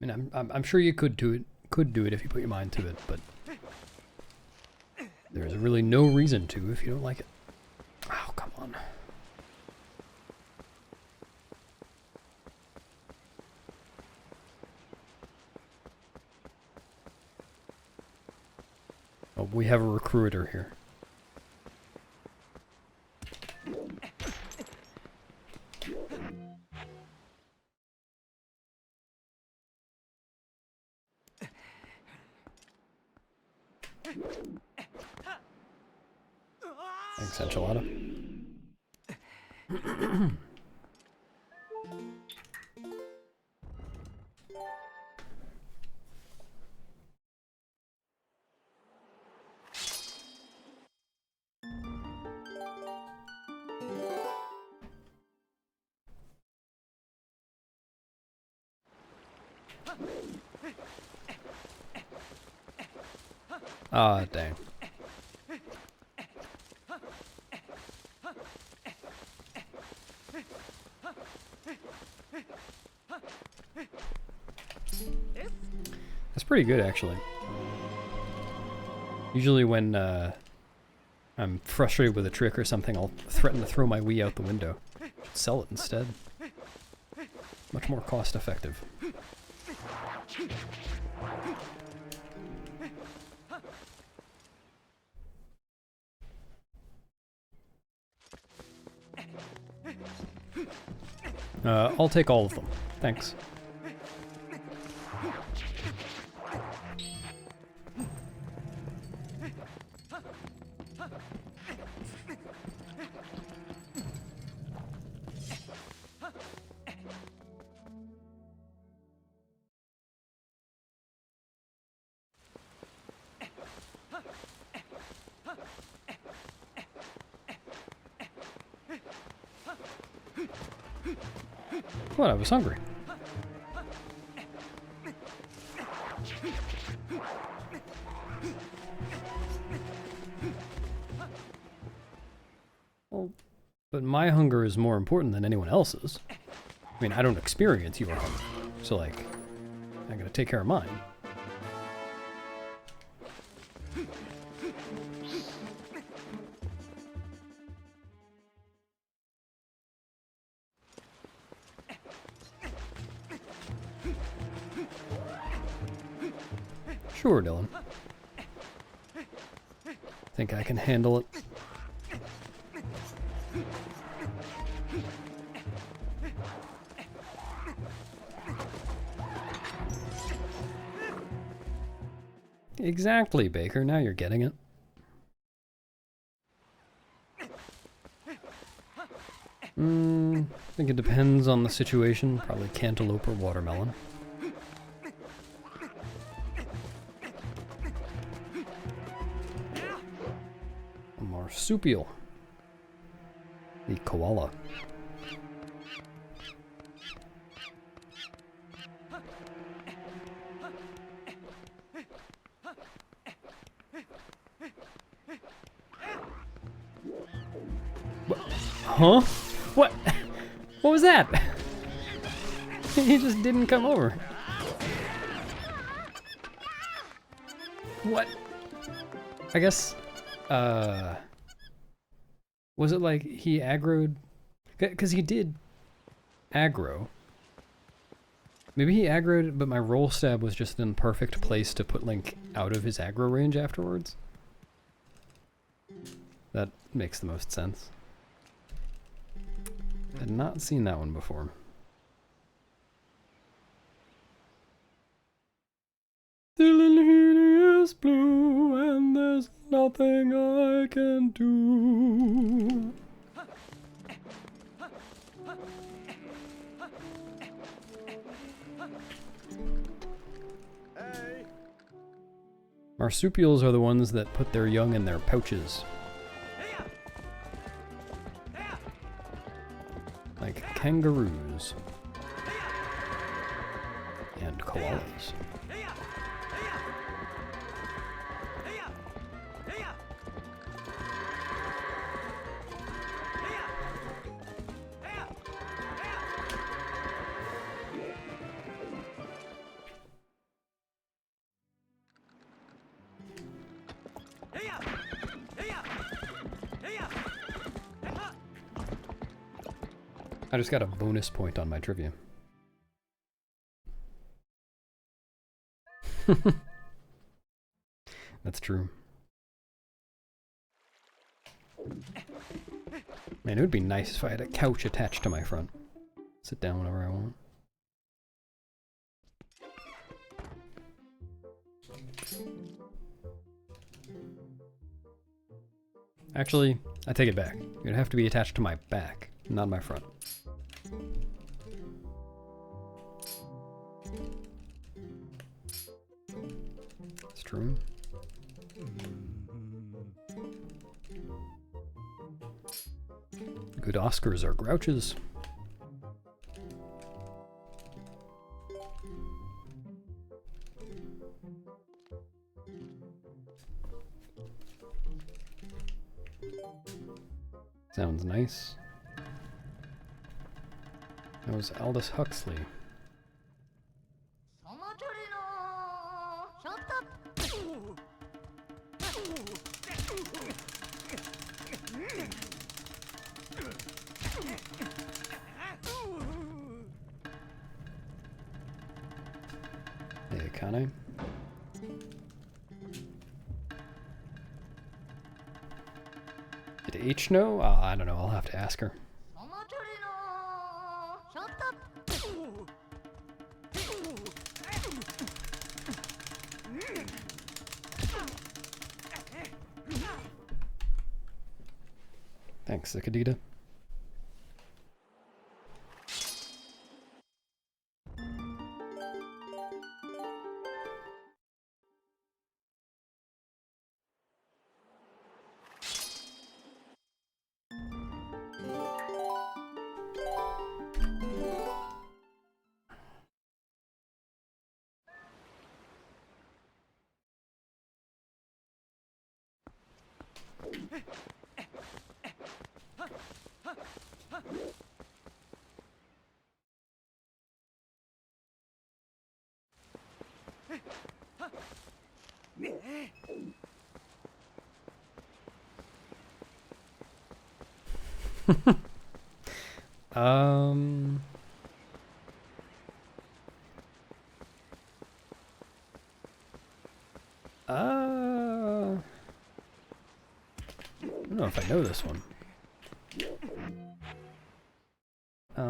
A: I mean, I'm sure you could do it if you put your mind to it, but there's really no reason to if you don't like it. Oh, come on. Oh, we have a recruiter here. Thanks, enchilada. Ah, dang. That's pretty good, actually. Usually when I'm frustrated with a trick or something, I'll threaten to throw my Wii out the window. Should sell it instead. Much more cost effective. I'll take all of them. Thanks. What? I was hungry. Well, but my hunger is more important than anyone else's. I mean, I don't experience your hunger, so like, I gotta take care of mine. Sure, Dylan. Think I can handle it. Exactly, Baker. Now you're getting it. I think it depends on the situation. Probably cantaloupe or watermelon. A marsupial. The koala. Huh? What? What was that? He just didn't come over. What? I guess, was it like he aggroed? Because he did aggro. Maybe he aggroed, but my roll stab was just in the perfect place to put Link out of his aggro range afterwards. That makes the most sense. I'd not seen that one before. Dylan Heaney is blue, and there's nothing I can do.
C: Hey.
A: Marsupials are the ones that put their young in their pouches. Like kangaroos. And koalas. I just got a bonus point on my trivia. That's true. Man, it would be nice if I had a couch attached to my front. Sit down whenever I want. Actually, I take it back. It'd have to be attached to my back, not my front. It's true. Good Oscars are grouches. Sounds nice. That was Aldous Huxley. Hey, Kane. Did H know? I don't know, I'll have to ask her. Thanks, Cicadita. Um... I don't know if I know this one. I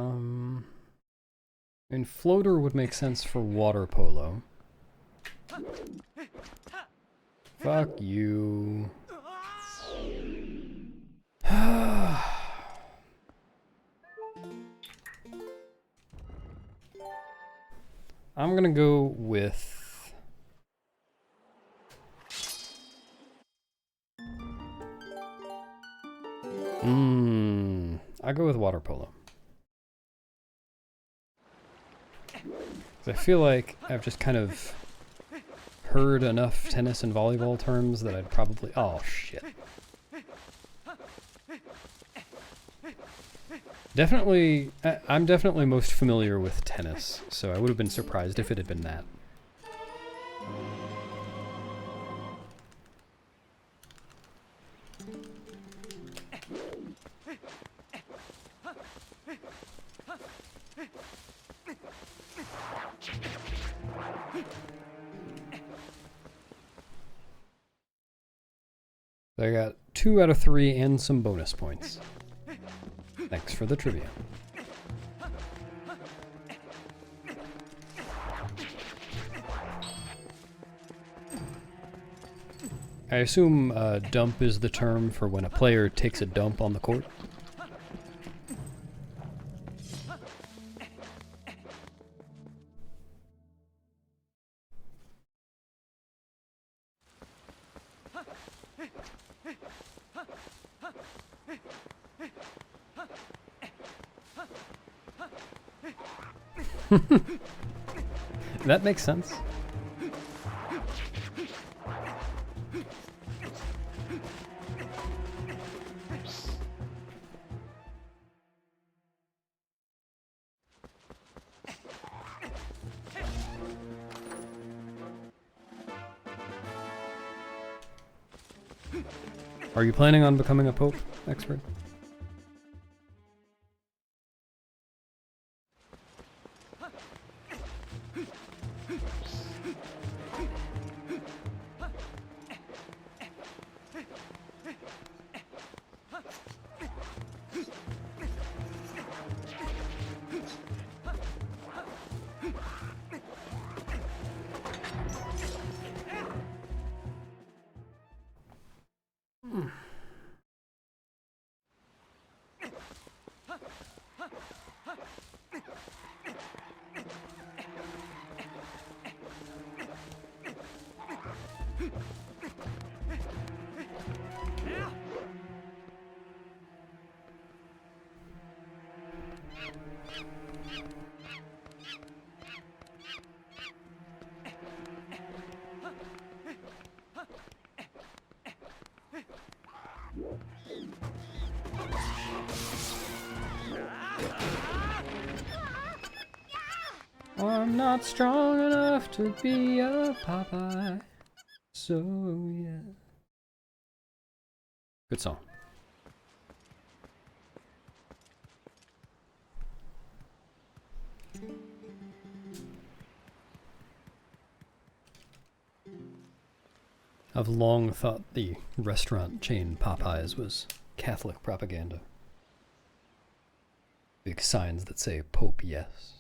A: mean, floater would make sense for water polo. Fuck you. I'm gonna go with... I'll go with water polo. 'Cause I feel like I've just kind of heard enough tennis and volleyball terms that I'd probably... Oh, shit. Definitely, I'm definitely most familiar with tennis, so I would have been surprised if it had been that. I got 2 out of 3 and some bonus points. Thanks for the trivia. I assume dump is the term for when a player takes a dump on the court. That makes sense. Are you planning on becoming a Pope expert? I'm not strong enough to be a Popeye. So yeah. Good song. I've long thought the restaurant chain Popeyes was Catholic propaganda. Big signs that say Pope yes.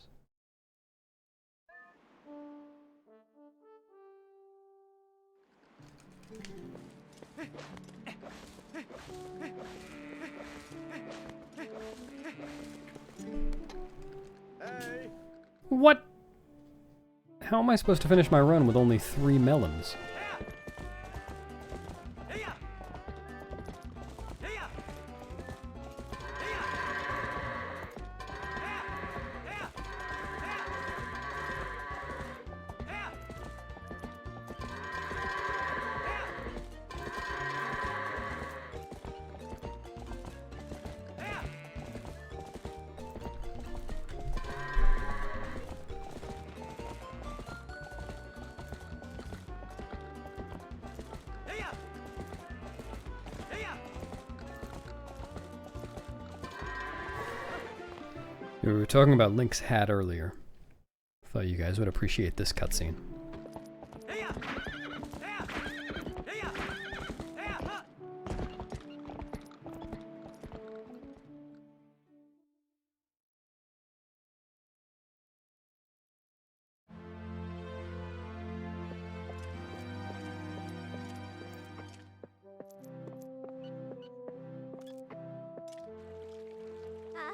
C: Hey!
A: What? How am I supposed to finish my run with only 3 melons?
C: Hey-ya! Hey-ya! Hey-ya! Hey-ya! Hey-ya! Hey-ya! Hey-ya! Hey-ya!
A: We were talking about Link's hat earlier. Thought you guys would appreciate this cutscene.
C: Hey-ya! Hey-ya! Hey-ya! Hey-ya! Huh!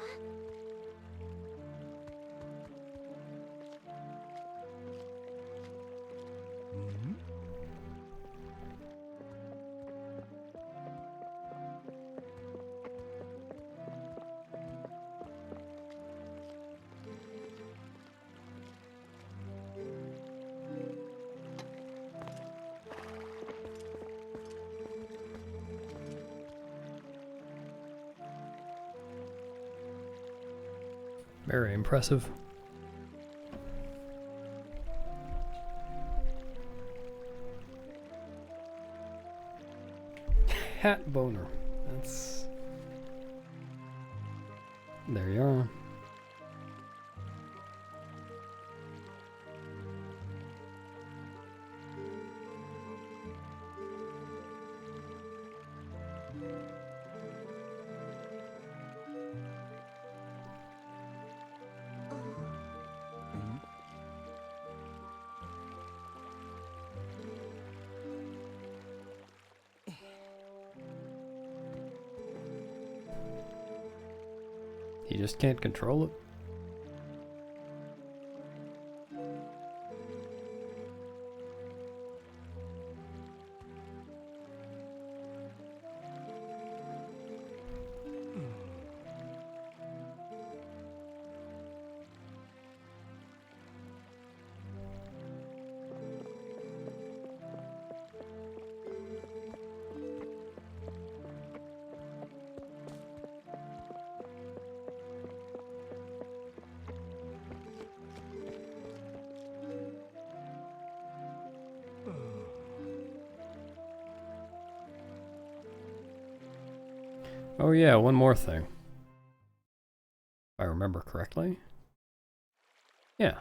A: Very impressive. Hat boner. That's... There you are. He just can't control it. Oh yeah, one more thing. If I remember correctly. Yeah.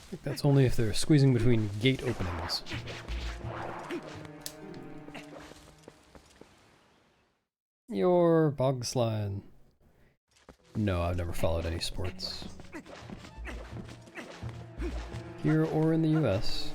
A: I think that's only if they're squeezing between gate openings. Your bog slide. No, I've never followed any sports. Here or in the US.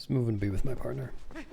A: Just moving to be with my partner.
C: Hey!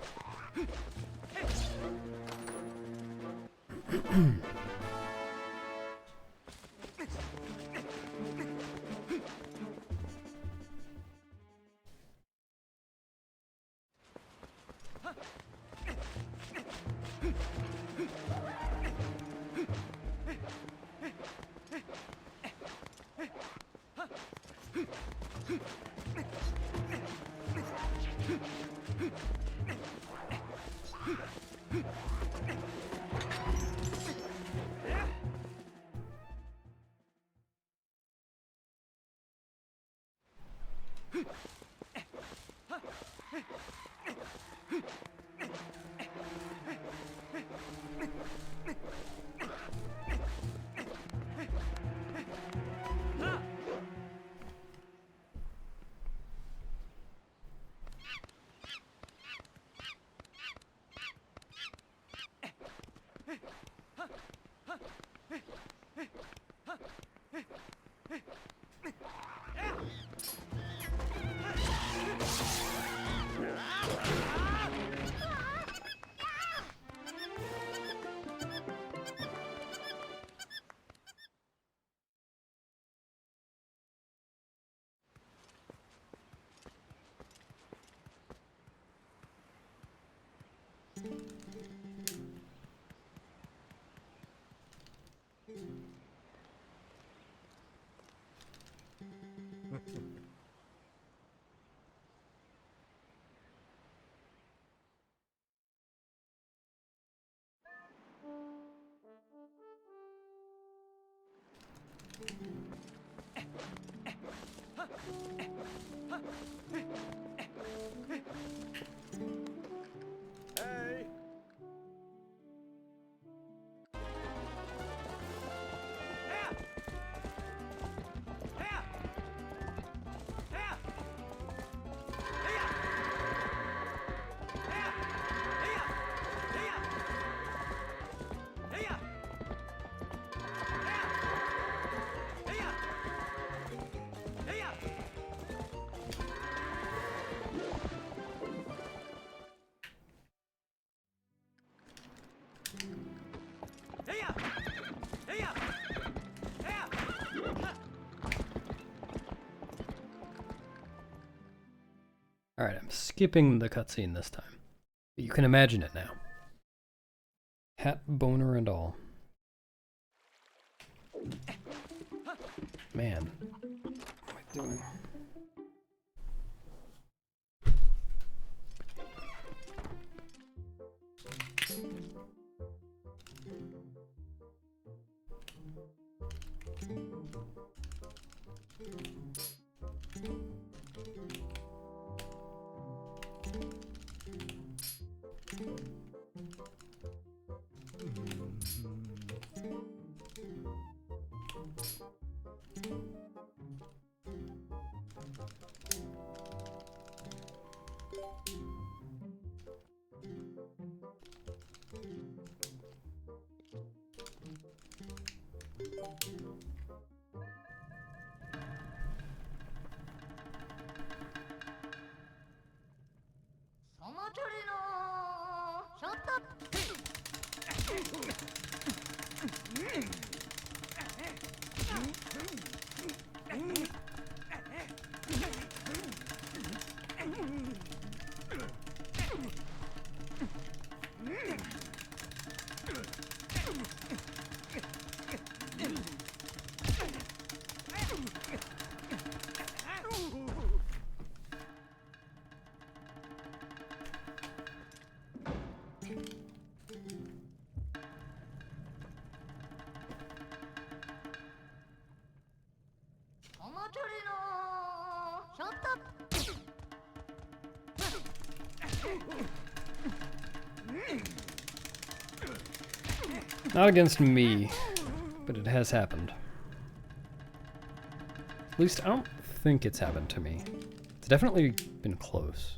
A: Alright, I'm skipping the cutscene this time. You can imagine it now. Hat, boner, and all. Man. What am I doing? Not against me, but it has happened. At least I don't think it's happened to me. It's definitely been close.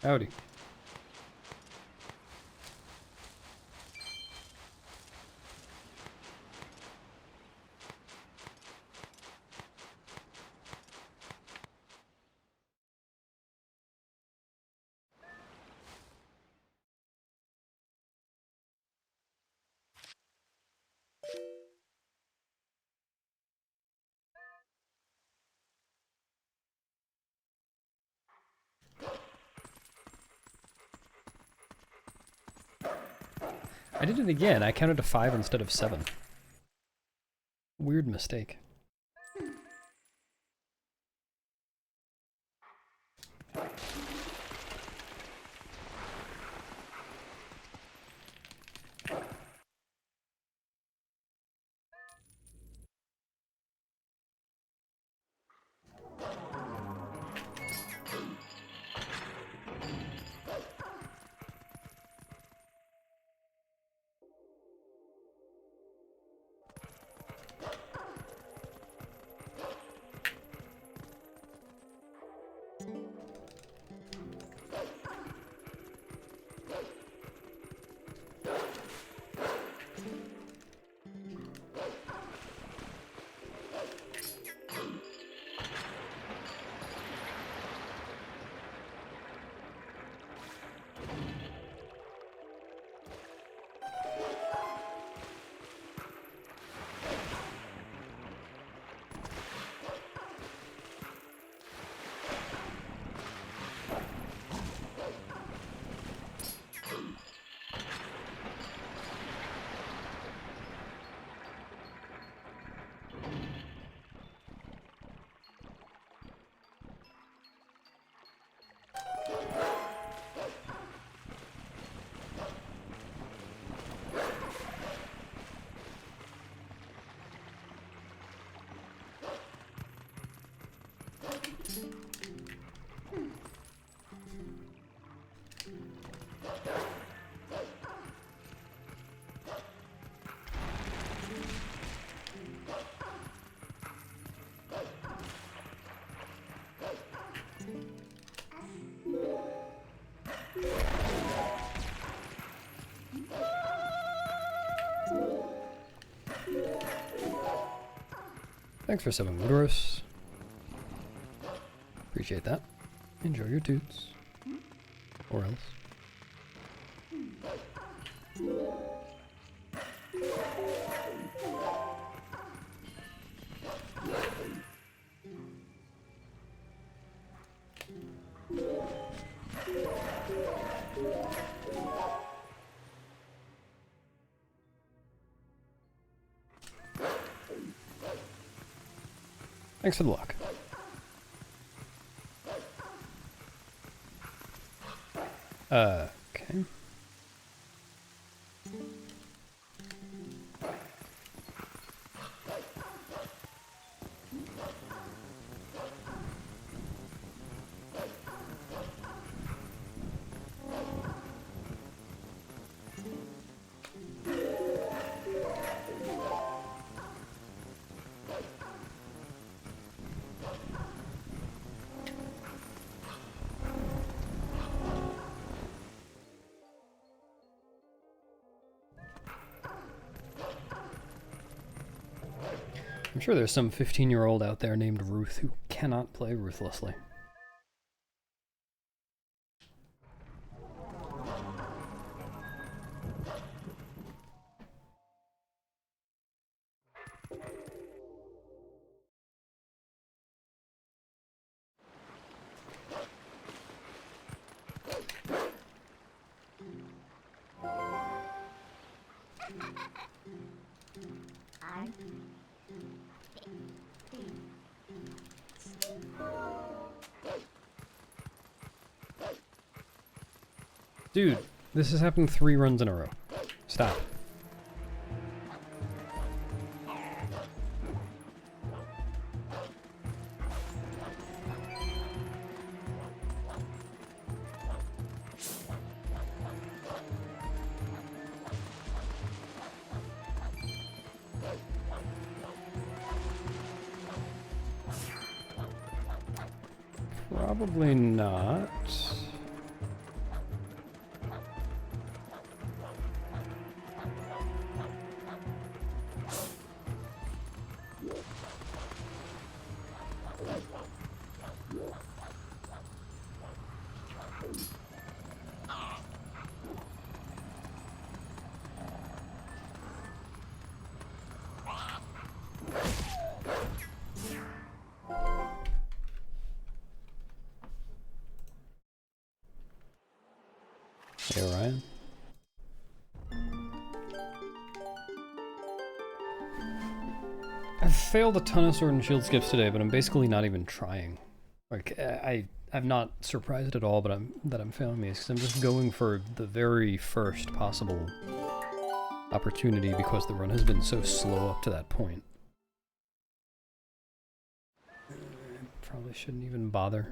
A: Howdy. I did it again. I counted to 5 instead of 7. Weird mistake. Thanks for subbing, Woodros. Appreciate that. Enjoy your toots. Or else. Thanks for the luck. Okay. I'm sure there's some 15-year-old out there named Ruth who cannot play ruthlessly. Dude, this has happened 3 runs in a row. Stop. Probably not. Hey, Orion. I've failed a ton of Sword and Shield skips today, but I'm basically not even trying. Like, I'm not surprised at all, but I'm failing these because I'm just going for the very first possible opportunity because the run has been so slow up to that point. Probably shouldn't even bother.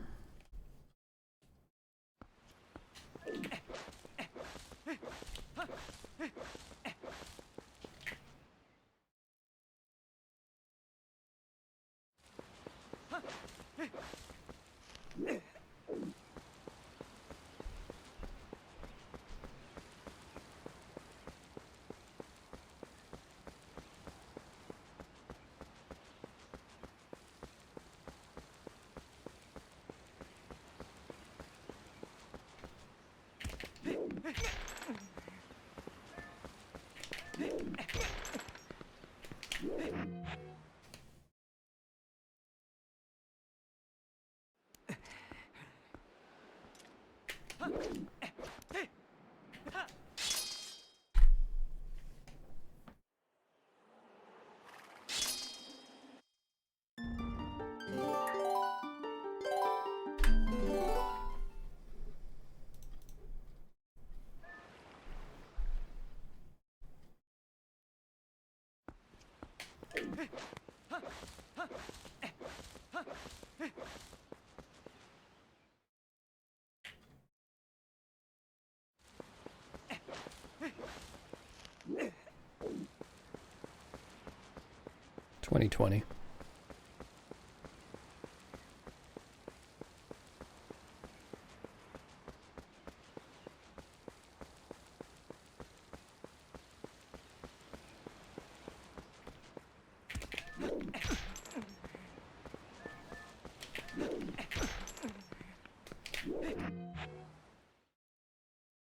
A: $20.20.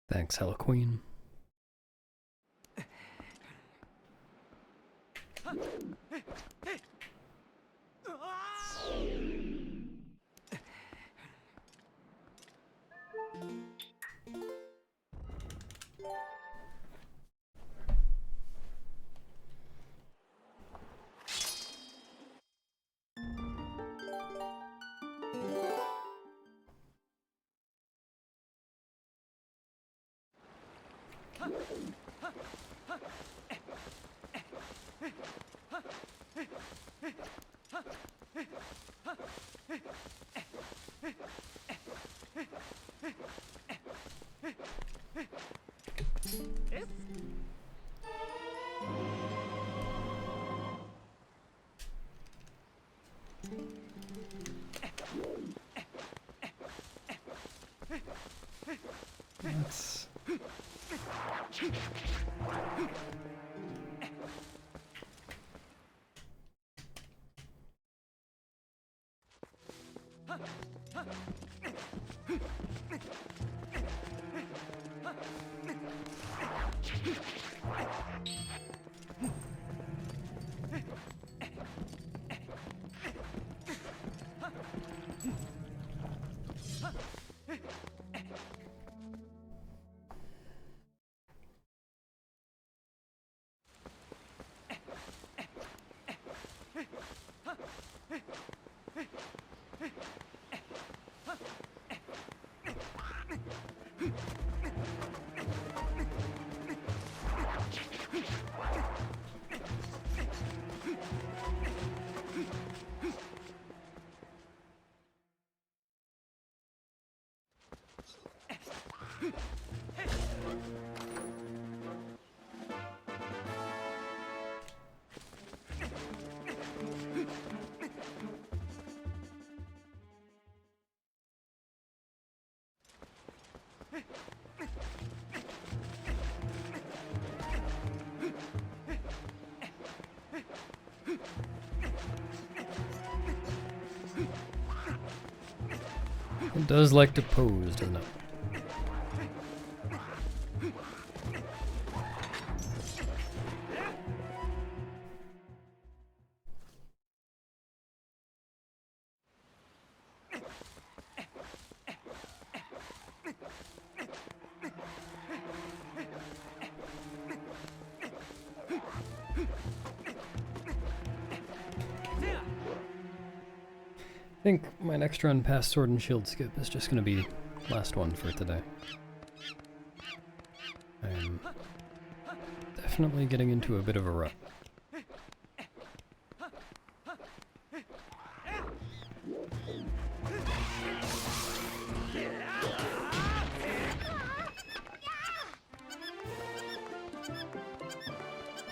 A: Thanks, Hella Queen. Let's... It does like to pose, doesn't it? I think my next run past Sword and Shield skip is just going to be last one for today. I'm definitely getting into a bit of a rut.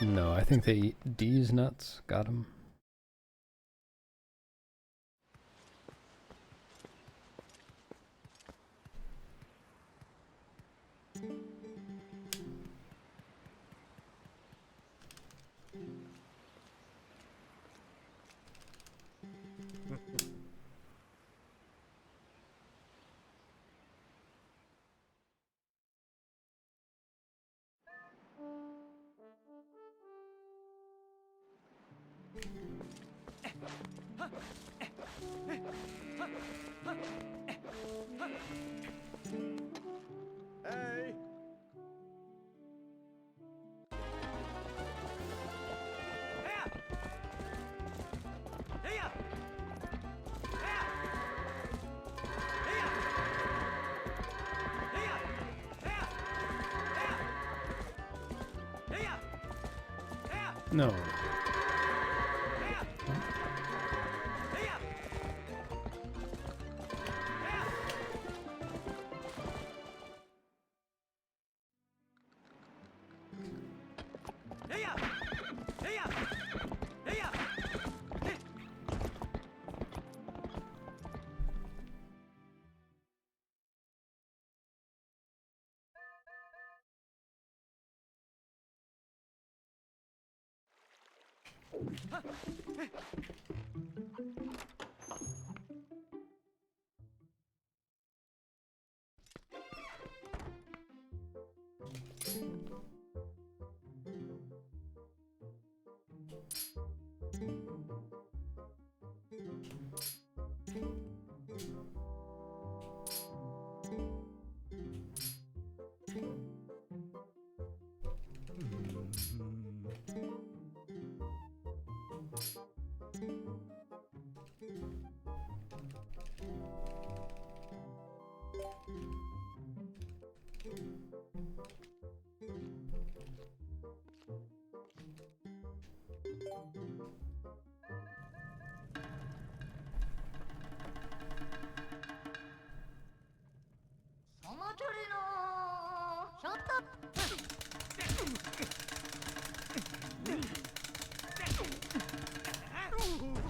A: No, I think they eat D's nuts. Got him.
C: Hey!
A: No.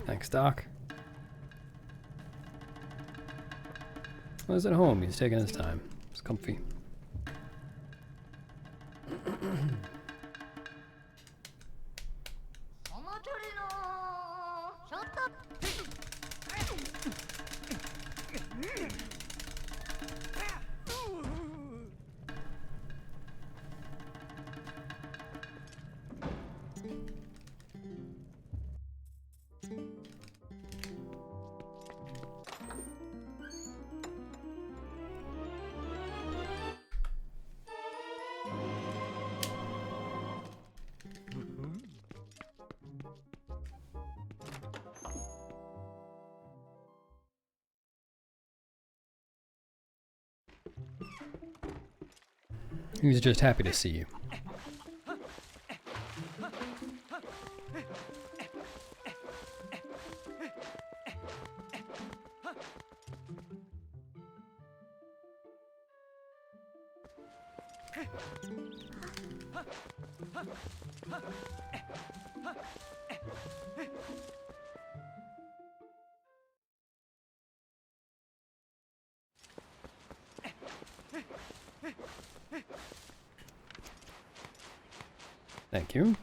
A: Thanks, Doc. Well, he's at home. He's taking his time. It's comfy. He was just happy to see you. Thank you.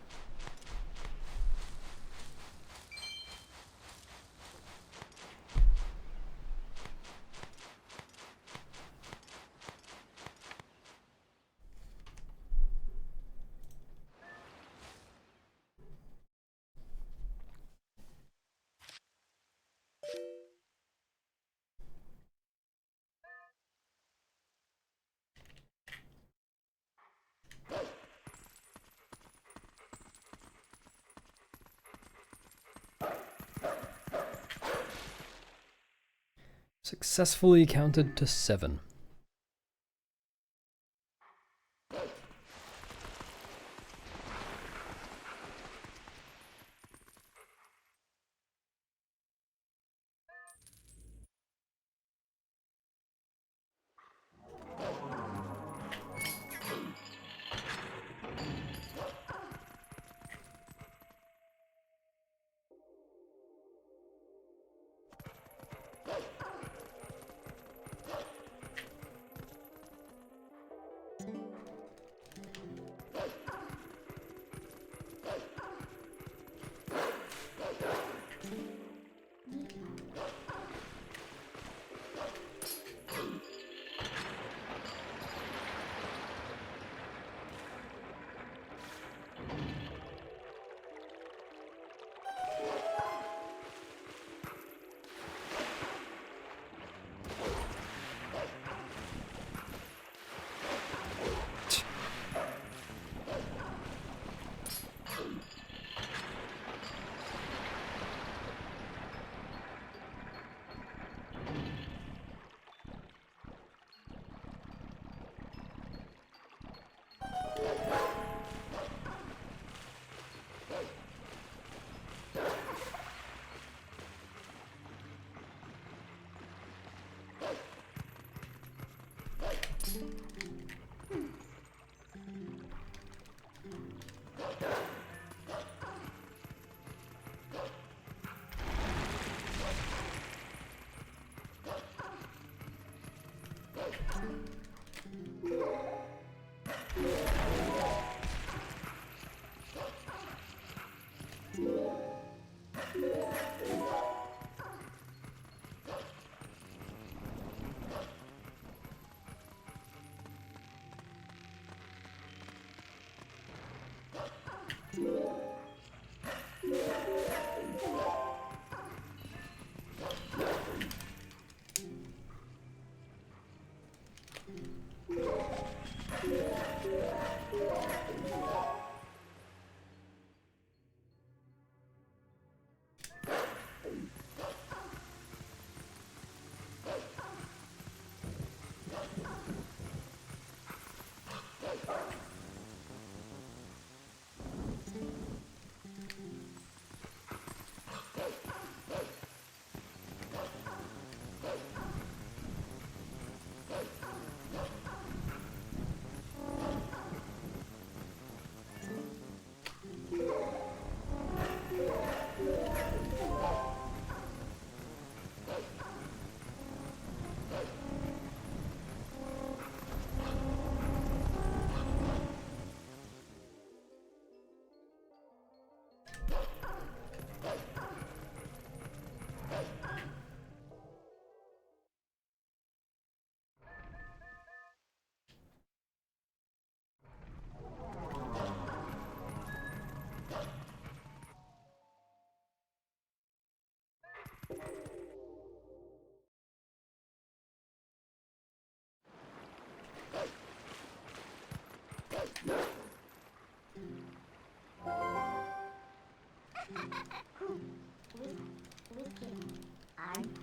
A: Successfully counted to 7.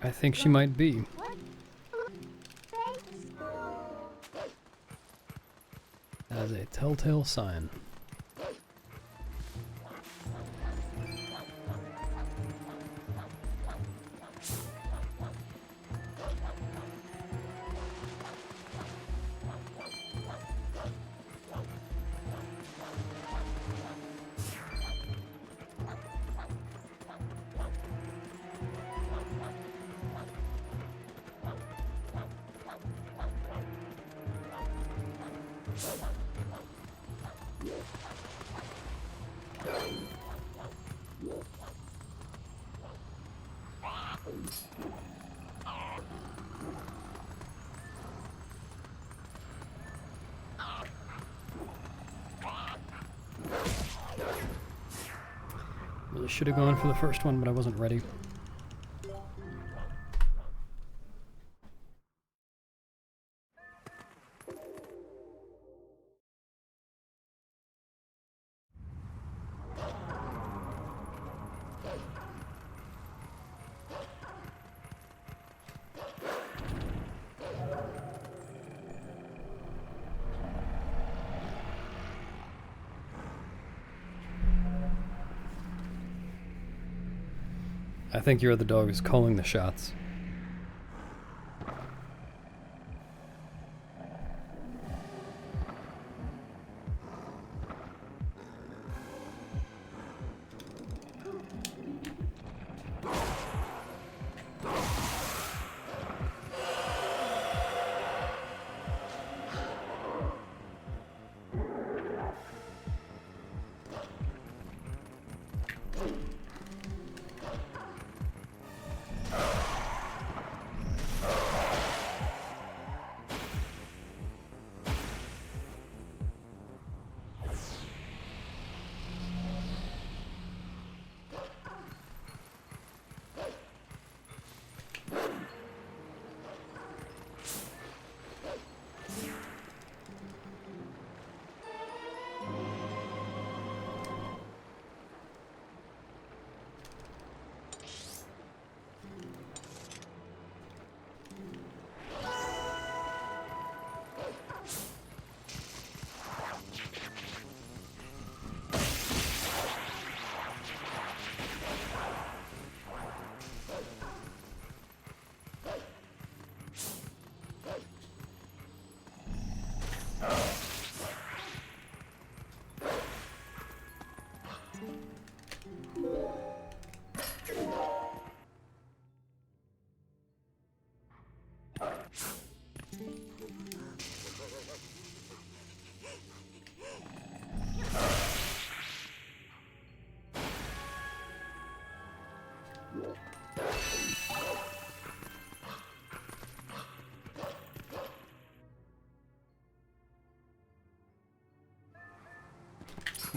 A: I think she might be.
B: What? Gray?
A: As a telltale sign. Really should have gone for the first one, but I wasn't ready. I think you're the dog who's calling the shots.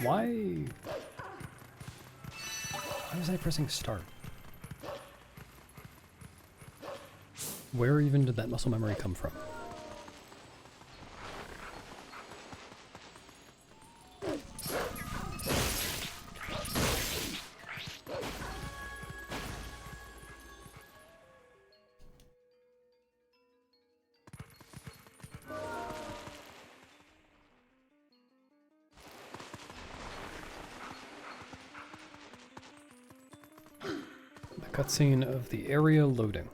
A: Why was I pressing start? Where even did that muscle memory come from? Cutscene of the area loading.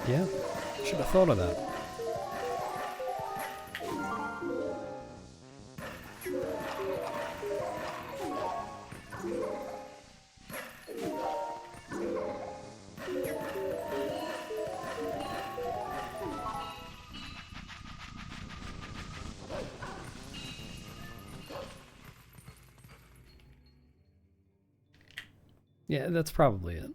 A: Yeah, should have thought of that. Yeah, that's probably it.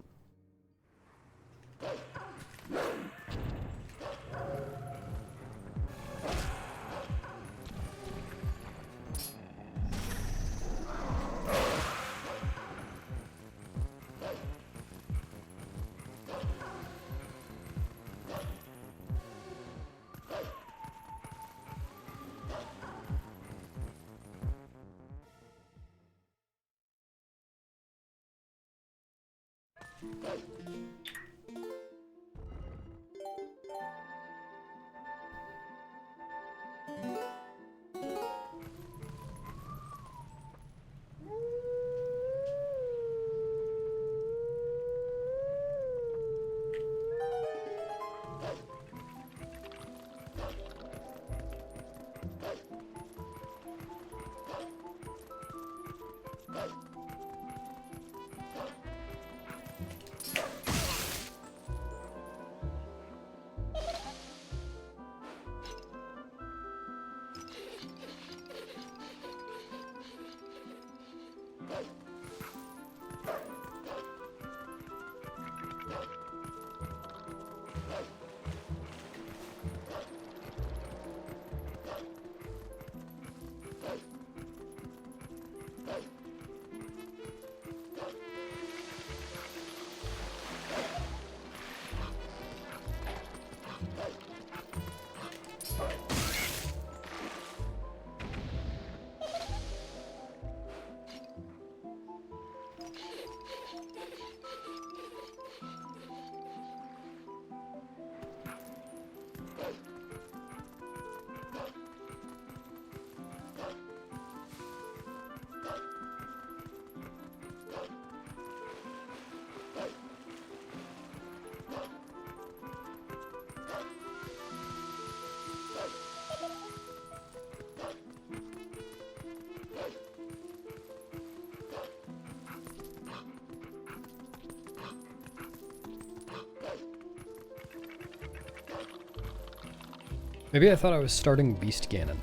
A: Maybe I thought I was starting Beast Ganon.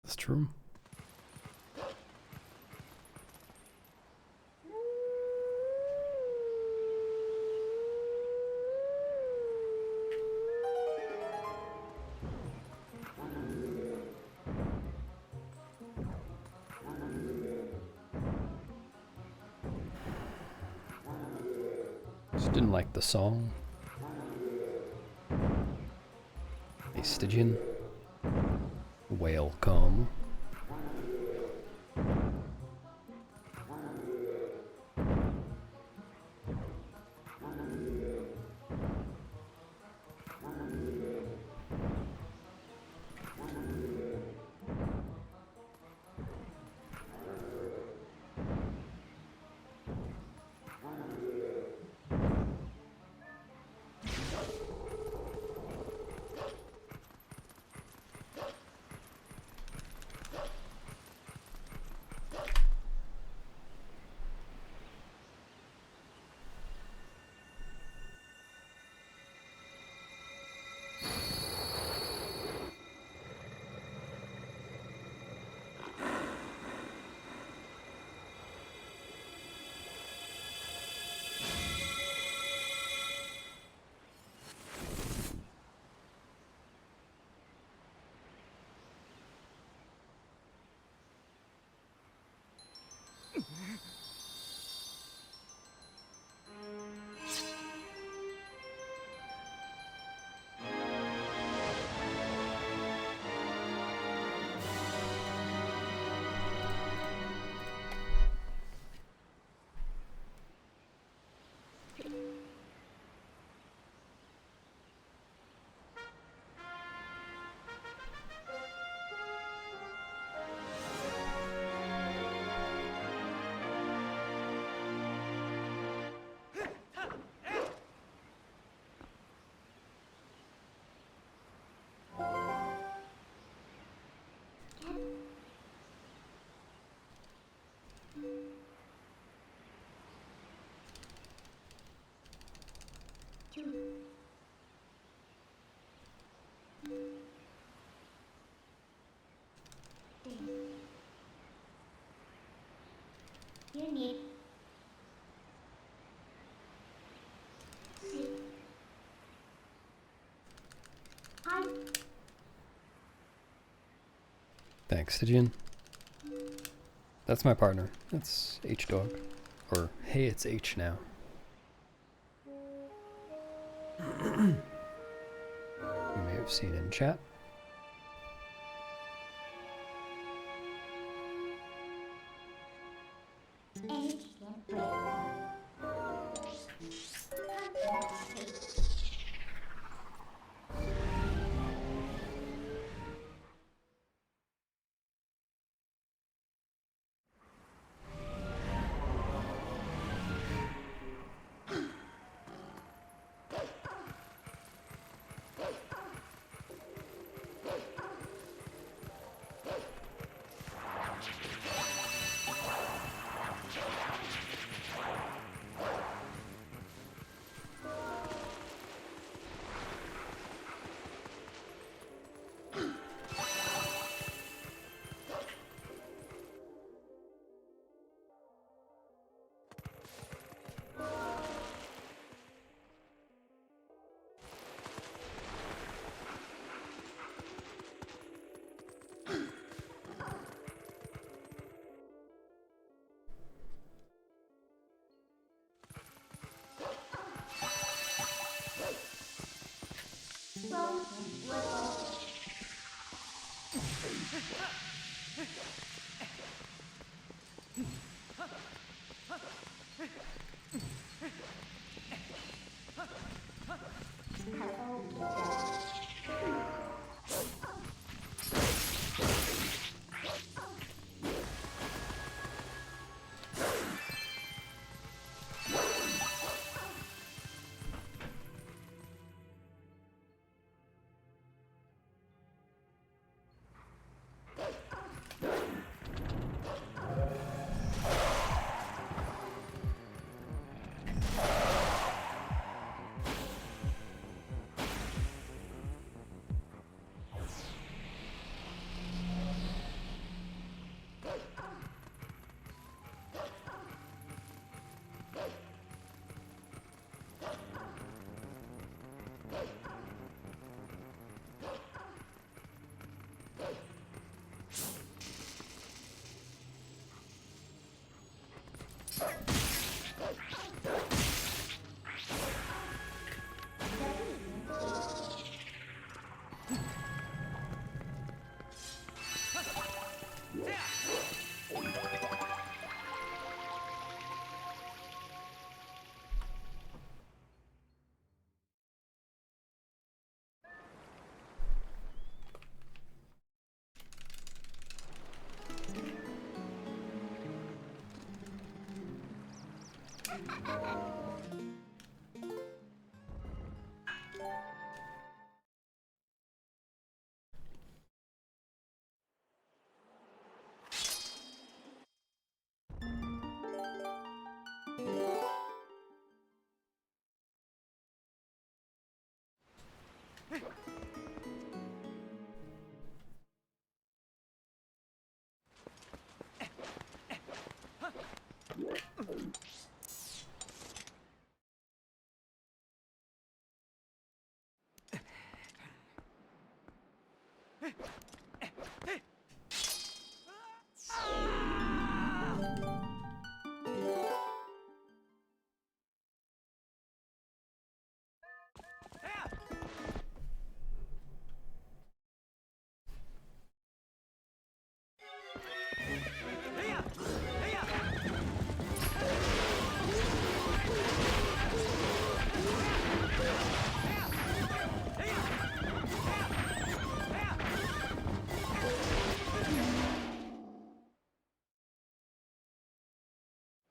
A: That's true. Just didn't like the song. Hey, Stygian. Welcome.
B: Unit 6. Hi.
A: Thanks, Stygian. That's my partner. That's H-Dog. Or, hey, it's H now. You may have seen in chat.
B: H gameplay.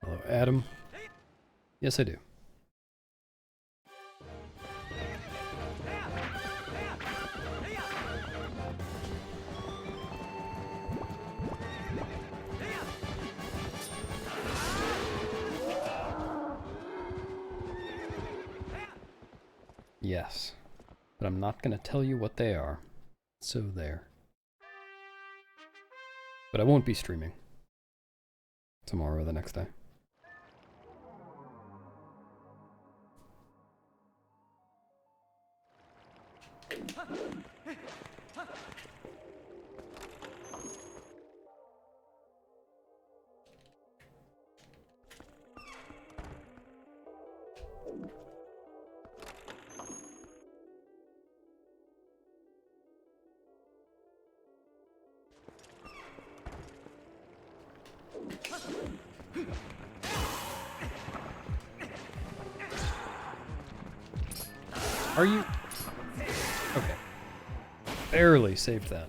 A: Hello, Adam. Yes, I do. Yes. But I'm not going to tell you what they are. So there. But I won't be streaming. Tomorrow or the next day. Are you? Okay. Barely saved that.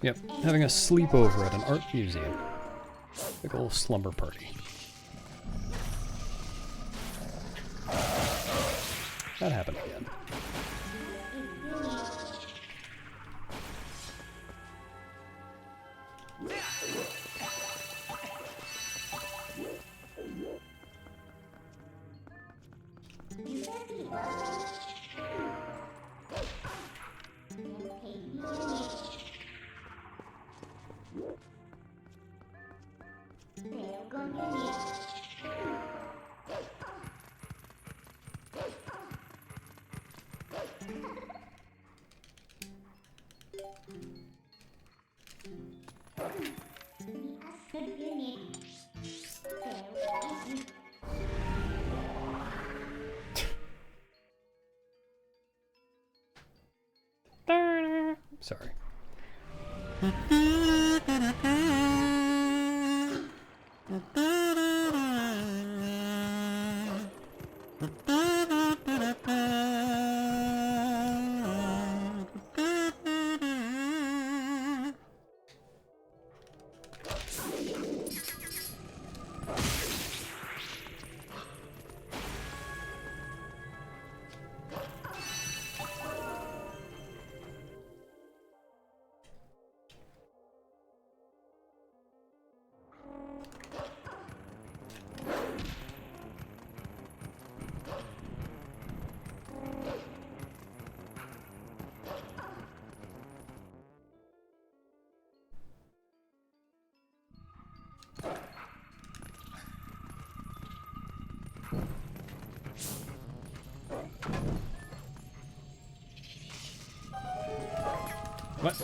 A: Yep, having a sleepover at an art museum. Big ol' slumber party. That happened again. Sorry. What?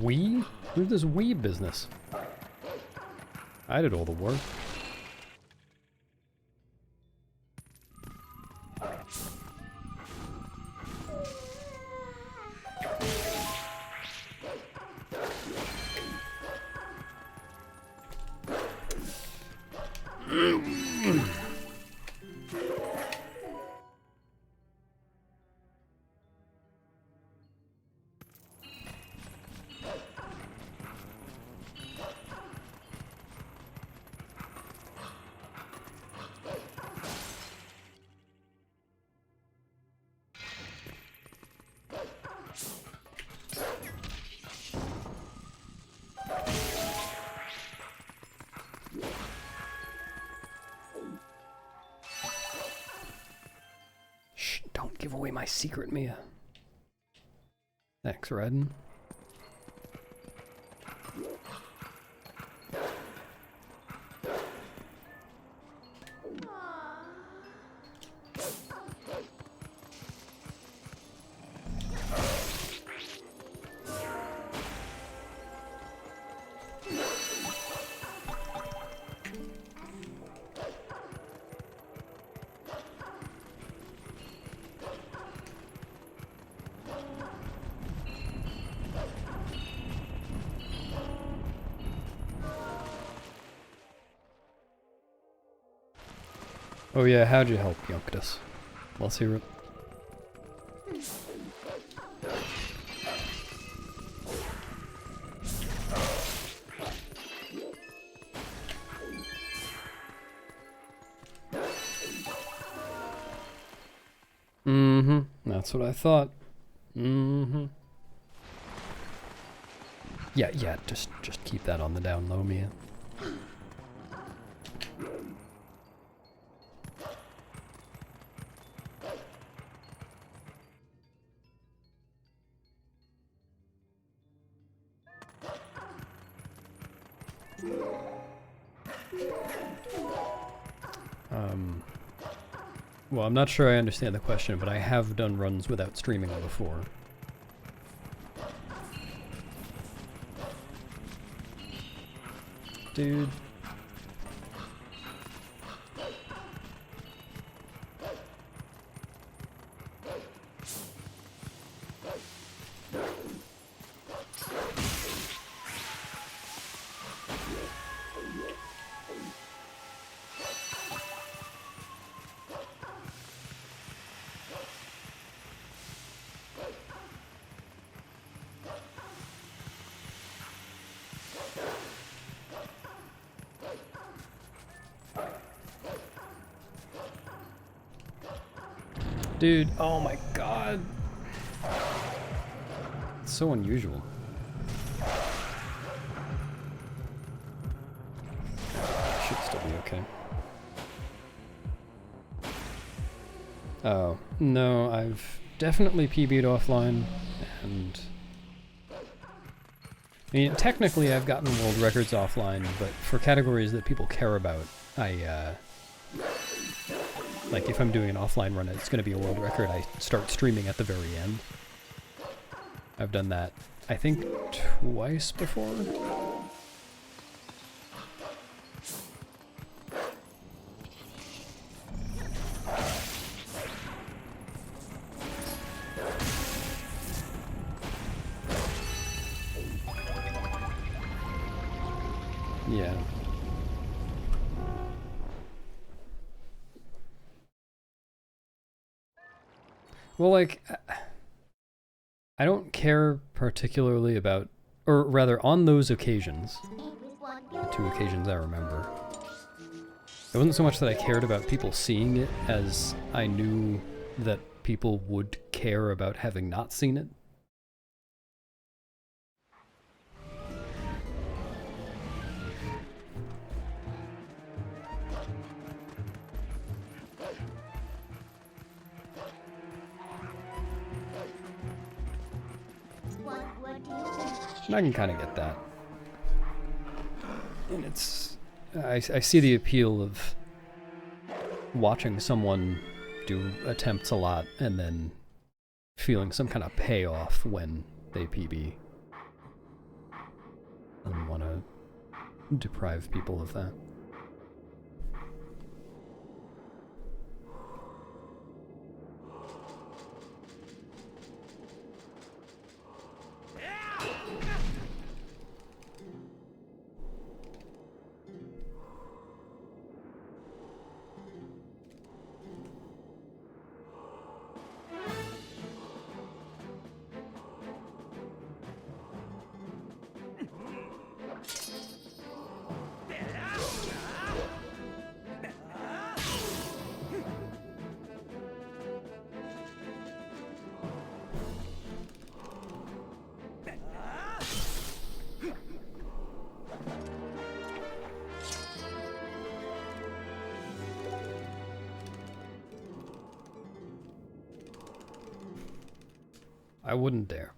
A: We? Who's this we business? I did all the work. give away my secret, Mia. Thanks, Redden. Oh yeah, how'd you help Yonktus? Let's hear it. Mm-hmm. That's what I thought. Mm-hmm. Yeah, just keep that on the down low, Mia. Well, I'm not sure I understand the question, but I have done runs without streaming before. Dude. Dude, oh my god. It's so unusual. Should still be okay. Oh, no, I've definitely PB'd offline, and... I mean, technically I've gotten world records offline, but for categories that people care about, like, if I'm doing an offline run, it's going to be a world record, I start streaming at the very end. I've done that, I think, twice before? Yeah. Well, like, I don't care particularly about, or rather, on those occasions, the two occasions I remember, it wasn't so much that I cared about people seeing it as I knew that people would care about having not seen it. And I can kind of get that. And it's... I see the appeal of watching someone do attempts a lot and then feeling some kind of payoff when they PB. I don't want to deprive people of that. I wouldn't dare.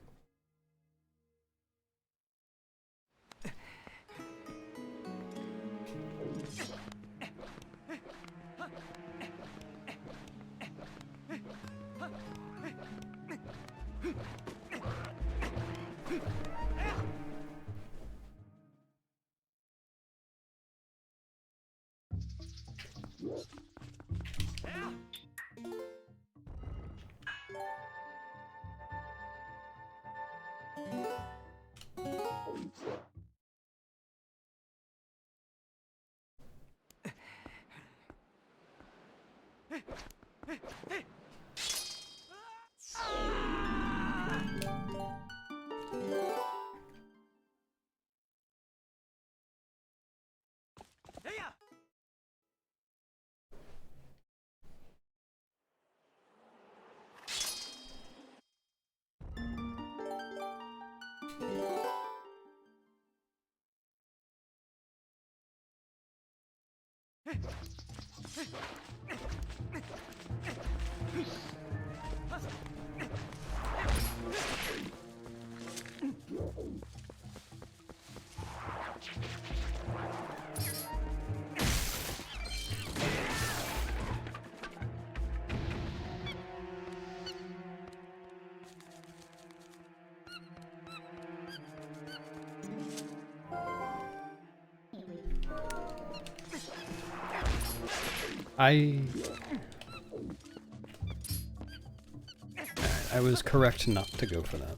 A: I was correct not to go for that.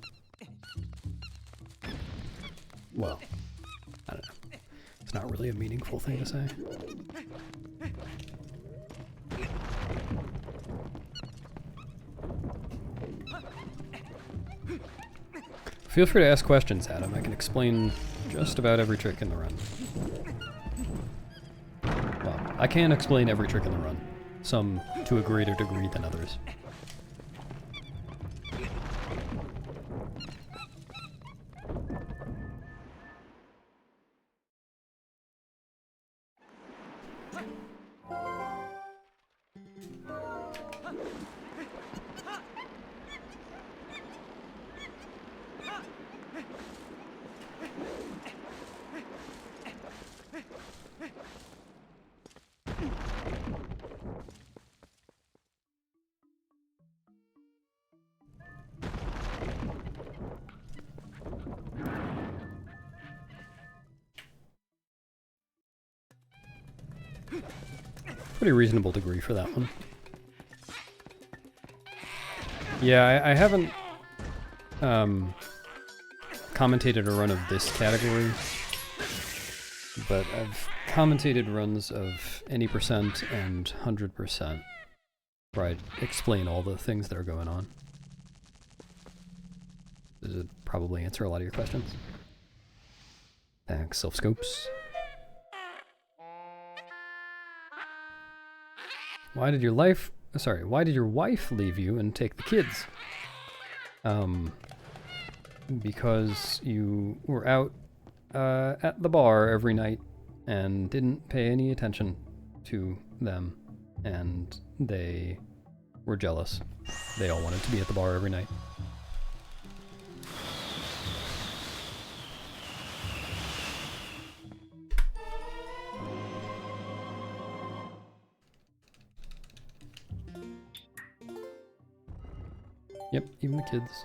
A: Well, I don't know. It's not really a meaningful thing to say. Feel free to ask questions, Adam. I can explain just about every trick in the run. Well, I can explain every trick in the run. Some to a greater degree than others. Pretty reasonable degree for that one. Yeah, I haven't commentated a run of this category, but I've commentated runs of any percent and 100%, where I explain all the things that are going on. Does it probably answer a lot of your questions? Thanks, Self Scopes. Why did your wife leave you and take the kids? Because you were out at the bar every night and didn't pay any attention to them, and they were jealous. They all wanted to be at the bar every night. Yep, even the kids.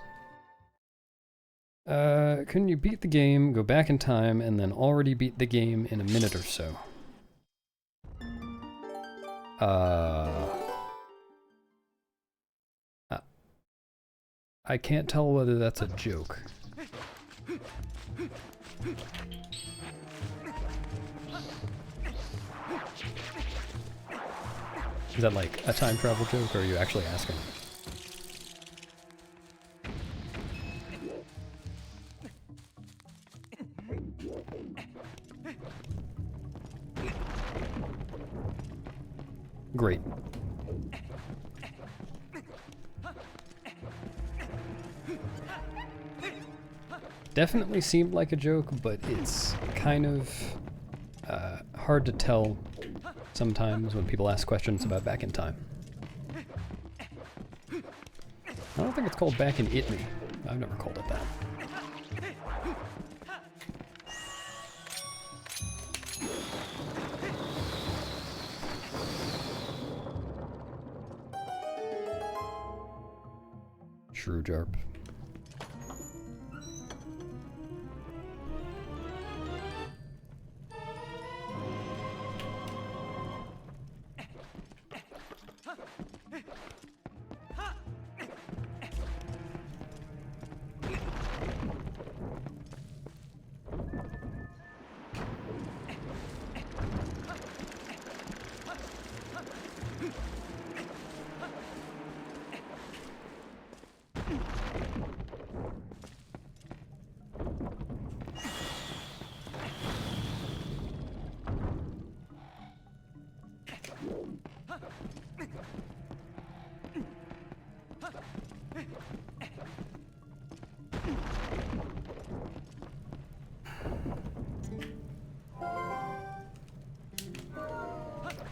A: Couldn't you beat the game, go back in time, and then already beat the game in a minute or so? I can't tell whether that's a joke. Is that like a time travel joke, or are you actually asking? Great. Definitely seemed like a joke, but it's kind of hard to tell sometimes when people ask questions about Back in Time. I don't think it's called Back in It Me. I've never called it that. Shrew Jarp.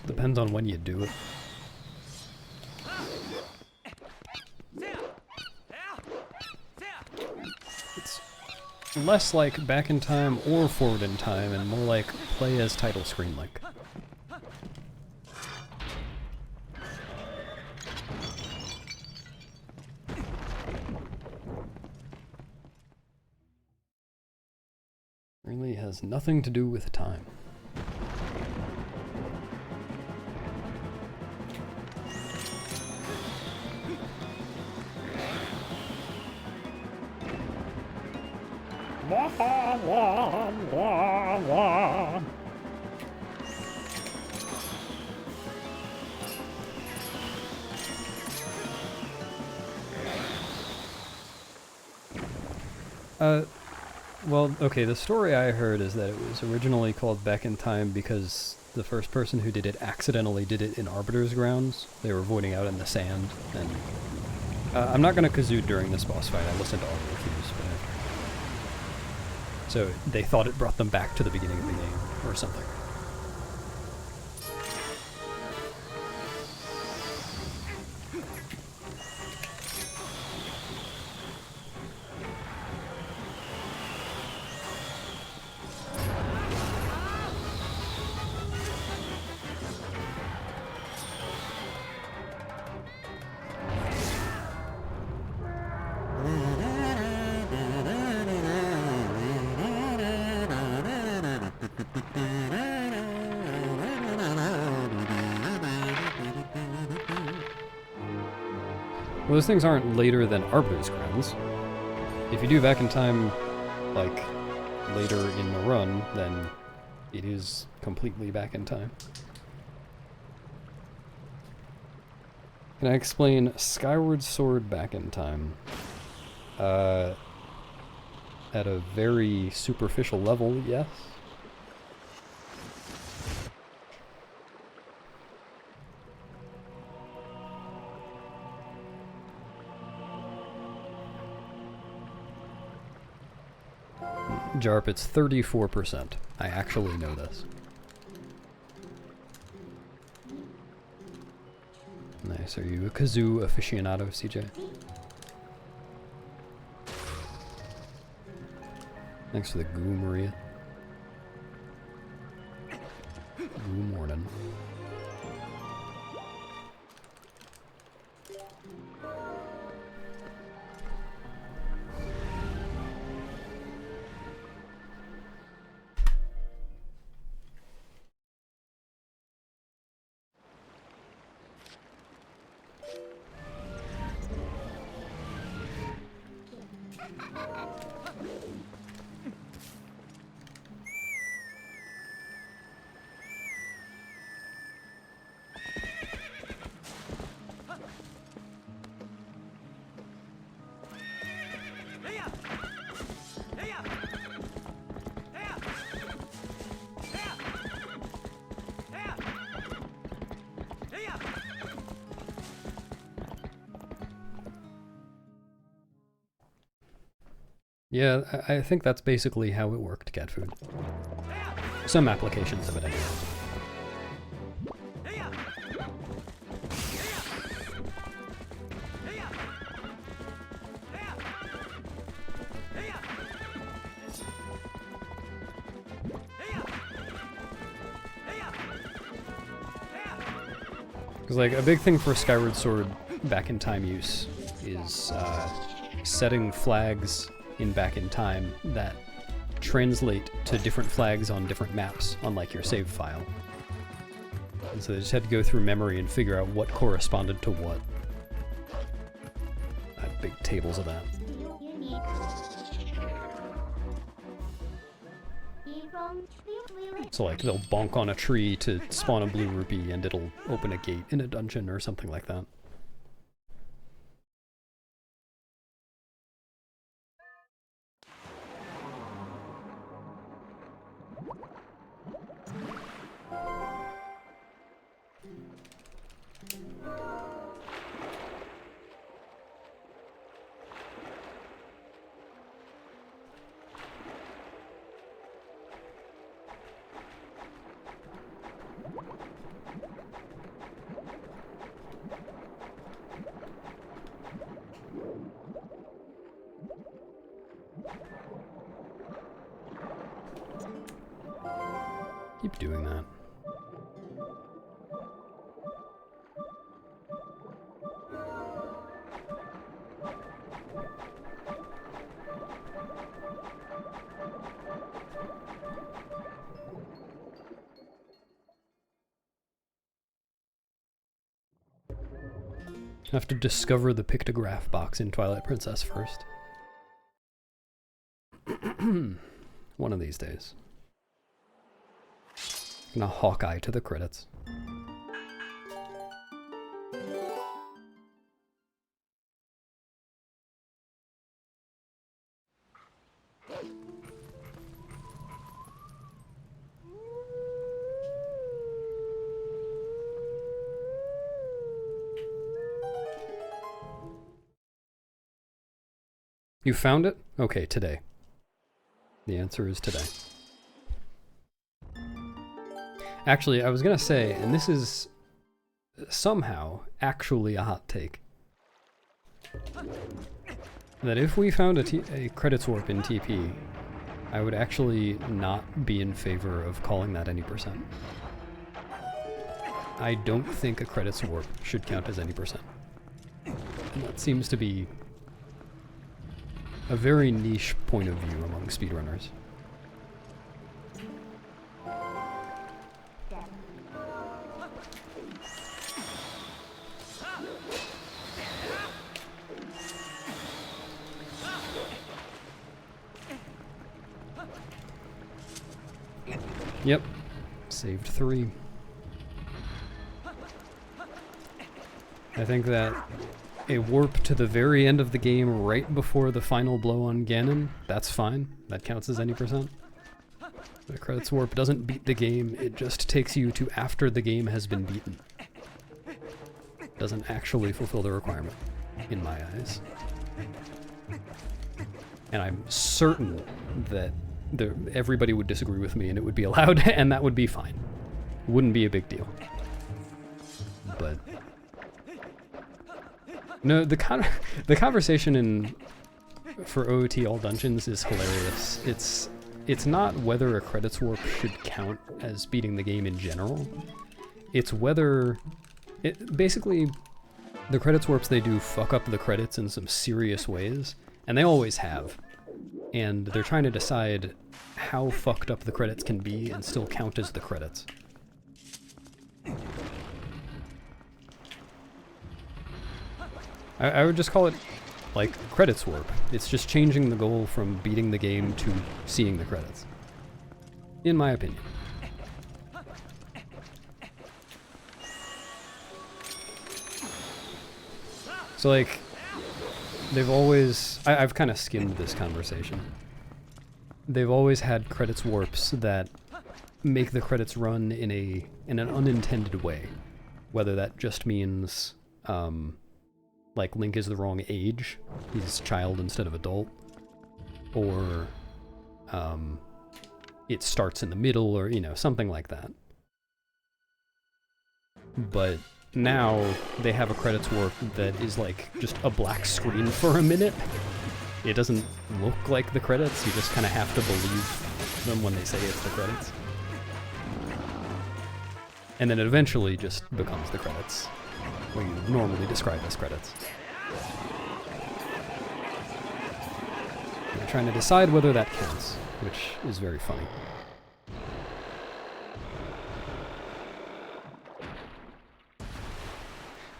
A: Depends on when you do it. It's less like back in time or forward in time, and more like play as title screen like. Really has nothing to do with time. Well, okay, the story I heard is that it was originally called Back in Time because the first person who did it accidentally did it in Arbiter's Grounds. They were voiding out in the sand, and I'm not gonna kazoo during this boss fight. I listened to all the reviews, but so they thought it brought them back to the beginning of the game, or something. Well, those things aren't later than Arbiter's Grounds. If you do Back in Time, like, later in the run, then it is completely Back in Time. Can I explain Skyward Sword Back in Time? At a very superficial level, yes. Jarp, it's 34%. I actually know this. Nice. Are you a kazoo aficionado, CJ? Thanks for the goo, Maria. Goo morning. Yeah, I think that's basically how it worked, cat food. Some applications of it, anyway. Because like a big thing for Skyward Sword back in time use is setting flags in back in time that translate to different flags on different maps on like your save file. And so they just had to go through memory and figure out what corresponded to what. I have big tables of that.
B: You need.
A: So like they'll bonk on a tree to spawn a blue rupee and it'll open a gate in a dungeon or something like that. Keep doing that. Have to discover the pictograph box in Twilight Princess first. One of these days. Gonna Hawkeye to the credits. You found it? Okay, today. The answer is today. Actually, I was gonna say, and this is somehow actually a hot take, that if we found a credits warp in TP, I would actually not be in favor of calling that any percent. I don't think a credits warp should count as any percent. And that seems to be a very niche point of view among speedrunners. Yep, saved 3. I think that a warp to the very end of the game right before the final blow on Ganon, that's fine. That counts as any percent. The credits warp doesn't beat the game, it just takes you to after the game has been beaten. Doesn't actually fulfill the requirement, in my eyes. And I'm certain that everybody would disagree with me and it would be allowed, and that would be fine. Wouldn't be a big deal. But no, the conversation for OOT All Dungeons is hilarious. It's not whether a credits warp should count as beating the game in general. It's whether basically the credits warps they do fuck up the credits in some serious ways, and they always have. And they're trying to decide how fucked up the credits can be and still count as the credits. I would just call it, like, credits warp. It's just changing the goal from beating the game to seeing the credits. In my opinion. So, like, they've always... I've kind of skimmed this conversation. They've always had credits warps that make the credits run in an unintended way. Whether that just means, like, Link is the wrong age, he's child instead of adult, or it starts in the middle, or, you know, something like that. But now they have a credits warp that is like just a black screen for a minute. It doesn't look like the credits, you just kind of have to believe them when they say it's the credits. And then it eventually just becomes the credits. what you normally describe as credits. And I'm trying to decide whether that counts, which is very funny.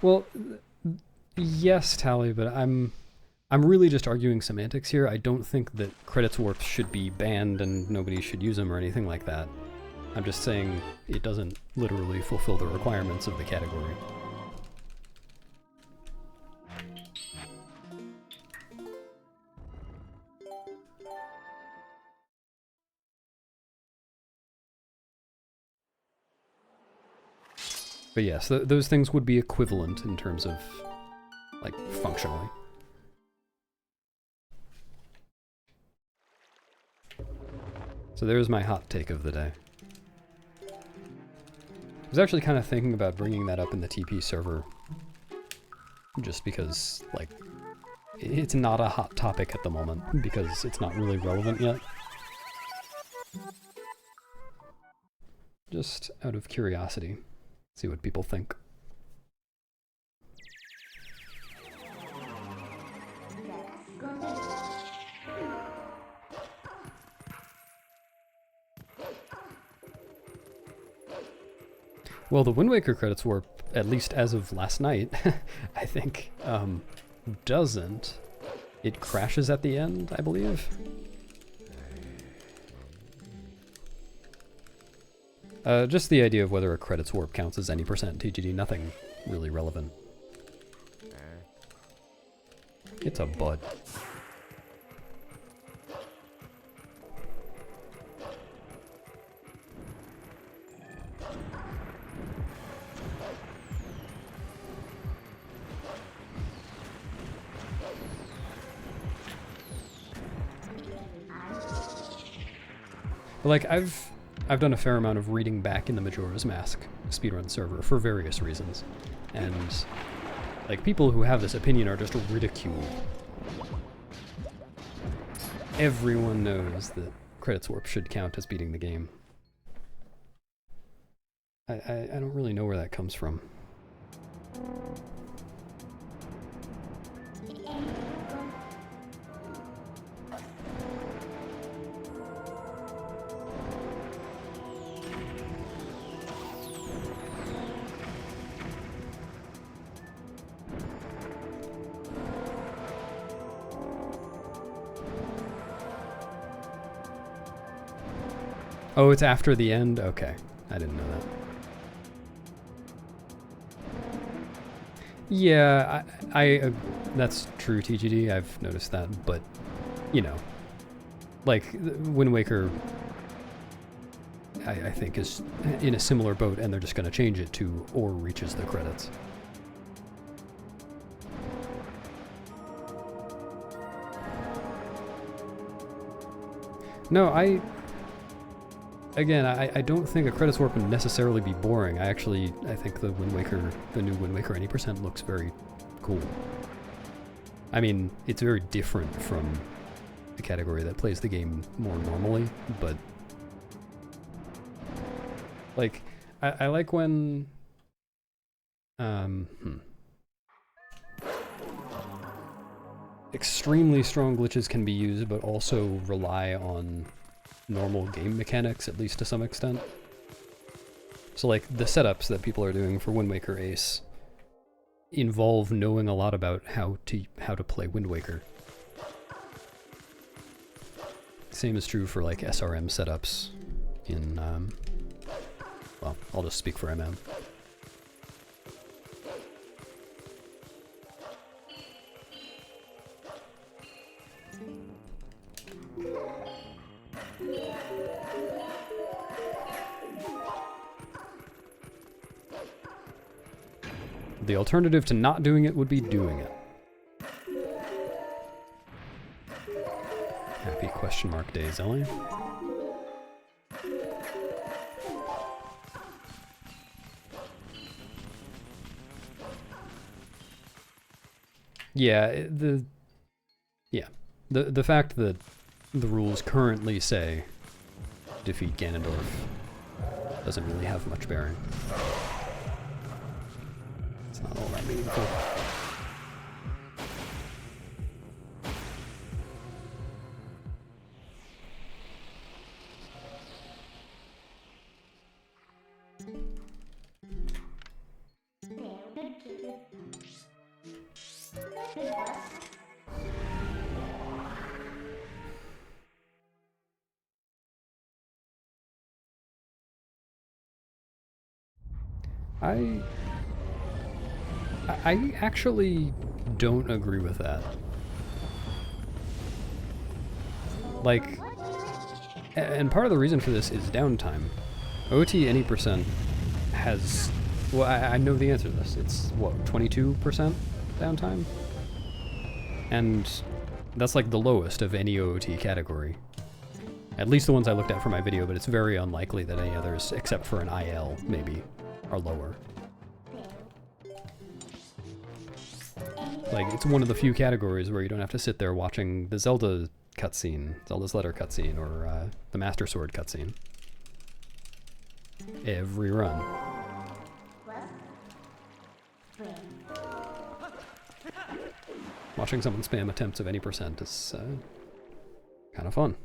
A: Well, yes, Tally, but I'm really just arguing semantics here. I don't think that credits warps should be banned and nobody should use them or anything like that. I'm just saying it doesn't literally fulfill the requirements of the category. But yes, those things would be equivalent in terms of, like, functionally. So there's my hot take of the day. I was actually kind of thinking about bringing that up in the TP server, just because, like, it's not a hot topic at the moment, because it's not really relevant yet. Just out of curiosity, see what people think. Well, the Wind Waker credits warp, at least as of last night, I think, doesn't. It crashes at the end, I believe. Just the idea of whether a credits warp counts as any percent TGD, nothing really relevant. It's a bud. Like, I've done a fair amount of reading back in the Majora's Mask speedrun server for various reasons, and like people who have this opinion are just ridiculed. Everyone knows that credits warp should count as beating the game. I don't really know where that comes from. Oh, it's after the end? Okay. I didn't know that. Yeah, I that's true, TGD. I've noticed that, but, you know, like, Wind Waker, I think, is in a similar boat, and they're just going to change it to or reaches the credits. No, I don't think a credits warp would necessarily be boring. I think the Wind Waker, the new Wind Waker any percent looks very cool. I mean, it's very different from the category that plays the game more normally, but like, I like when extremely strong glitches can be used, but also rely on normal game mechanics, at least to some extent. So like the setups that people are doing for Wind Waker Ace involve knowing a lot about how to play Wind Waker. Same is true for like SRM setups in well, I'll just speak for MM. The alternative to not doing it would be doing it. Happy question mark days, Ellie. Yeah, the fact that the rules currently say defeat Ganondorf doesn't really have much bearing. It's not all that meaningful.
B: Very good. Good work.
A: I actually don't agree with that. Like, and part of the reason for this is downtime. OT any percent has, well, I know the answer to this. It's, what, 22% downtime? And that's like the lowest of any OOT category. At least the ones I looked at for my video, but it's very unlikely that any others, except for an IL, maybe, are lower. Like, it's one of the few categories where you don't have to sit there watching the Zelda cutscene, Zelda's Letter cutscene, or the Master Sword cutscene. Every run. Watching someone spam attempts of any percent is kind of fun.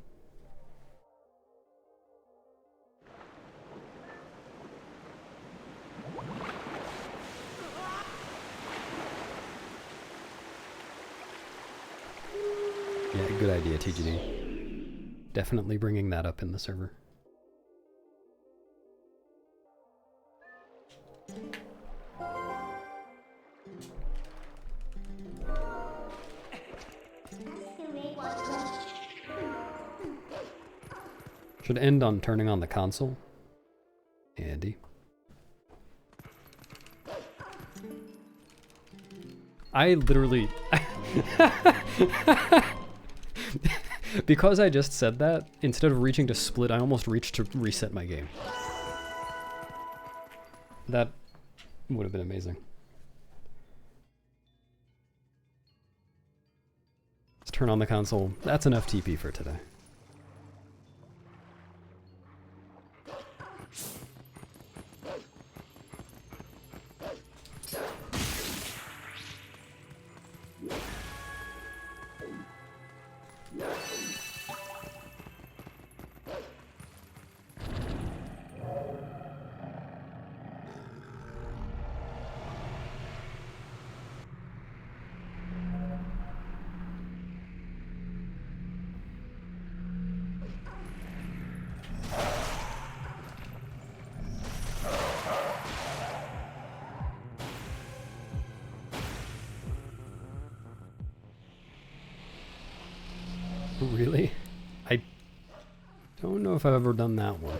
A: Yeah, good idea, TGD. Definitely bringing that up in the server. Should end on turning on the console. Andy. I literally... Because I just said that, instead of reaching to split, I almost reached to reset my game. That would have been amazing. Let's turn on the console. That's enough TP for today. Really? I don't know if I've ever done that one.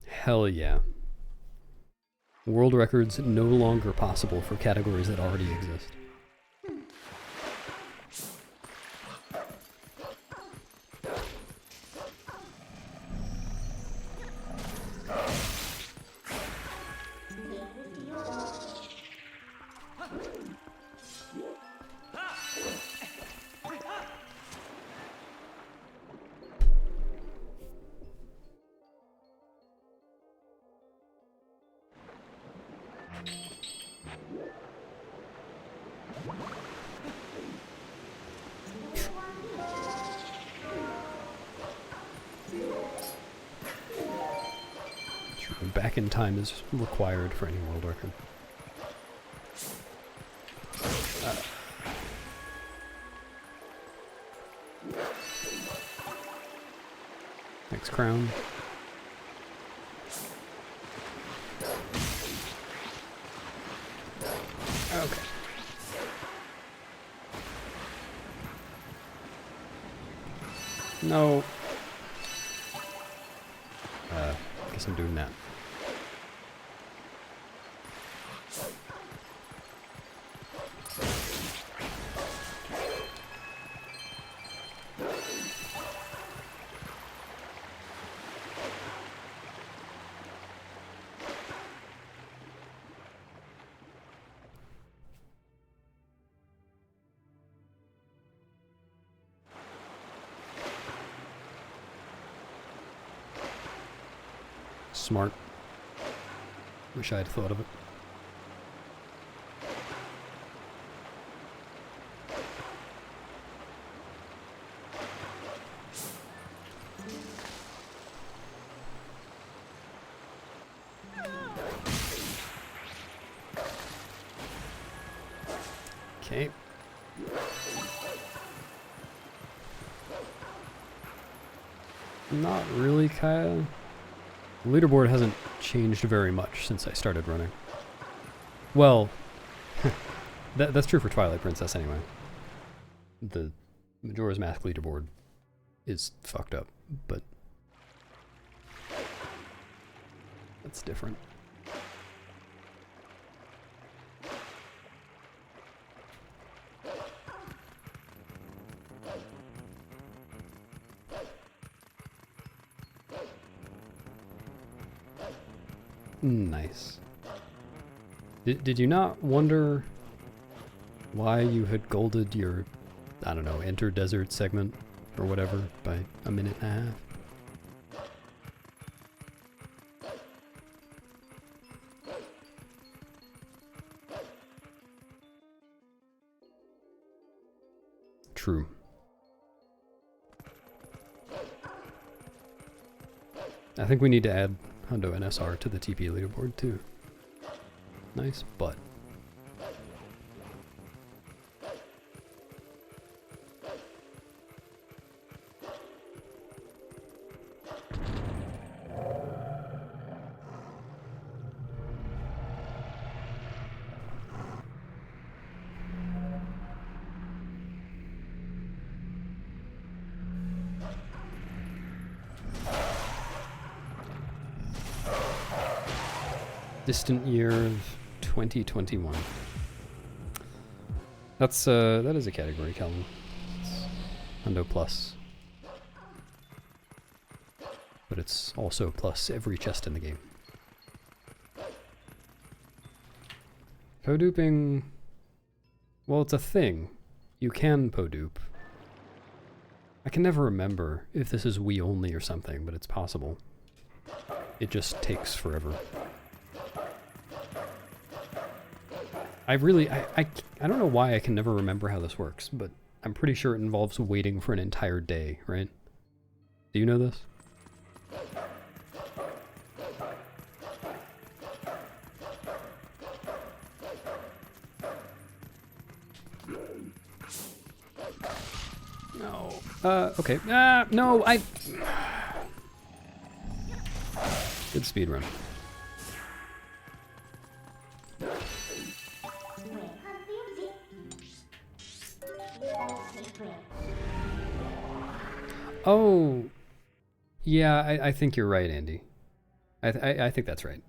A: Hell yeah. World records no longer possible for categories that already exist. Back in time is required for any world record. Next crown. Okay. No. Guess I'm doing that. Smart. Wish I had thought of it. Okay. Not really, Kaya. The leaderboard hasn't changed very much since I started running. Well, that's true for Twilight Princess anyway. The Majora's Mask leaderboard is fucked up, but that's different. Nice. Did you not wonder why you had golded your, I don't know, Enter Desert segment or whatever by a minute and a half? True. I think we need to add Hundo NSR to the TP leaderboard too. Nice butt. Distant year of 2021. That is a category, Calvin. It's Hundo Plus. But it's also plus every chest in the game. Po-duping, well, it's a thing. You can po-dupe. I can never remember if this is Wii only or something, but it's possible. It just takes forever. I don't know why I can never remember how this works, but I'm pretty sure it involves waiting for an entire day, right? Do you know this? No. Okay. No, Good speedrun. Oh, yeah, I think you're right, Andy. I think that's right.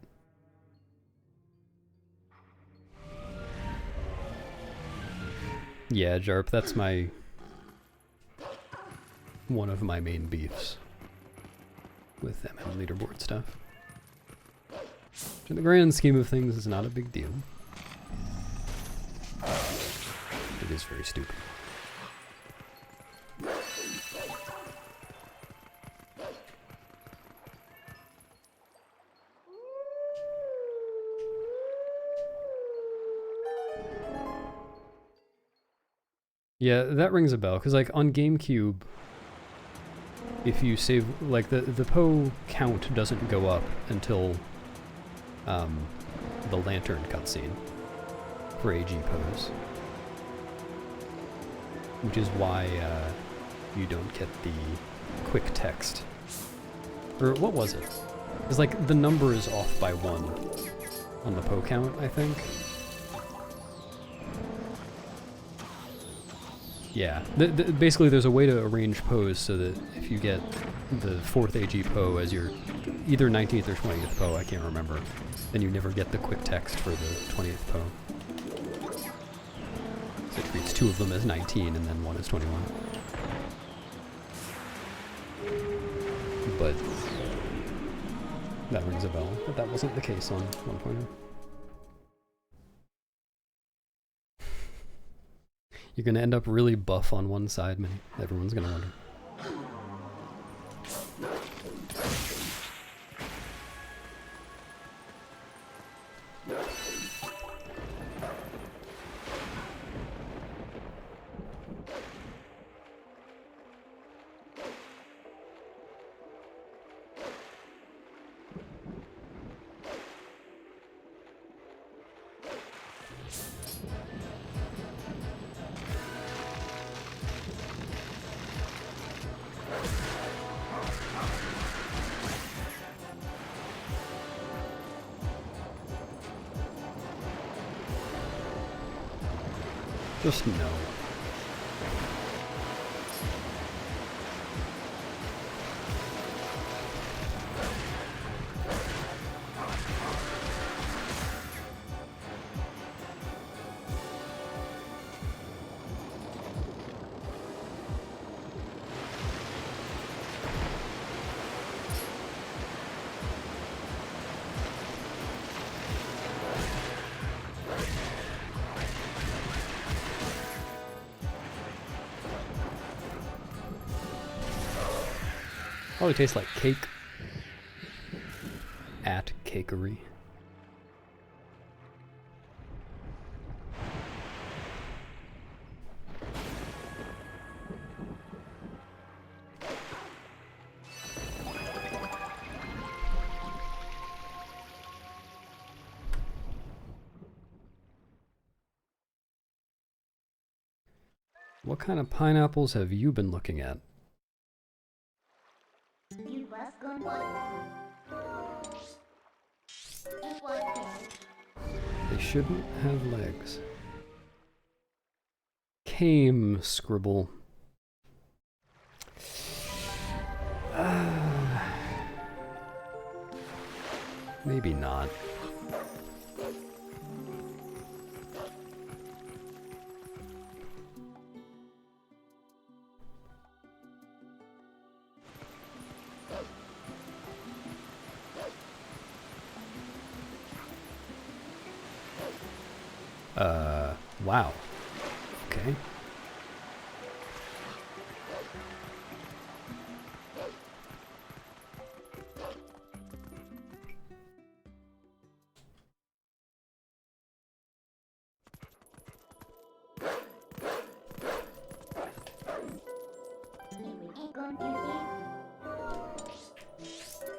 A: Yeah, Jarp, that's one of my main beefs with MM leaderboard stuff. In the grand scheme of things, it's not a big deal. It is very stupid. Yeah, that rings a bell, because like on GameCube, if you save, like the Po count doesn't go up until the Lantern cutscene for AG Pose. Which is why you don't get the quick text. Or what was it? It's like the number is off by 1 on the Po count, I think. Yeah, basically there's a way to arrange pose so that if you get the 4th AG Po as your either 19th or 20th Po, I can't remember, then you never get the quick text for the 20th Po. So it treats 2 of them as 19 and then 1 as 21. But that rings a bell, but that wasn't the case on 1.0. You're gonna end up really buff on one side, man. Everyone's gonna wonder. Just no. Probably tastes like cake at Cakery. What kind of pineapples have you been looking at?
B: You was going one. It was there.
A: They shouldn't have legs. Came scribble. Maybe not. Wow. Okay.
B: You ain't going to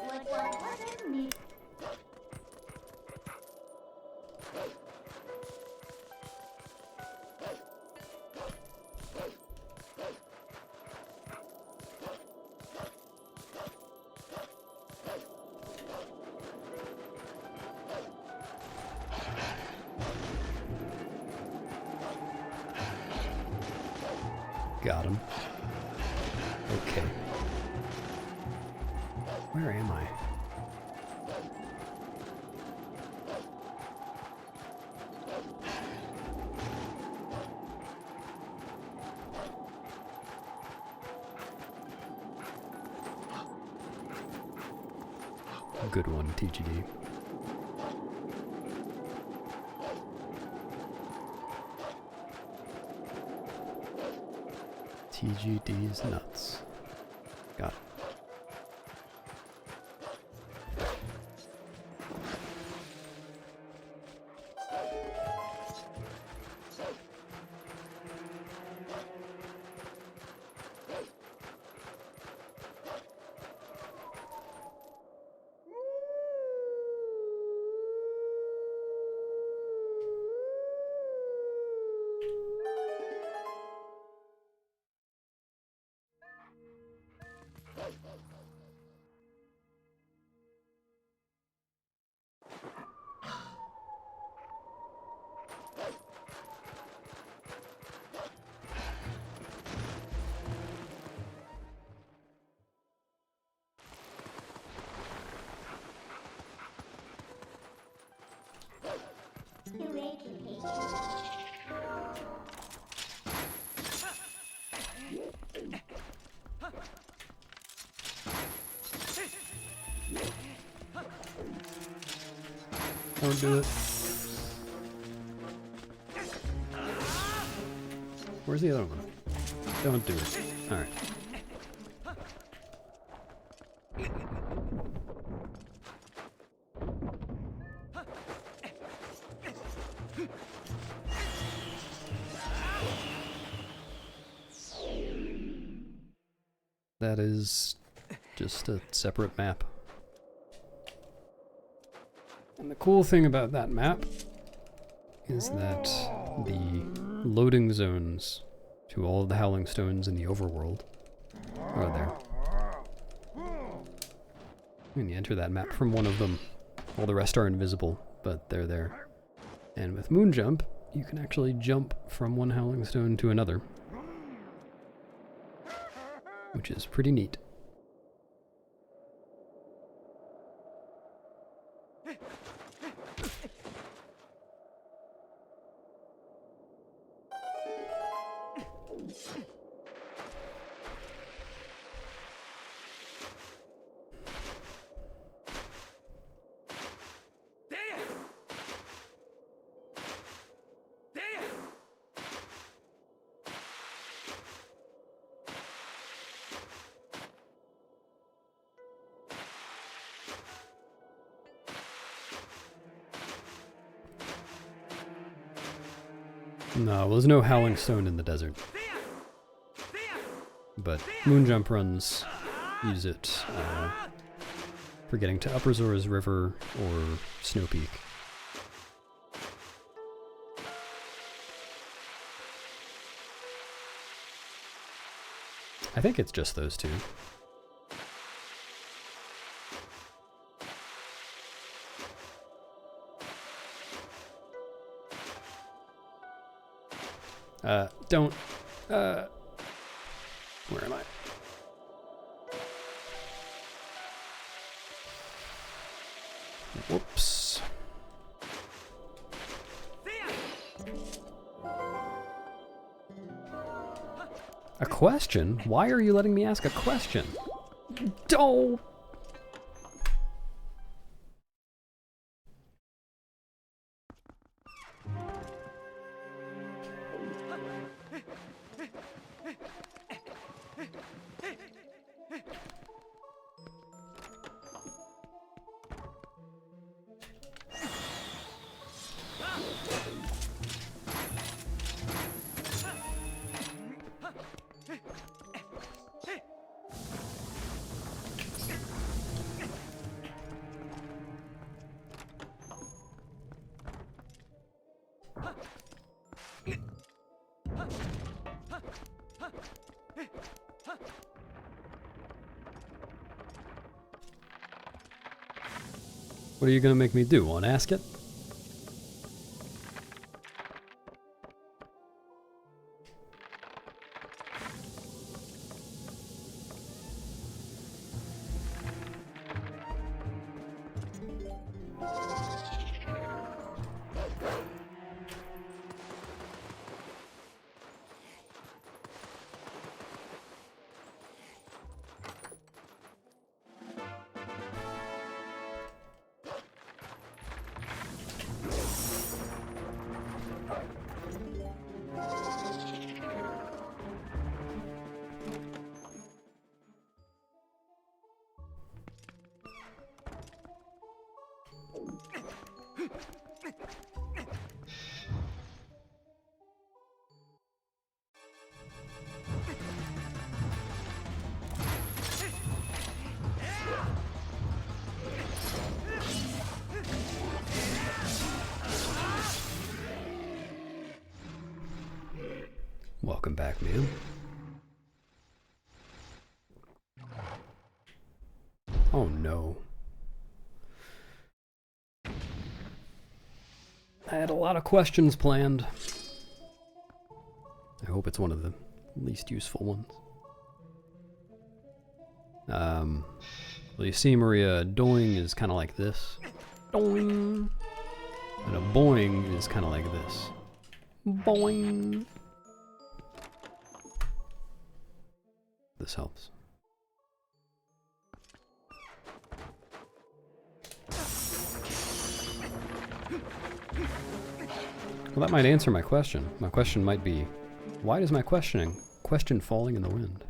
B: What me?
A: Got him. Okay. Where am I? Good one, TGD. TGD's nuts. Got it.
B: You education.
A: Don't do it. Where's the other one? Don't do it. Alright. That is just a separate map. And the cool thing about that map is that the loading zones to all of the Howling Stones in the overworld are there. And you enter that map from one of them. All the rest are invisible, but they're there. And with Moon Jump, you can actually jump from one Howling Stone to another, which is pretty neat. No, there's no Howling Stone in the desert. But Moonjump runs use it for getting to Upper Zora's River or Snow Peak. I think it's just those two. Don't, where am I? Whoops. A question? Why are you letting me ask a question? Don't. What are you gonna make me do? Want to ask it? Welcome back, man. Oh no. I had a lot of questions planned. I hope it's one of the least useful ones. Well, you see, Maria, a doing is kind of like this. Doing. And a boing is kind of like this. Boing. This helps. Well, that might answer my question. My question might be, why does my question falling in the wind?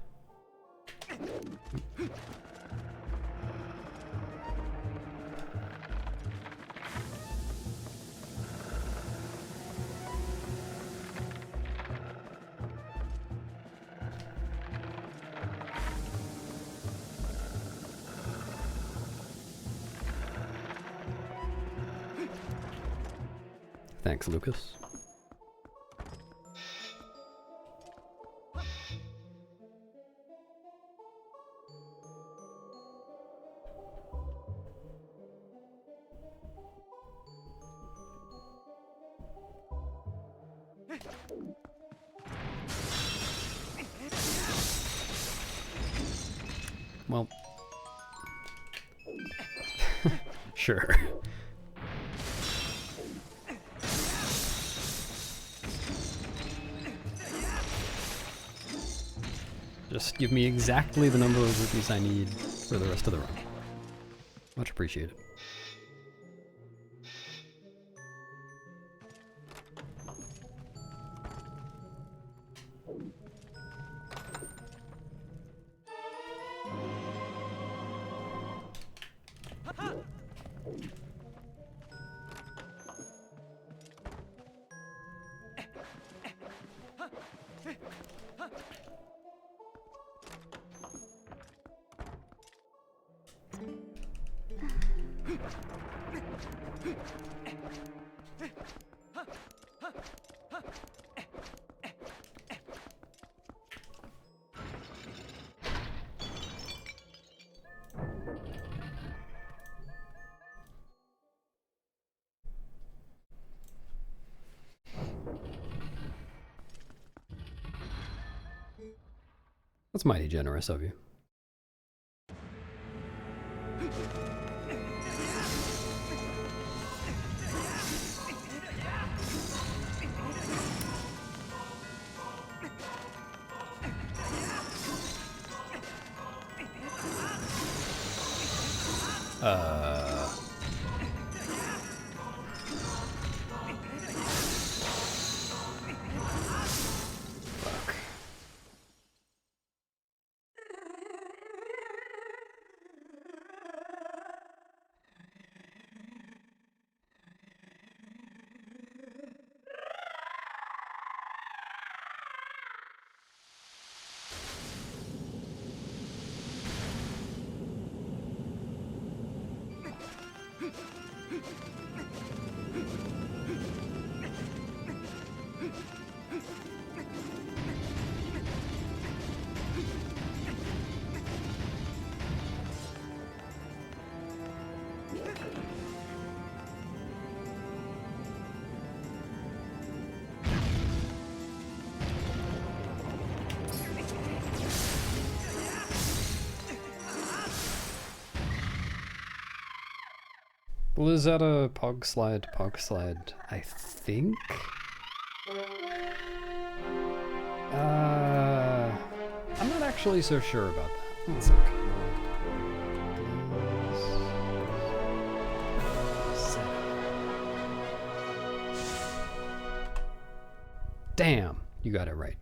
A: Thanks, Lucas. Well, sure. Just give me exactly the number of rupees I need for the rest of the run. Much appreciated. That's mighty generous of you. Fuck. Blizzetta, Pog Slide, I think? I'm not actually so sure about that. One sec. Damn, you got it right.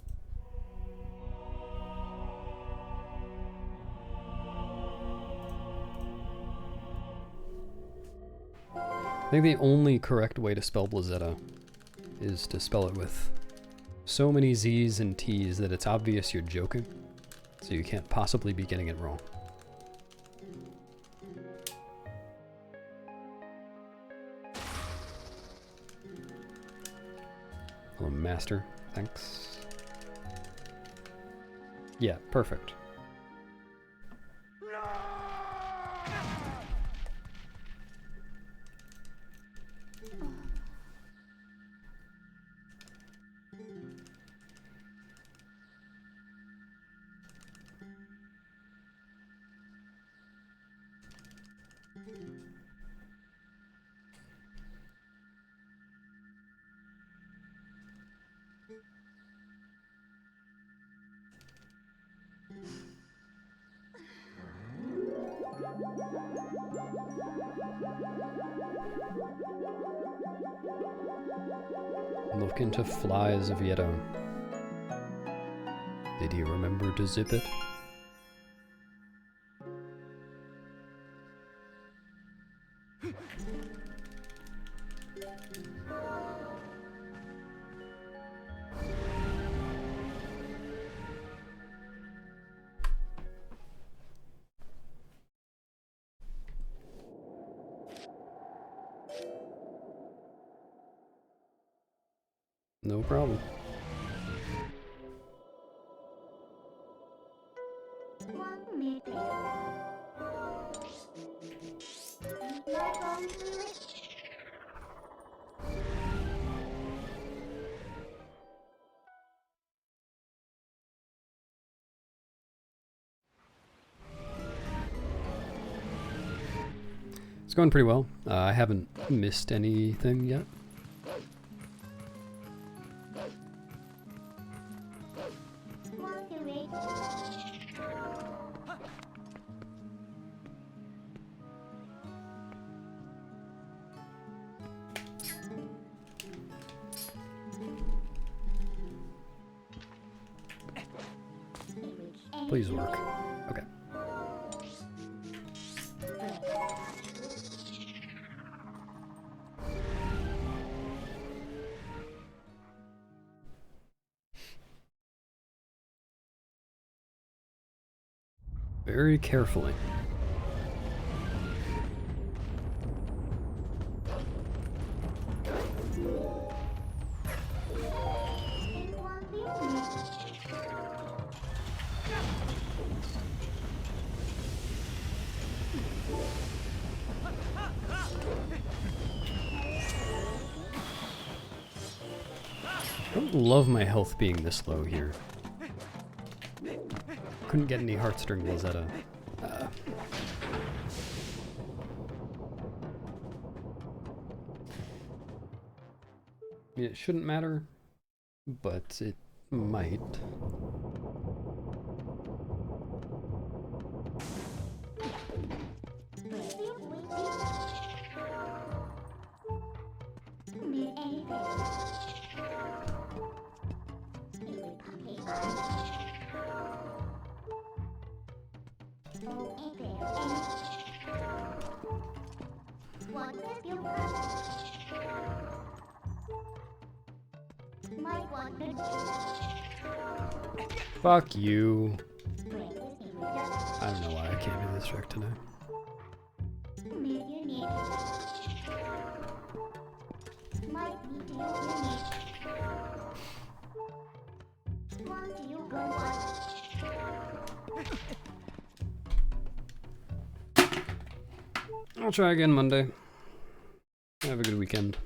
A: I think the only correct way to spell Blizzetta is to spell it with so many Z's and T's that it's obvious you're joking, so you can't possibly be getting it wrong. Hello, Master. Thanks. Yeah, perfect. Look into flies of Yedo. Did he remember to zip it? No problem.
B: One minute. My phone to it.
A: It's going pretty well. I haven't missed anything yet.
B: Want to wait.
A: Please work. Okay. Very carefully. I don't love my health being this low here. Couldn't get any heartstring Lazetta. I mean, it shouldn't matter, but it might. Fuck you. I don't know why I can't do this trick today. I'll try again Monday. Have a good weekend.